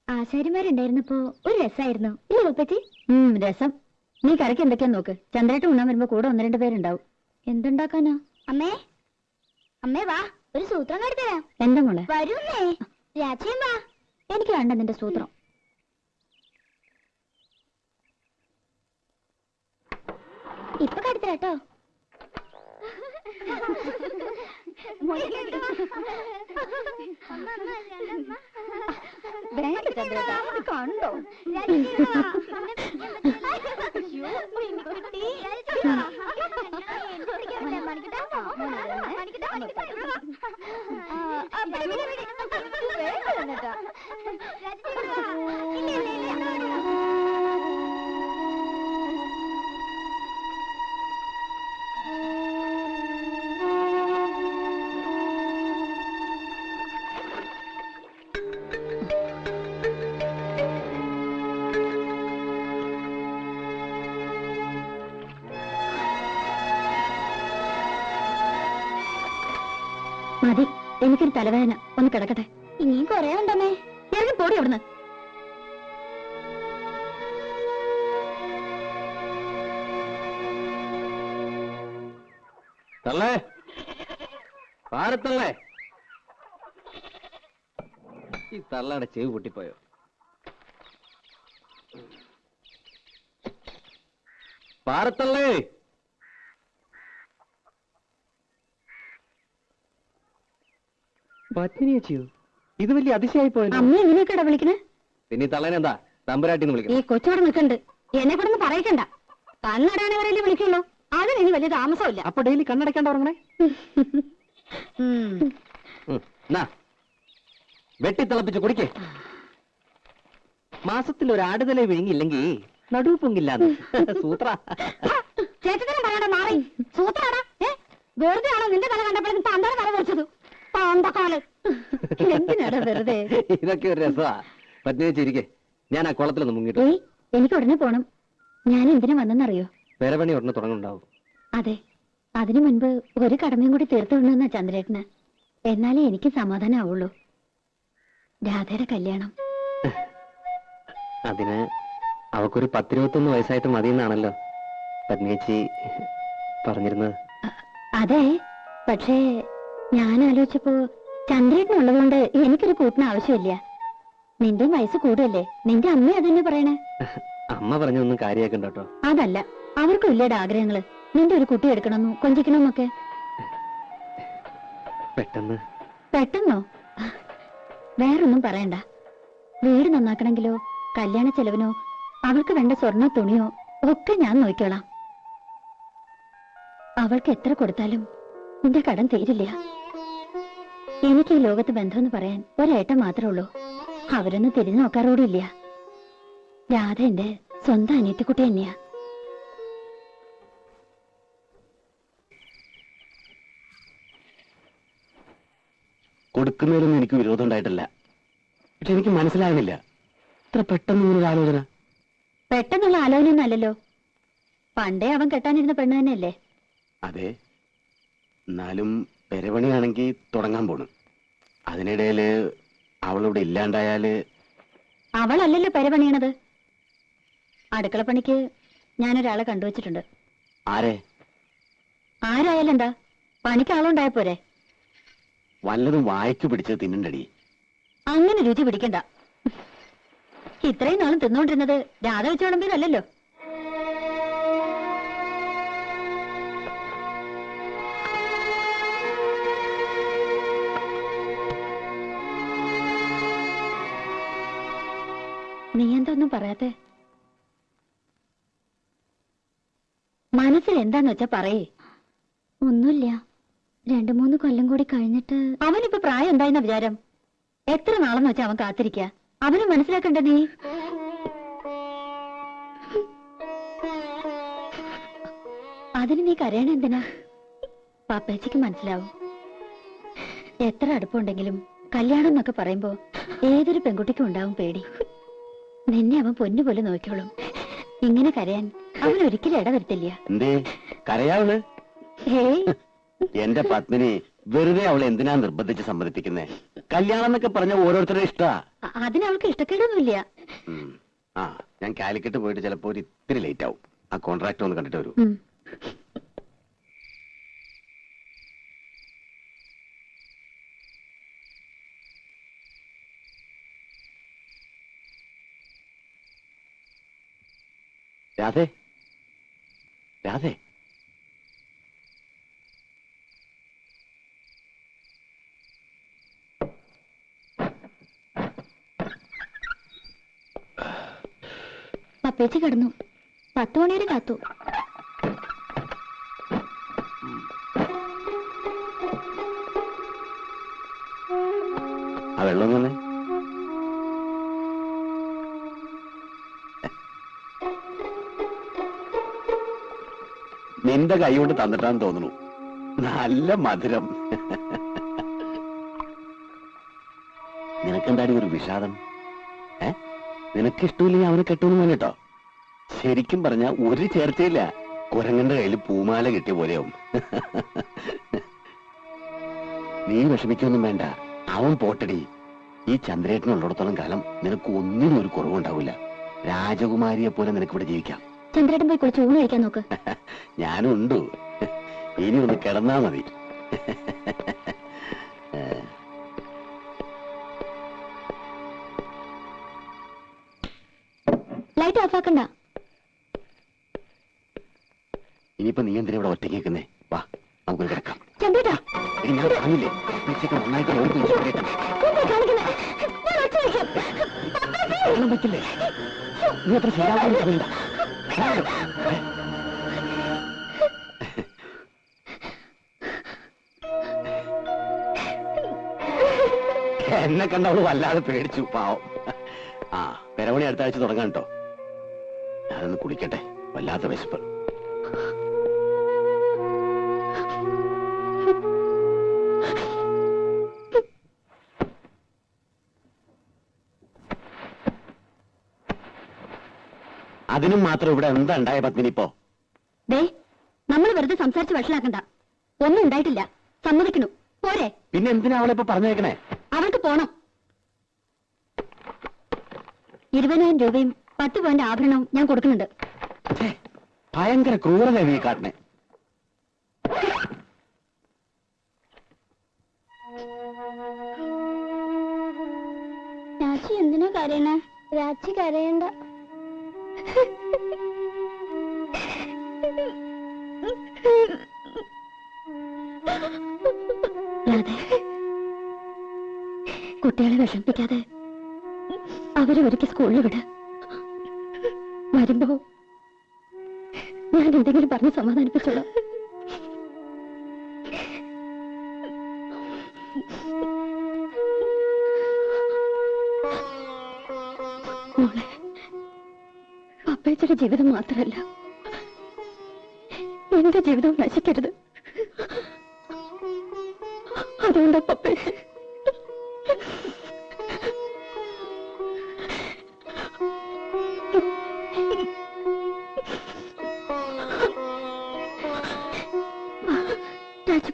ആശാരിമാരുണ്ടായിരുന്നപ്പോ ഒരു രസമായിരുന്നു ഇല്ല ഉപ്പച്ചി? രസം. നീ കറിക്ക് എന്തൊക്കെയാ നോക്ക്. ചന്ദ്രേട്ടൻ ഉണ്ണാൻ വരുമ്പോ കൂടെ 1-2 പേരുണ്ടാവും. എന്തുണ്ടാക്കാനാ? അമ്മേ, അമ്മേ വാ, ഒരു സൂത്രം കാട്ടിത്തരാം. എന്താ മോളെ? വരൂന്നേ. രാജ്യം വാ. എനിക്ക് വേണ്ട നിന്റെ സൂത്രം. ഇപ്പൊ കാട്ടിത്തരാട്ടോ. കണ്ടോ മതി, എനിക്കൊരു തലവേദന. ഒന്ന് കിടക്കട്ടെ. ഇനിയും കൊറേ ഉണ്ടമ്മേ. ഇറങ്ങി പോടി അവിടുന്ന്. തള്ളേ, പാരത്തള്ളേ. ഈ തള്ളയുടെ ചെവി പൊട്ടിപ്പോയോ? പാരത്തള്ളേ. പത്മിനിയോ? ഇത് വലിയ അതിശയായി പോയല്ലോ. അമ്മ എങ്ങനെയൊക്കെയാ വിളിക്കണേ? പിന്നെ ഈ തള്ളേനെന്താ തമ്പുരാട്ടിന്ന് ഈ വിളിക്കണം? കൊച്ചോടെ നിൽക്കണ്ട്. എന്നെ കൂടെ പറയിക്കണ്ട. കണ്ണടാണെ വരെയല്ലേ വിളിക്കുള്ളൂ. അതിന് ഇനി വലിയ താമസമില്ല. അപ്പൊ ഡെയിലി കണ്ണടയ്ക്കാണ്ട് ഉറങ്ങണേ. വെട്ടിത്തിളപ്പിച്ച് കുടിക്കേ. മാസത്തിൽ ഒരു ആടുതല വിഴുങ്ങില്ലെങ്കിൽ നടുവ് പൊങ്ങില്ലാന്ന് സൂത്ര. ചേട്ടത്തിനെ പറയണ്ട, മാറി. സൂത്രാടാ. വെറുതെ ആണോ നിന്റെ തല കണ്ടപ്പോഴേക്കും തന്തയുടെ തല പൊറിച്ചത്? എന്തിനാടാ വെറുതെ? ഇതൊക്കെ ഒരു രസമാ. പത്നിച്ചിരിക്കെ, ഞാൻ ആ കുളത്തിലൊന്ന് മുങ്ങിട്ടു. എനിക്ക് ഉടനെ പോണം. ഞാൻ എന്തിനു വന്നെന്നറിയോ? പേരപണി ഉടനെ തുടങ്ങുണ്ടാവും. അതെ, അതിനു മുൻപ് ഒരു കടമയും കൂടി തീർത്തു വിടണമെന്നാ ചന്ദ്രേട്ടന്. എന്നാലേ എനിക്ക് സമാധാനം ആവുള്ളൂ. രാധയുടെ കല്യാണം. അതിന് അവക്കൊരു 10-21 വയസ്സായിട്ട് മതിയെന്നാണല്ലോ പത്നിയേച്ചി പറഞ്ഞിരുന്നത്. അതെ, പക്ഷേ ഞാൻ ആലോചിച്ചപ്പോ ചന്ദ്രേട്ടനുള്ളതുകൊണ്ട് എനിക്കൊരു കൂട്ടിന് ആവശ്യമില്ല. നിന്റെ വയസ്സ് കൂടുതല്ലേ? നിന്റെ അമ്മ അതന്നെ പറയണേ. അമ്മ പറഞ്ഞൊന്നും കാര്യമാക്കണ്ട കേട്ടോ. അതല്ല, അവർക്കും ഇല്ലേടെ ആഗ്രഹങ്ങള്. നിന്റെ ഒരു കുട്ടി എടുക്കണമെന്നോ കൊഞ്ചിക്കണമെന്നൊക്കെ. പെട്ടെന്നോ? വേറൊന്നും പറയണ്ട. വീട് നന്നാക്കണമെങ്കിലോ കല്യാണ ചെലവിനോ അവൾക്ക് വേണ്ട സ്വർണ്ണ തുണിയോ ഒക്കെ ഞാൻ നോക്കിക്കോളാം. അവൾക്ക് എത്ര കൊടുത്താലും നിന്റെ കടം തീരില്ല. എനിക്ക് ഈ ലോകത്ത് ബന്ധമെന്ന് പറയാൻ ഒരേട്ടം മാത്രമേ ഉള്ളൂ. അവരൊന്നും തിരിഞ്ഞു നോക്കാറോടില്ല. രാധ എന്റെ സ്വന്തം അനിയത്തിക്കുട്ടി തന്നെയാ. കൊടുക്കുന്നതിലൊന്നും എനിക്ക് വിരോധം ഉണ്ടായിട്ടില്ല. പക്ഷെ എനിക്ക് മനസ്സിലാകുന്നില്ല, ഇത്ര പെട്ടെന്ന് ഇങ്ങനൊരു ആലോചന. പെട്ടെന്നുള്ള ആലോചന അല്ലല്ലോ, പണ്ടേ അവൻ കെട്ടാനിരുന്ന പെണ്ണ് തന്നെയല്ലേ. അതെ, എന്നാലും പെരപണിയാണെങ്കിൽ തുടങ്ങാൻ പോണു. അതിനിടയില് അവളിവിടെ ഇല്ലാണ്ടായാല്. അവളല്ലല്ലോ പെരപണിയണത്. അടുക്കളപ്പണിക്ക് ഞാനൊരാളെ കണ്ടുവച്ചിട്ടുണ്ട്. ആരെ? ആരായാലും എന്താ, പണിക്ക് ആളുണ്ടായ പോരെ. വല്ലതും വായിച്ചു പിടിച്ച് തിന്നണ്ടടി. അങ്ങനെ രുചി പിടിക്കണ്ട. ഇത്രയും നാളും തിന്നോണ്ടിരുന്നത് രാധ വെച്ച് വിളമ്പിയതല്ലോ. നീ എന്തൊന്നും പറയാത്തെ? മനസ്സിൽ എന്താന്ന് വെച്ചാ പറയേ. ഒന്നുമില്ല, 2-3 കൊല്ലം കൂടി കഴിഞ്ഞിട്ട്. അവനിപ്പോ പ്രായം എന്തായെന്ന വിചാരം? എത്ര നാളെന്ന് വെച്ചാ അവൻ കാത്തിരിക്ക? അവന് മനസ്സിലാക്കണ്ട നീ. അതിന് നീ കരയണ എന്തിനാ? പാപ്പേച്ചിക്ക് മനസ്സിലാവും. എത്ര അടുപ്പുണ്ടെങ്കിലും കല്യാണം എന്നൊക്കെ പറയുമ്പോ ഏതൊരു പെൺകുട്ടിക്കും ഉണ്ടാവും പേടി. നിന്നെ അവൻ പൊന്നുപോലെ നോക്കിയോളും. ഇങ്ങനെ കരയാൻ അവൻ ഒരിക്കലും ഇടവരുത്തില്ല. എന്തേ കരയാവള്? ഹേയ്, എന്റെ പത്മിനി വെറുതെ അവളെ എന്തിനാ നിർബന്ധിച്ച് സമ്മതിപ്പിക്കുന്നേ? കല്യാണം എന്നൊക്കെ പറഞ്ഞ ഓരോരുത്തരുടെ ഇഷ്ടാ. അതിനവൾക്ക് ഇഷ്ടക്കേടൊന്നുമില്ല. ആ, ഞാൻ കാലിക്കറ്റ് പോയിട്ട് ചിലപ്പോ ഒരു ഇത്തിരി ലേറ്റ് ആവും. ആ കോൺട്രാക്ട് ഒന്ന് കണ്ടിട്ട് വരൂ. രാധേ, രാധേ, പപ്പേച്ചി കിടന്നു. 10 മണി വരെ കാത്തു. ആ വെള്ളം തന്നെ. നിന്റെ കൈ കൊണ്ട് തന്നിട്ടാന്ന് തോന്നുന്നു. നല്ല മധുരം. നിനക്കെന്താടി ഒരു വിഷാദം? നിനക്കിഷ്ടമില്ലെങ്കിൽ അവനെ കെട്ടുമെന്ന് പറഞ്ഞിട്ടോ. ശരിക്കും പറഞ്ഞ ഒരു ചേർച്ചയില്ല. കുരങ്ങന്റെ കയ്യിൽ പൂമാല കിട്ടിയ പോലെയാവും. നീ വിഷമിക്കൊന്നും വേണ്ട, അവൻ പോട്ടടി. ഈ ചന്ദ്രേട്ടനുള്ളിടത്തോളം കാലം നിനക്ക് ഒന്നിനും ഒരു കുറവുണ്ടാവില്ല. രാജകുമാരിയെ പോലെ നിനക്കിവിടെ ജീവിക്കാം. ചന്ദ്രേട്ടൻ പോയി കുളിച്ച് ഊണ് കഴിക്കാൻ നോക്ക്. ഞാനും ഉണ്ട്. ഇനി ഒന്ന് കിടന്നാ മതി. ലൈറ്റ് ഓഫാക്കണ്ട. ഇനിയിപ്പോ നീ എന്തിനാ ഇവിടെ ഒറ്റയ്ക്ക് നിൽക്കുന്നേ? വാ, നമുക്ക് കിടക്കാം. ചന്ദ്രേട്ടാ, ഞാൻ പറഞ്ഞില്ലേ, ഉച്ചയ്ക്ക് നന്നായിട്ട് പറ്റില്ലേ? നീ അത്ര ശരിയാവാൻ വേണ്ട. എന്നെ കണ്ട അവള് വല്ലാതെ പേടിച്ചു, പാവം. ആ, പെരവണി അടുത്ത ആഴ്ച തുടങ്ങാൻ കേട്ടോ. ഞാനൊന്ന് കുടിക്കട്ടെ, വല്ലാത്ത വിശപ്പ്. അതിനും മാത്രം ഇവിടെ എന്താ ഉണ്ടായ പത്മിനി ഇപ്പോ? നമ്മൾ വെറുതെ സംസാരിച്ച് വഷളാക്കണ്ട. ഒന്നും ഉണ്ടായിട്ടില്ല, സമ്മതിക്കണു. പോരെ? പിന്നെ എന്തിനാ അവളെ ഇപ്പൊ പറഞ്ഞേക്കണേ? അവൾക്ക് പോണം. 20,000 രൂപയും 10 പവന്റെ ആഭരണവും ഞാൻ കൊടുക്കുന്നുണ്ട്. ഭയങ്കര ക്രൂരത നീ കാട്ടണേ. രാജി എന്തിനാ കരയണേ? രാജി കരയണ്ട. കുട്ടികളെ വിഷമിപ്പിക്കാതെ അവരെ ഒരിക്കൽ സ്കൂളിൽ വിട. വരുമ്പോ ഞാൻ എന്തെങ്കിലും പറഞ്ഞ് സമാധാനിപ്പിച്ചോളാം. മോളെ, പപ്പേച്ചയുടെ ജീവിതം മാത്രമല്ല എന്റെ ജീവിതവും നശിക്കരുത്. അതുകൊണ്ടാ പപ്പേച്ച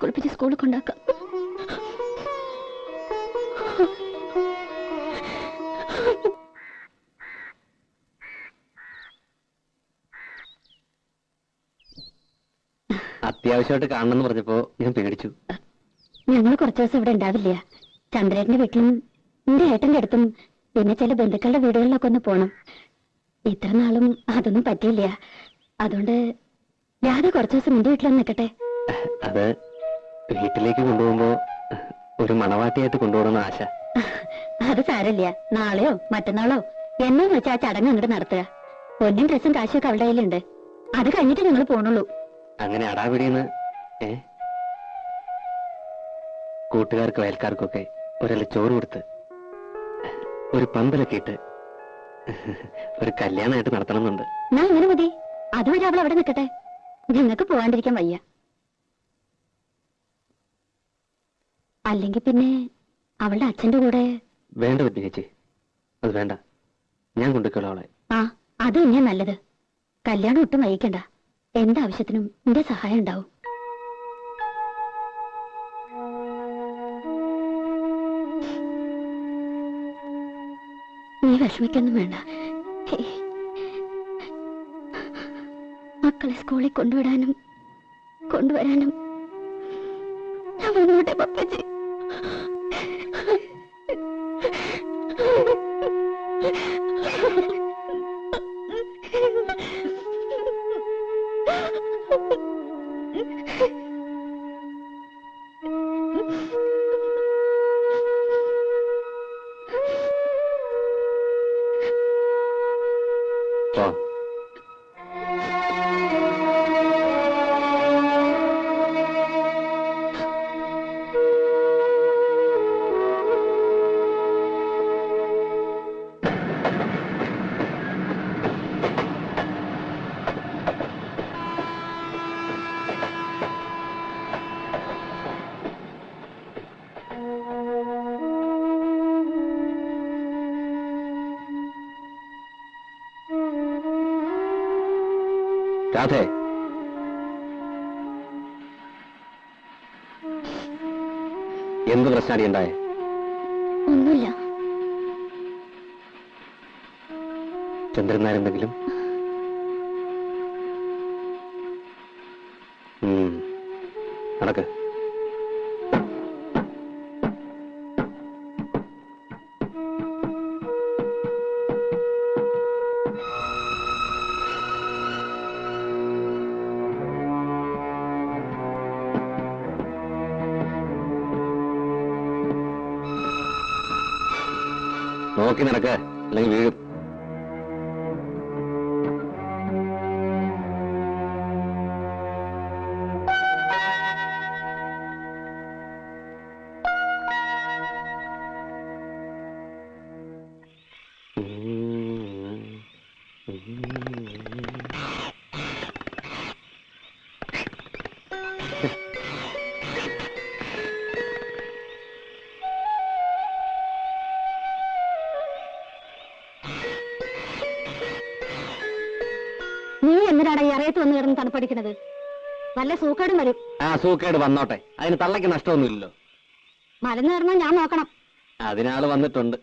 കുളിപ്പിച്ച് സ്കൂളിൽ കൊണ്ടാക്കാം. അത്യാവശ്യമായിട്ട് കാണണമെന്ന് പറഞ്ഞപ്പോ ഞാൻ പേടിച്ചു. ഞങ്ങൾ കുറച്ചു ദിവസം ഇവിടെ ഉണ്ടാവില്ല. ചന്ദ്രേട്ടന്റെ വീട്ടിലും എന്റെ ഏട്ടന്റെ അടുത്തും പിന്നെ ചില ബന്ധുക്കളുടെ വീടുകളിലൊക്കെ ഒന്ന് പോണം. ഇത്ര നാളും അതൊന്നും പറ്റിയില്ല. അതുകൊണ്ട് ഞാൻ കുറച്ചു ദിവസം എന്റെ വീട്ടിലൊന്ന് നിൽക്കട്ടെ. അത് വീട്ടിലേക്ക് കൊണ്ടുപോകുമ്പോ ഒരു മണവാട്ടിയായിട്ട് കൊണ്ടുപോകണമെന്ന് ആശ. അത് സാരമില്ല. നാളെയോ മറ്റന്നാളോ എന്നു വെച്ചാൽ ആ ചടങ്ങ് അങ്ങോട്ട് നടത്തുക. പൊന്നും ഡ്രസ്സും കാശൊക്കെ അവളുടെ കയ്യിലുണ്ട്. അത് കഴിഞ്ഞിട്ട് ഞങ്ങൾ പോണുള്ളൂ. അങ്ങനെ അടാപിടിയെന്ന് കൂട്ടുകാർക്കും അയൽക്കാർക്കൊക്കെ ഒരല്ല ചോറ് കൊടുത്ത് ഒരു പന്തലൊക്കെ ഇട്ട് ഒരു കല്യാണമായിട്ട് നടത്തണമെന്നുണ്ട്. ഞാൻ അങ്ങനെ മതി. അതുവരെ അവൾ അവിടെ നിൽക്കട്ടെ. ഞങ്ങൾക്ക് പോകാണ്ടിരിക്കാൻ വയ്യ. അല്ലെങ്കിൽ പിന്നെ അവളുടെ അച്ഛന്റെ കൂടെ. വേണ്ട പറ്റി ചേച്ചി, അത് വേണ്ട. ഞാൻ കൊണ്ടുവയ്ക്കോളാം അവളെ. ആ, അത് തന്നെയാ നല്ലത്. കല്യാണം ഒട്ടും വൈകിക്കണ്ട. എന്താവശ്യത്തിനും എന്റെ സഹായം ഉണ്ടാവും. നീ വിഷമിക്കൊന്നും വേണ്ട. മക്കളെ സ്കൂളിൽ കൊണ്ടുവിടാനും കൊണ്ടുവരാനും ഞാൻ വന്നോട്ടെ പപ്പച്ചി. രാധേ, എന്ത് പ്രശ്നമാണ് ഉണ്ടായേ? ഒന്നുമില്ല. ചന്ദ്രൻ നാരെന്തെങ്കിലും? നടക്ക്. നോക്കി നടക്ക്, അല്ലെങ്കിൽ വീഴും. നീ എന്തിനാണ് ഈ അറിയത്ത് വന്ന് കിടന്ന് തണുപ്പടിക്കണത്? വല്ല സൂക്കേടും വരും. ആ, സൂക്കേട് വന്നോട്ടെ. അതിന് തള്ളയ്ക്ക് നഷ്ടമൊന്നുമില്ലല്ലോ. മലന്ന് കയറുന്ന ഞാൻ നോക്കണം. അതിനാള് വന്നിട്ടുണ്ട്.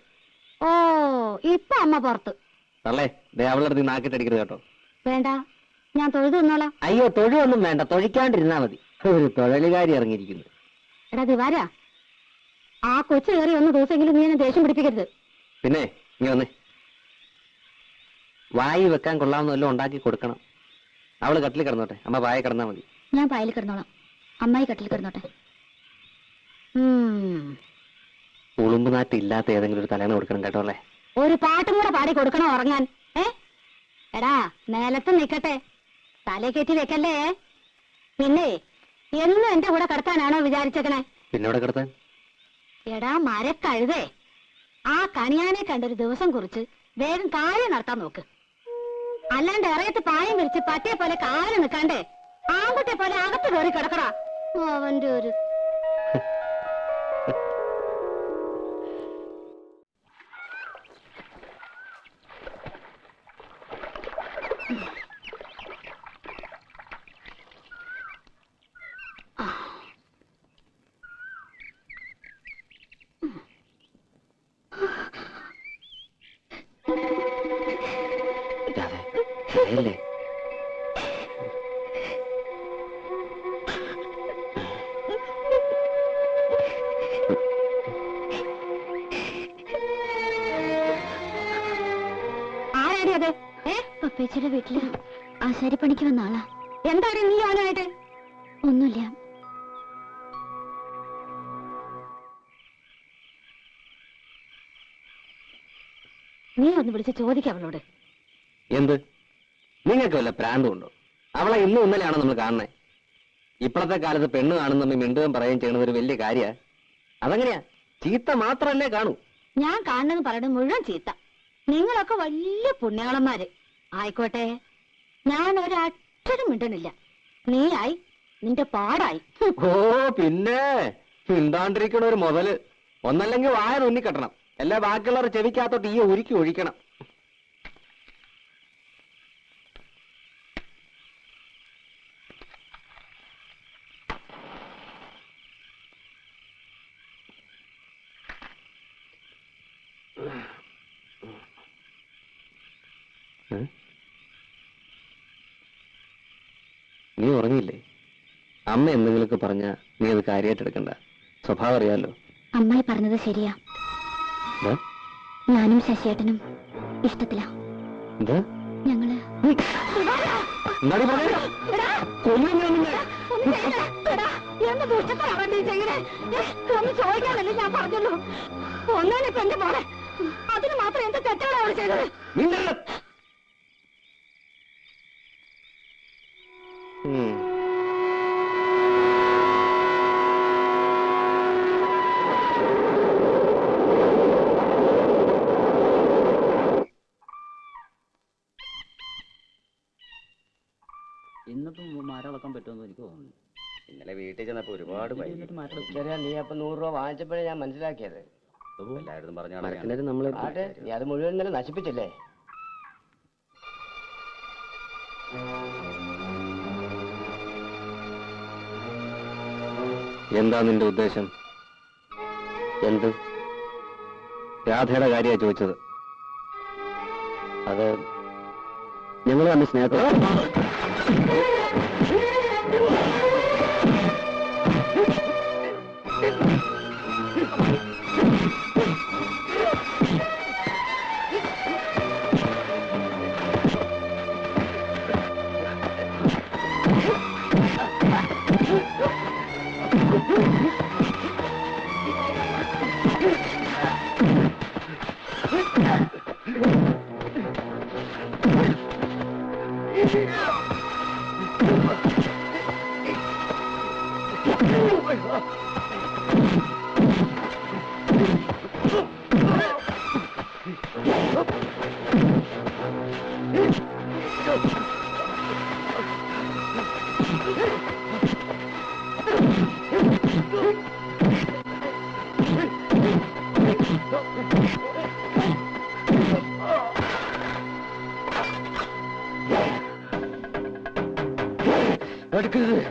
ഓ, ഇപ്പൊ അമ്മ പുറത്ത്. തള്ളേ, അവളുടെ അടുത്ത് നാക്കിട്ടടിക്കരുത് കേട്ടോ. വേണ്ട, ഞാൻ തൊഴുത് നിന്നോളാം. അയ്യോ, തൊഴിലൊന്നും വേണ്ട, തൊഴിക്കാണ്ടിരുന്നാ മതി. ഒരു തൊഴിലുകാരി ഇറങ്ങിയിരിക്കുന്നു. എടാ ദിവാരാ, ആ കൊച്ചു കയറി ഒന്ന് ദിവസമെങ്കിലും നീ എന്നെ ദേഷ്യം പിടിപ്പിക്കരുത്. പിന്നെ ഇനി വന്നേ, വായി വെക്കാൻ കൊള്ളാവുന്ന വല്ലതും ഉണ്ടാക്കി കൊടുക്കണം. അവള് കട്ടിൽ കിടന്നോട്ടെ, അമ്മ വായ കിടന്നാ മതി. ഞാൻ പായൽ കിടന്നോളാം, അമ്മായി കട്ടിൽ കിടന്നോട്ടെ. ഉളുമ്പ് നാറ്റ് ഇല്ലാത്ത ഏതെങ്കിലും ഒരു തലേന്ന് കൊടുക്കണം കേട്ടോ അല്ലേ. ഒരു പാട്ടും കൂടെ പാടി കൊടുക്കണോ ഉറങ്ങാൻ? എടാ, നേലത്ത് നിക്കട്ടെ, തലേ കയറ്റി വെക്കല്ലേ. പിന്നെ എന്നും എന്റെ കൂടെ കിടത്താനാണോ വിചാരിച്ചേക്കണേ? പിന്നെ ഇവിടെ കിടത്താൻ? എടാ മരക്കഴുതേ, ആ കണിയാനെ കണ്ടൊരു ദിവസം കുറിച്ച് വേഗം കാര്യം നടത്താൻ നോക്ക്. അല്ലാണ്ട് ഇറയത്ത് പായം വിരിച്ച് പട്ടിയെ പോലെ കാല് നിൽക്കാണ്ടേ ആൺകുട്ടിയെ പോലെ അകത്ത് കയറി കിടക്കടാ. അവന്റെ ഒരു കരയല്ലേ? ആരാടി അത്? പപ്പേച്ചിയുടെ വീട്ടില് ആശാരിപ്പണിക്ക് വന്ന ആളാ. എന്താണ് നീ അവനായിട്ട്? ഒന്നുമില്ല. നീ ഒന്ന് വിളിച്ച് ചോദിക്കാം അവളോട്. എന്ത്? നിങ്ങൾക്ക് വല്ല പ്രാന്തമുണ്ടോ? അവളെ ഇന്നും ഇന്നലെയാണോ നമ്മൾ കാണുന്നത്? ഇപ്പോഴത്തെ കാലത്ത് പെണ്ണ് കാണുന്ന മിണ്ടുകയും പറയുകയും ചെയ്യുന്നത് ഒരു വലിയ കാര്യ. അതെങ്ങനെയാ? ചീത്ത മാത്രല്ലേ കാണൂ. ഞാൻ കാണുന്നത് പറയുന്നത് മുഴുവൻ ചീത്ത. നിങ്ങളൊക്കെ വലിയ പുണ്യാളന്മാര് ആയിക്കോട്ടെ. ഞാൻ ഒരക്ഷരം മിണ്ടണില്ല. നീയായി, നിന്റെ പാടായി. ഓ പിന്നെ മിണ്ടാണ്ടിരിക്കണ ഒരു മുതല്. ഒന്നല്ലെങ്കിൽ വായ തുന്നിക്കെട്ടണം, എല്ലാ ബാക്കിയുള്ളവർ ചെവിക്കകത്തോട്ട് ഈ ഉരുക്കി ഒഴിക്കണം. നീ ഉറങ്ങിയില്ലേ? അമ്മ എന്തെങ്കിലുമൊക്കെ പറഞ്ഞ നീ അത് കാര്യമായിട്ട് എടുക്കണ്ട. സ്വഭാവം അറിയാലോ. അമ്മായി പറഞ്ഞത് ശരിയാ. ഞാനും ശശിയേട്ടനും ഇഷ്ടത്തിലാ. എന്താ ഞങ്ങള് ചോദിക്കാനല്ലേ ഞാൻ പറഞ്ഞുള്ളൂ. ഒന്നാലിപ്പോ എന്റെ മോളെ അതിന് മാത്രം എന്ത് തെറ്റാണ് അവർ ചെയ്തത്? ഇന്നിപ്പം മാറ്റളക്കാൻ പറ്റുമെന്ന് എനിക്ക് തോന്നുന്നു. ഇന്നലെ വീട്ടിൽ ചെന്നപ്പോ ഒരുപാട് നീ അപ്പൊ 100 രൂപ വാങ്ങിച്ചപ്പോഴേ ഞാൻ മനസ്സിലാക്കിയത്. എല്ലാവരും പറഞ്ഞാൽ ആട്ടെ, നീ അത് മുഴുവൻ ഇന്നലെ നശിപ്പിച്ചില്ലേ? എന്താ നിന്റെ ഉദ്ദേശം? എന്ത്? രാധയുടെ കാര്യമാണ് ചോദിച്ചത്. അത് ഞങ്ങൾ തമ്മിൽ സ്നേഹത്തോടെ അടുക്കരുത്.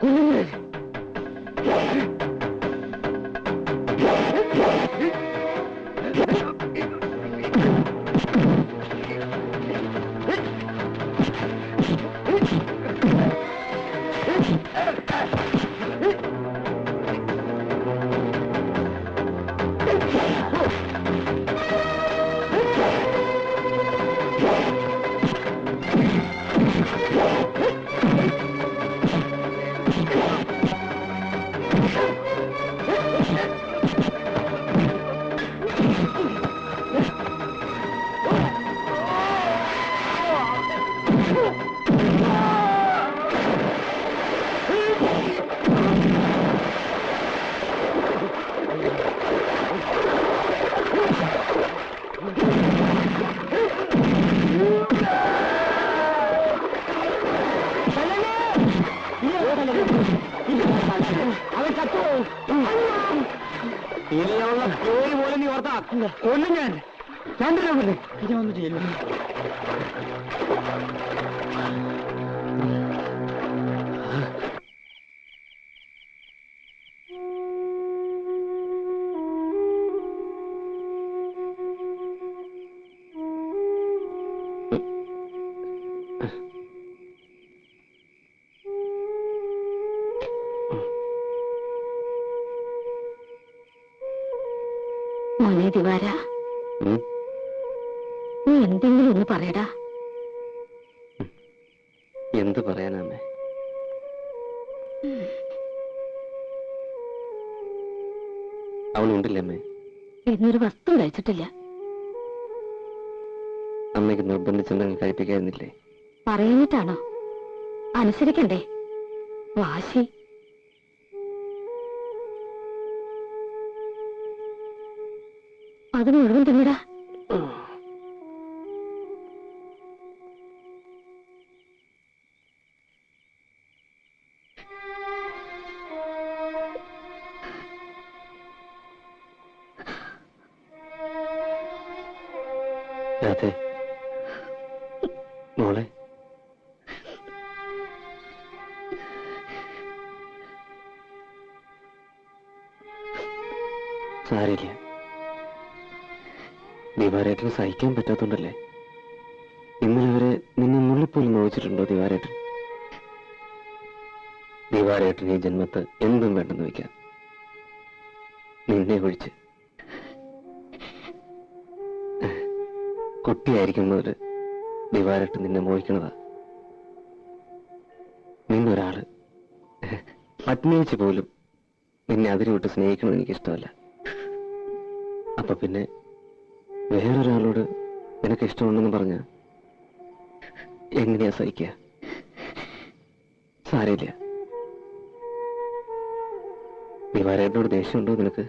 കുഞ്ഞുങ്ങളെ ഇനിയുള്ള പേര് പോലെ നീ ഓർത്താ കൊല്ലും ഞാൻ. ചന്ദ്രനെ ഇനി ഒന്നും ചെയ്യില്ല. ദിവാര, നീ എന്തെങ്കിലും ഒന്ന് പറയടാ. എന്ത് പറയാനമ്മേ? അവളുണ്ടില്ലേ അമ്മേ? എന്നൊരു വസ്തു കഴിച്ചിട്ടില്ല. അമ്മയ്ക്ക് നിർബന്ധിച്ചെന്തെങ്കിലും കഴിപ്പിക്കായിരുന്നില്ലേ? പറയുന്നിട്ടാണോ? അനുസരിക്കണ്ടേ? വാശി. അത് മുഴുവൻ തിന്നിടാ. രാധേ, മോളെ, സാരില്ല. ദിവാരേട്ടന് സഹിക്കാൻ പറ്റാത്തോണ്ടല്ലേ? ഇന്നലെ വരെ നിന്നെ നുള്ളിപ്പോലും നോവിച്ചിട്ടുണ്ടോ ദിവാരേട്ടൻ? ദിവാരേട്ടൻ ഈ ജന്മത്ത് എന്തും വേണ്ടെന്ന് വയ്ക്കാം, നിന്നെ ഒഴിച്ച്. കുട്ടിയായിരിക്കും മുതല് ദിവാരേട്ടൻ നിന്നെ മോഹിക്കണതാ. നിന്നൊരാള് പത്നിയിച്ച് പോലും നിന്നെ അതിരുവിട്ട് സ്നേഹിക്കണമെന്ന് എനിക്കിഷ്ടമല്ല. അപ്പൊ പിന്നെ വേറൊരാളോട് നിനക്ക് ഇഷ്ടമുണ്ടെന്ന് പറഞ്ഞ എങ്ങനെയാ സഹിക്കുക? സാരമില്ല. ദിവാരേട്ടനോട് ദേഷ്യമുണ്ടോ നിനക്ക്?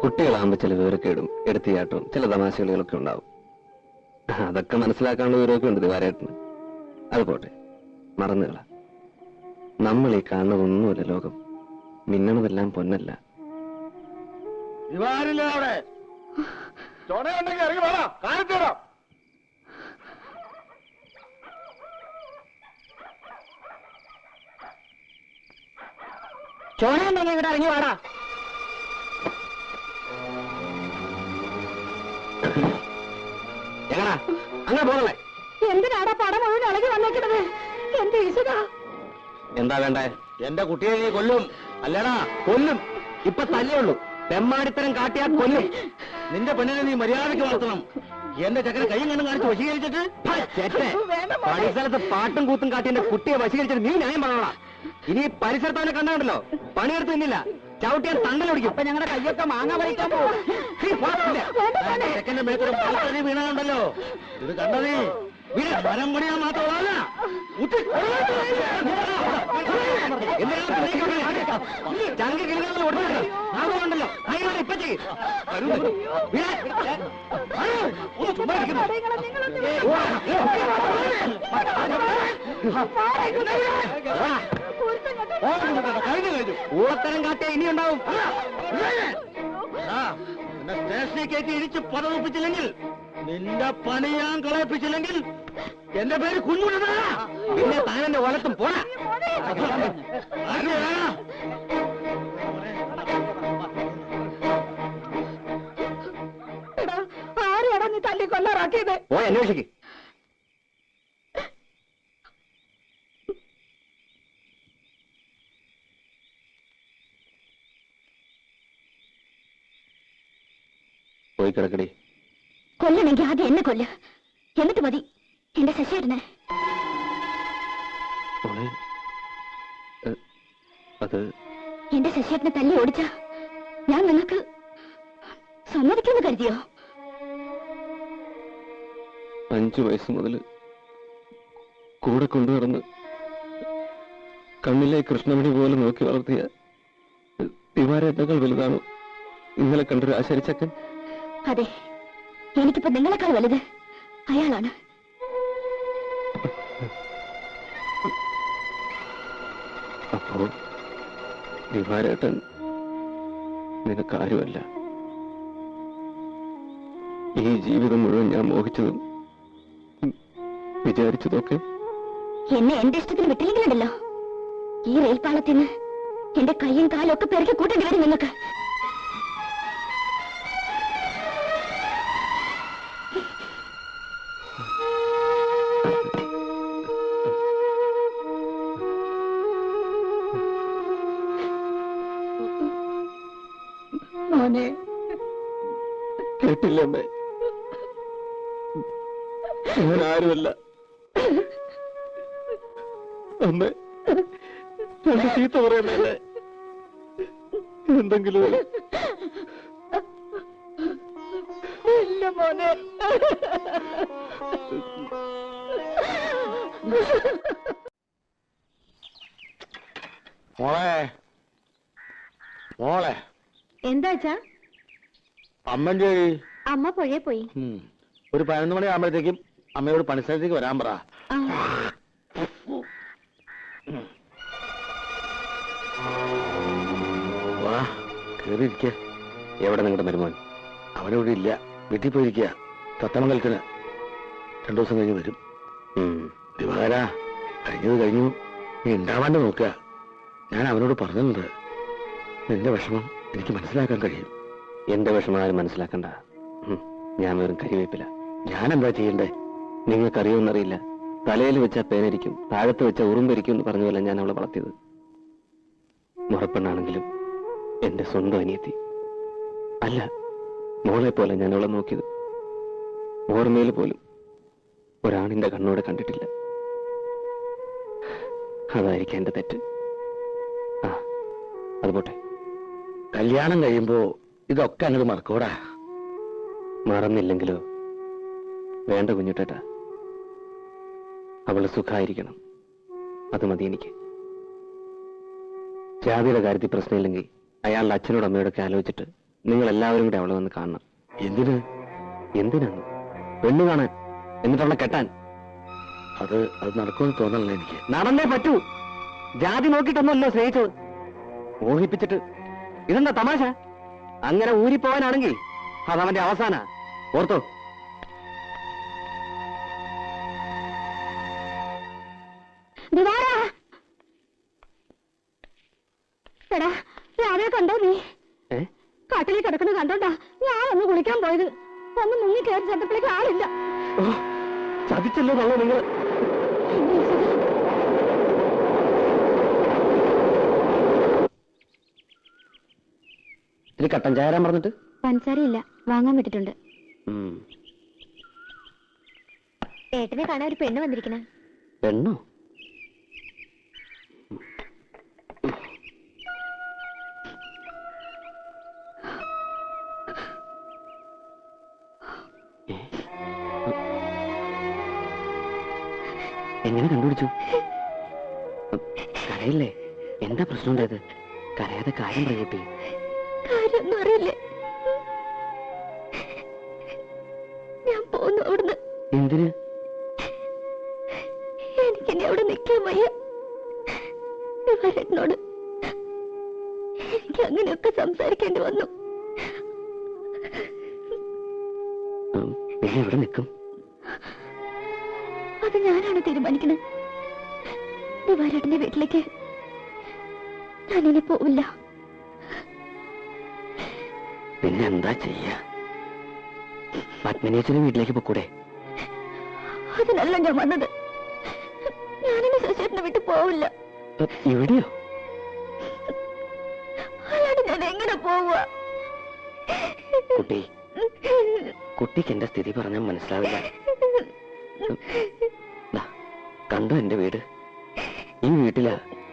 കുട്ടികളാകുമ്പോ ചില വിവരക്കേടും എടുത്തിയാട്ടവും ചില തമാശകളികളൊക്കെ ഉണ്ടാവും. അതൊക്കെ മനസ്സിലാക്കാനുള്ള വിവരമൊക്കെ ഉണ്ട് ദിവാരേട്ടന്. അത് പോട്ടെ, മറന്നുകള. നമ്മൾ ഈ കാണുന്നതൊന്നുമല്ല ലോകം. മിന്നണതെല്ലാം പൊന്നല്ല. അവിടെ ചോണയുണ്ടെങ്കിൽ ഇറങ്ങി വേണോ കാണിച്ചോ. ചോണയുണ്ടെങ്കിൽ ഇവിടെ ഇറങ്ങി വാടാ. എങ്ങനാ അങ്ങനെ പോകണേ? എന്തിനാടാ പടം മുഴുവൻ ഇളകി വന്നേക്കണത്? എന്റെ ഈശ്വര, എന്താ വേണ്ടേ? എന്റെ കുട്ടിയെ നീ കൊല്ലും അല്ലടാ? കൊല്ലും. ഇപ്പൊ തല്ലേയുള്ളൂ. തെമ്മാടിത്തരം കാട്ടിയാൽ കൊല്ലും. നിന്റെ പെണ്ണിനെ നീ മര്യാദയ്ക്ക് വളർത്തണം. എന്റെ ചക്കനെ കൈയും കണ്ണും കാണിച്ച് വശീകരിച്ചിട്ട് പരിസരത്ത് പാട്ടും കൂത്തും കാട്ടി എന്റെ കുട്ടിയെ വശീകരിച്ചിട്ട് നീ ന്യായം പറഞ്ഞോളാ. ഇനി പരിസരത്ത് അവനെ കണ്ടോ പണിയെടുത്ത് നിന്നില്ല, ചവിട്ടിയാൽ തണ്ടലൊടിക്കും. അപ്പൊ ഞങ്ങളുടെ കയ്യൊക്കെ മാങ്ങ പറിക്കാൻ പോകും. ചെക്കന്റെ മേത്തൊരു പളത്തടി വീണുണ്ടല്ലോ. ഇത് കണ്ടതേ മരം പണിയാൻ മാത്രമല്ല ചങ്കി കിളികളിൽ ഒടുക്കണ്ടല്ലോ. അതിനോട് ഇപ്പൊ ചെയ്യും. ഊളത്തരം കാട്ടിയ ഇനിയുണ്ടാവും. സ്റ്റേഷനിൽ കയറ്റി ഇടിച്ച് പതപ്പിച്ചില്ലെങ്കിൽ, നിന്റെ പണി ഞാൻ കളയിപ്പിച്ചില്ലെങ്കിൽ എന്റെ പേര് കുഞ്ഞുണ്ടാ. പിന്നെ താനെന്റെ വളർത്തും പോടാ. ആരെയാടാ നീ തല്ലി കൊല്ലാറാക്കിയത്? പോയി അന്വേഷിക്ക്. പോയി കിടക്കടി. കൊല്ലണമെങ്കിൽ ആദ്യം എന്നെ കൊല്ല്, എന്നിട്ട് മതി എന്റെ ശശിയേട്ടനെ. അത് എന്റെ ശശിയേട്ടനെ തല്ലി ഓടിച്ച ഞാൻ നിങ്ങൾക്ക് സമ്മതിക്കുമെന്ന് കരുതിയോ? 5 വയസ്സ് മുതൽ കൂടെ കൊണ്ടുനടന്ന് കണ്ണിലെ കൃഷ്ണമണി പോലെ നോക്കി വളർത്തിയ ദിവാരേട്ടകൾ വലുതാണോ ഇന്നലെ കണ്ടൊരു ആശരിച്ചക്കൻ? അതെ, എനിക്കിപ്പോ നിങ്ങളെക്കാൾ വലുത് അയാളാണ്. അപ്പോ ദിവാരേട്ടൻ നിനക്കാരുമല്ല. ഈ ജീവിതം മുഴുവൻ ഞാൻ മോഹിച്ചതും വിചാരിച്ചതൊക്കെ എന്നെ എന്റെ ഇഷ്ടത്തിന് വിട്ടില്ലെങ്കിലുണ്ടല്ലോ, ഈ റെയിൽപാളത്തിൽ നിന്ന് എന്റെ കൈയും കാലും ഒക്കെ പെരുക്കി കൂട്ടേണ്ടി വരും നിങ്ങൾക്ക്. മോനെ. കേട്ടില്ല അമ്മേ, ഞാൻ ആരുമല്ല. അമ്മേ, രണ്ട് ചീത്ത പറയുന്നല്ലേ എന്തെങ്കിലും ഇല്ല മോനെ. മോളെ മോളെ എന്താച്ചാ? അമ്മന്റെ അമ്മ പുഴയെ പോയി. ഒരു 11 മണി ആകുമ്പോഴത്തേക്കും അമ്മയോട് പണിസ്ഥലത്തേക്ക് വരാൻ പറ. വാ, കേറിയിരിക്ക. എവിടെ നിങ്ങളുടെ മരുമോൻ? അവനിവിടെ ഇല്ല, വീട്ടിൽ പോയിരിക്കുക. തത്തമംഗലത്തിന് 2 ദിവസം കഴിഞ്ഞ് വരും. ദിവാകര, കഴിഞ്ഞത് കഴിഞ്ഞു, നീ ഉണ്ടാവാണ്ട് നോക്കുക. ഞാൻ അവനോട് പറഞ്ഞിട്ടുണ്ട്, നിന്റെ വിഷമം എനിക്ക് മനസ്സിലാക്കാൻ കഴിയും. എന്റെ വിഷമം ആരും മനസ്സിലാക്കണ്ട. ഞാൻ വെറും കരിവേപ്പില. ഞാൻ എന്താ ചെയ്യണ്ടേ? നിങ്ങൾക്കറിയുമെന്നറിയില്ല, തലയിൽ വെച്ച പേനരിക്കും, താഴത്ത് വെച്ച ഉറുമ്പരിക്കും എന്ന് പറഞ്ഞ പോലെ ഞാൻ അവളെ വളർത്തിയത്. മുറപ്പെണ്ണാണെങ്കിലും എന്റെ സ്വന്തം അനിയത്തി അല്ല, മോളെ പോലെ ഞാൻ അവളെ നോക്കിയത്. ഓർമ്മയിൽ പോലും ഒരാണിന്റെ കണ്ണോടെ കണ്ടിട്ടില്ല. അതായിരിക്കും എന്റെ തെറ്റ്. ആ, അത് പോട്ടെ. കല്യാണം കഴിയുമ്പോ ഇതൊക്കെ അങ്ങോട്ട് മറക്കോടാ. മറന്നില്ലെങ്കിലോ? വേണ്ട കുഞ്ഞുട്ടേട്ടാ, അവള് സുഖായിരിക്കണം, അത് മതി എനിക്ക്. ജാതിയുടെ കാര്യത്തിൽ പ്രശ്നമില്ലെങ്കിൽ അയാളുടെ അച്ഛനോടും അമ്മയോടൊക്കെ ആലോചിച്ചിട്ട് നിങ്ങൾ എല്ലാവരും കൂടെ അവളെ വന്ന് കാണണം. എന്തിനാണ്? പെണ്ണു കാണാൻ, എന്നിട്ട് അവളെ കെട്ടാൻ. അത് നടക്കുമെന്ന് തോന്നണല്ലോ എനിക്ക്. നടന്നേ പറ്റൂ. ജാതി നോക്കിയിട്ടൊന്നുമല്ലോ സ്നേഹിച്ചത്, മോഹിപ്പിച്ചിട്ട്. ഇതെന്താ തമാശ? അങ്ങനെ ഊരിപ്പോവാനാണെങ്കിൽ അതവന്റെ അവസാന. ഓർത്തോ? എടാ, രാവിലെ കണ്ടോ നീ? കാട്ടിൽ കിടക്കുന്നത് കണ്ടോണ്ടാ ഞാനൊന്ന് കുളിക്കാൻ പോയത്. ഒന്ന് മുങ്ങി കയറി ചെന്നപ്പോഴേക്ക് ആളില്ല. ചതിച്ചല്ലോ തള്ളോ നിങ്ങൾ. ഇത് കട്ടൻ ചായ പറഞ്ഞിട്ട് പഞ്ചസാരയില്ല, വാങ്ങാൻ വിട്ടിട്ടുണ്ട്. ഏട്ടനെ കാണാൻ ഒരു പെണ്ണ് വന്നിരിക്കണ. പെണ്ണോ? എങ്ങനെ കണ്ടുപിടിച്ചു? കരയില്ലേ? എന്താ പ്രശ്നം ഉണ്ടായത്? കരയാതെ കാര്യം പറയൂട്ടി. കാര്യമൊന്നും അറിയില്ലേ? ഞാൻ പോന്നു അവിടുന്ന്. എന്തിന്? എനിക്കിനി അവിടെ നിൽക്കാൻ വയ്യ. എന്നോട് എനിക്ക് അങ്ങനെയൊക്കെ സംസാരിക്കേണ്ടി വന്നു. പിന്നെ എവിടെ നിൽക്കും? അത് ഞാനാണ് തീരുമാനിക്കുന്നത്. ദിവാരേട്ടന്റെ വീട്ടിലേക്ക് ഞാനിനി പോവില്ല. പിന്നെ എന്താ ചെയ്യ? പത്മിനീച്ചന്റെ വീട്ടിലേക്ക് പോക്കൂടെ? അതിനല്ല ഞാൻ വന്നത്. ഞാനിനി ശശിയേട്ടനെ വിട്ട് പോവില്ല. എവിടെയോ? അല്ലാണ്ട് ഞാൻ എങ്ങനെ പോവുക? കുട്ടിക്ക് എന്റെ സ്ഥിതി പറഞ്ഞാൽ മനസ്സിലാവില്ല. കണ്ടോ എന്റെ വീട്? ഈ വീട്ടിലാ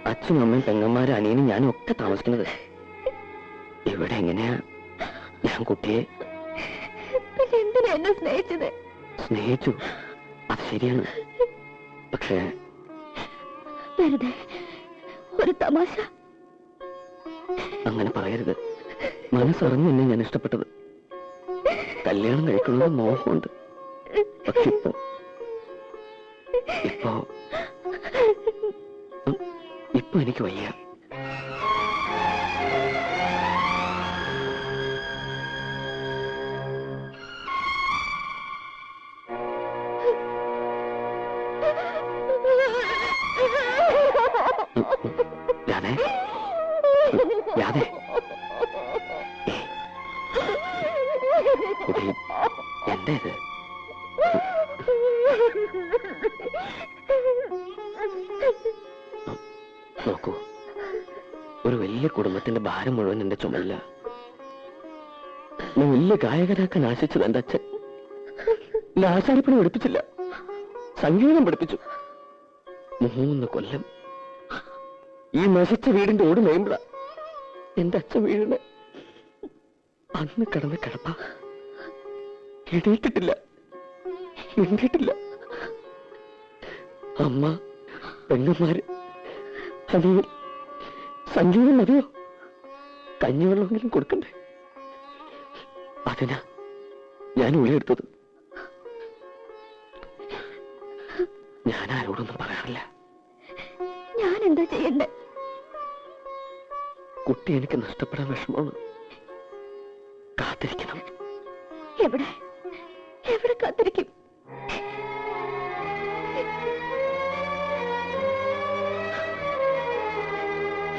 അച്ഛനും അമ്മയും പെങ്ങന്മാരും അനിയനും ഞാനും ഒക്കെ താമസിക്കുന്നത്. ഇവിടെ എങ്ങനെയാ ഞാൻ കുട്ടിയെ? പിന്നെ എന്തിനാ എന്നെ സ്നേഹിച്ചത്? സ്നേഹിച്ചു, അത് ശരിയാണ്. പക്ഷേ വെറുതെ ഒരു തമാശ. അങ്ങനെ പറയരുത്. മനസ്സറിഞ്ഞ് എന്നെ ഞാൻ ഇഷ്ടപ്പെട്ടത്. കല്യാണം കഴിക്കുന്നത് മോഹമുണ്ട്. പക്ഷെ ഇപ്പൊ എനിക്ക് വയ്യ. രാധേ, രാധേ, കുട്ടി എന്താ ഇത്? നോക്കൂ, ഒരു വലിയ കുടുംബത്തിന്റെ ഭാരം മുഴുവൻ എന്റെ ചുമലില്ല. വലിയ ഗായകനാക്കാൻ ആശിച്ചത് എന്റെ അച്ഛൻ. ആശാരിപ്പണി പഠിപ്പിച്ചില്ല, സംഗീതം പഠിപ്പിച്ചു. 3 കൊല്ലം ഈ നശിച്ച വീടിന്റെ ഓട് മേയുമ്പള എന്റെ അച്ഛൻ വീടിന്. അന്ന് കിടന്ന കിടപ്പ, എണീറ്റിട്ടില്ല, മിണ്ടിയിട്ടില്ല. അമ്മ, പെങ്ങന്മാര്, അനിയൻ, സംഗീതം മതിയോ? കഞ്ഞിവെള്ളമെങ്കിലും കൊടുക്കണ്ടേ? അതിനാ ഞാൻ ഉള്ളിയെടുത്തത്. ഞാൻ ആരോടൊന്നും പറയാറില്ല. ഞാൻ എന്താ ചെയ്യണ്ടേ? കുട്ടി എനിക്ക് നഷ്ടപ്പെടാൻ വിഷമമാണ്. കാത്തിരിക്കണം. എവിടെ എവിടെ കാത്തിരിക്കും?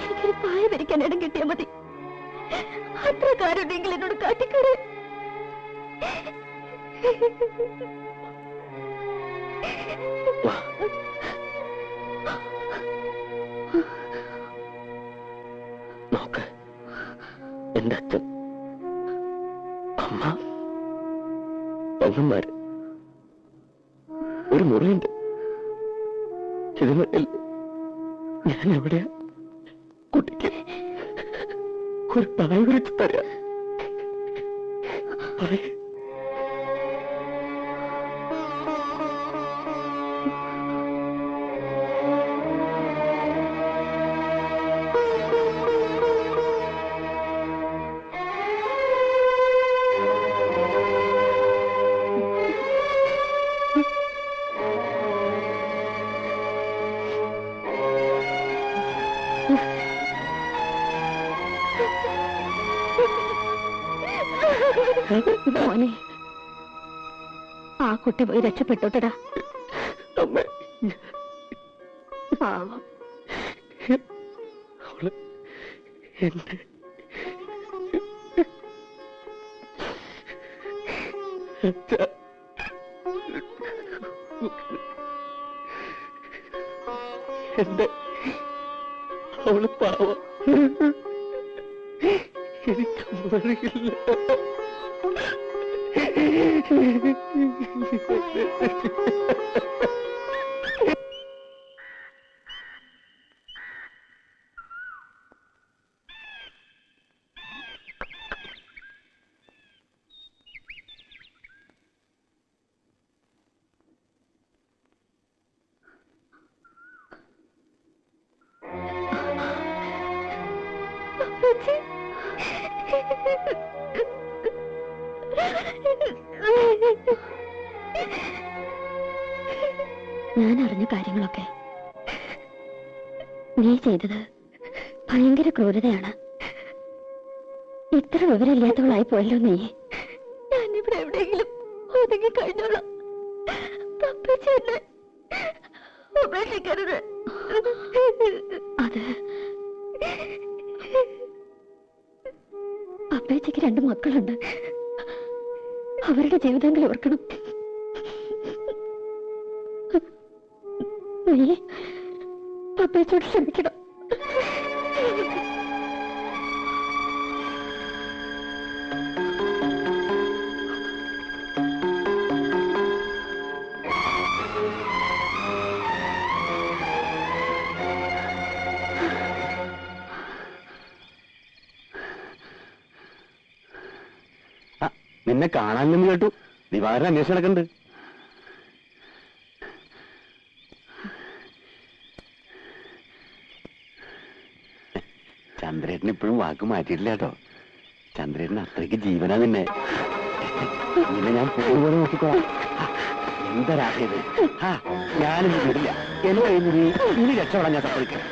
എനിക്കൊരു പായ വരിക്കാൻ ഇടം കിട്ടിയാൽ മതി. അത്ര കാര്യമുണ്ടെങ്കിൽ എന്നോട് കാട്ടിക്കറി. നോക്ക്, എന്റെ അച്ഛൻ, അമ്മ, പെങ്ങന്മാര്, ഒരു മുറിയുണ്ട്. ഇതിനിടയിൽ ഞാൻ എവിടെയാ കുട്ടിക്ക് ഒരു പായ വിരിച്ച് തരാം? പറയേ. മോനെ, ആ കുട്ടി പോയി രക്ഷപ്പെട്ടോട്ടടാ. പാവം. അവള് എന്റെ എന്റെ അവള് പാവം. എനിക്ക് മറിയില്ല. ഞാൻ അറിഞ്ഞ കാര്യങ്ങളൊക്കെ നീ ചെയ്തത് ഭയങ്കര ക്രൂരതയാണ്. ഇത്ര വിവരമില്ലാത്തവളായി പോയല്ലോ നീ. ഞാനിവിടെ എവിടെയെങ്കിലും ഒതുങ്ങി കഴിഞ്ഞോളാം. ഉപേക്ഷിക്കരുത്. അത് അപ്പേച്ചയ്ക്ക് 2 മക്കളുണ്ട്. അവരുടെ ജീവിതങ്ങൾ ഓർക്കണം. നീ അപ്പേച്ചോട് ക്ഷമിക്കണം. നിന്നെ കാണാനെന്ന് കേട്ടു. ദിവാകരൻ അന്വേഷണം നടക്കുന്നുണ്ട്. ചന്ദ്രേട്ടൻ ഇപ്പോഴും വാക്ക് മാറ്റിയിട്ടില്ല കേട്ടോ. ചന്ദ്രേട്ടൻ അത്രയ്ക്ക് ജീവനാ നിന്നെ. നിന്നെ ഞാൻ പോലെ നോക്കിക്കോളാം. എന്താ രാത്രിയത്? ഞാനും വിടില്ല. എന്നെ കഴിഞ്ഞ് ഇനി രക്ഷപ്പെടാൻ ഞാൻ സമ്മതിക്കാം.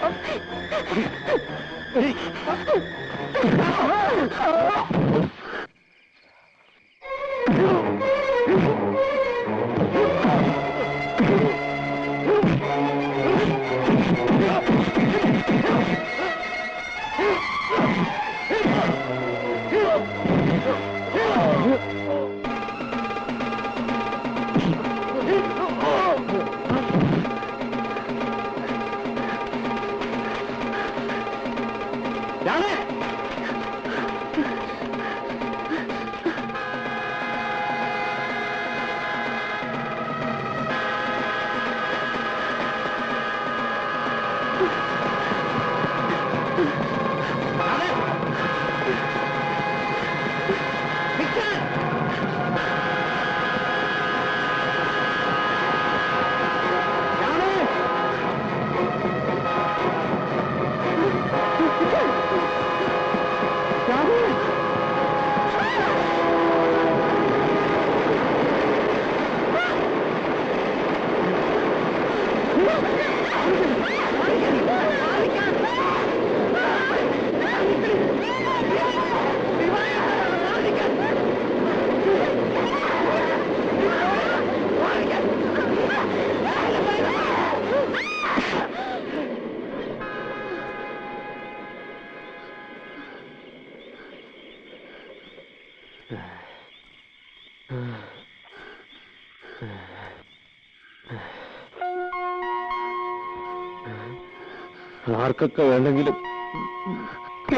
ആർക്കൊക്കെ വേണ്ടെങ്കിലും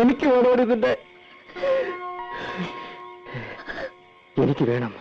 എനിക്ക് വേണം ഇതിന്റെ എനിക്ക് വേണം.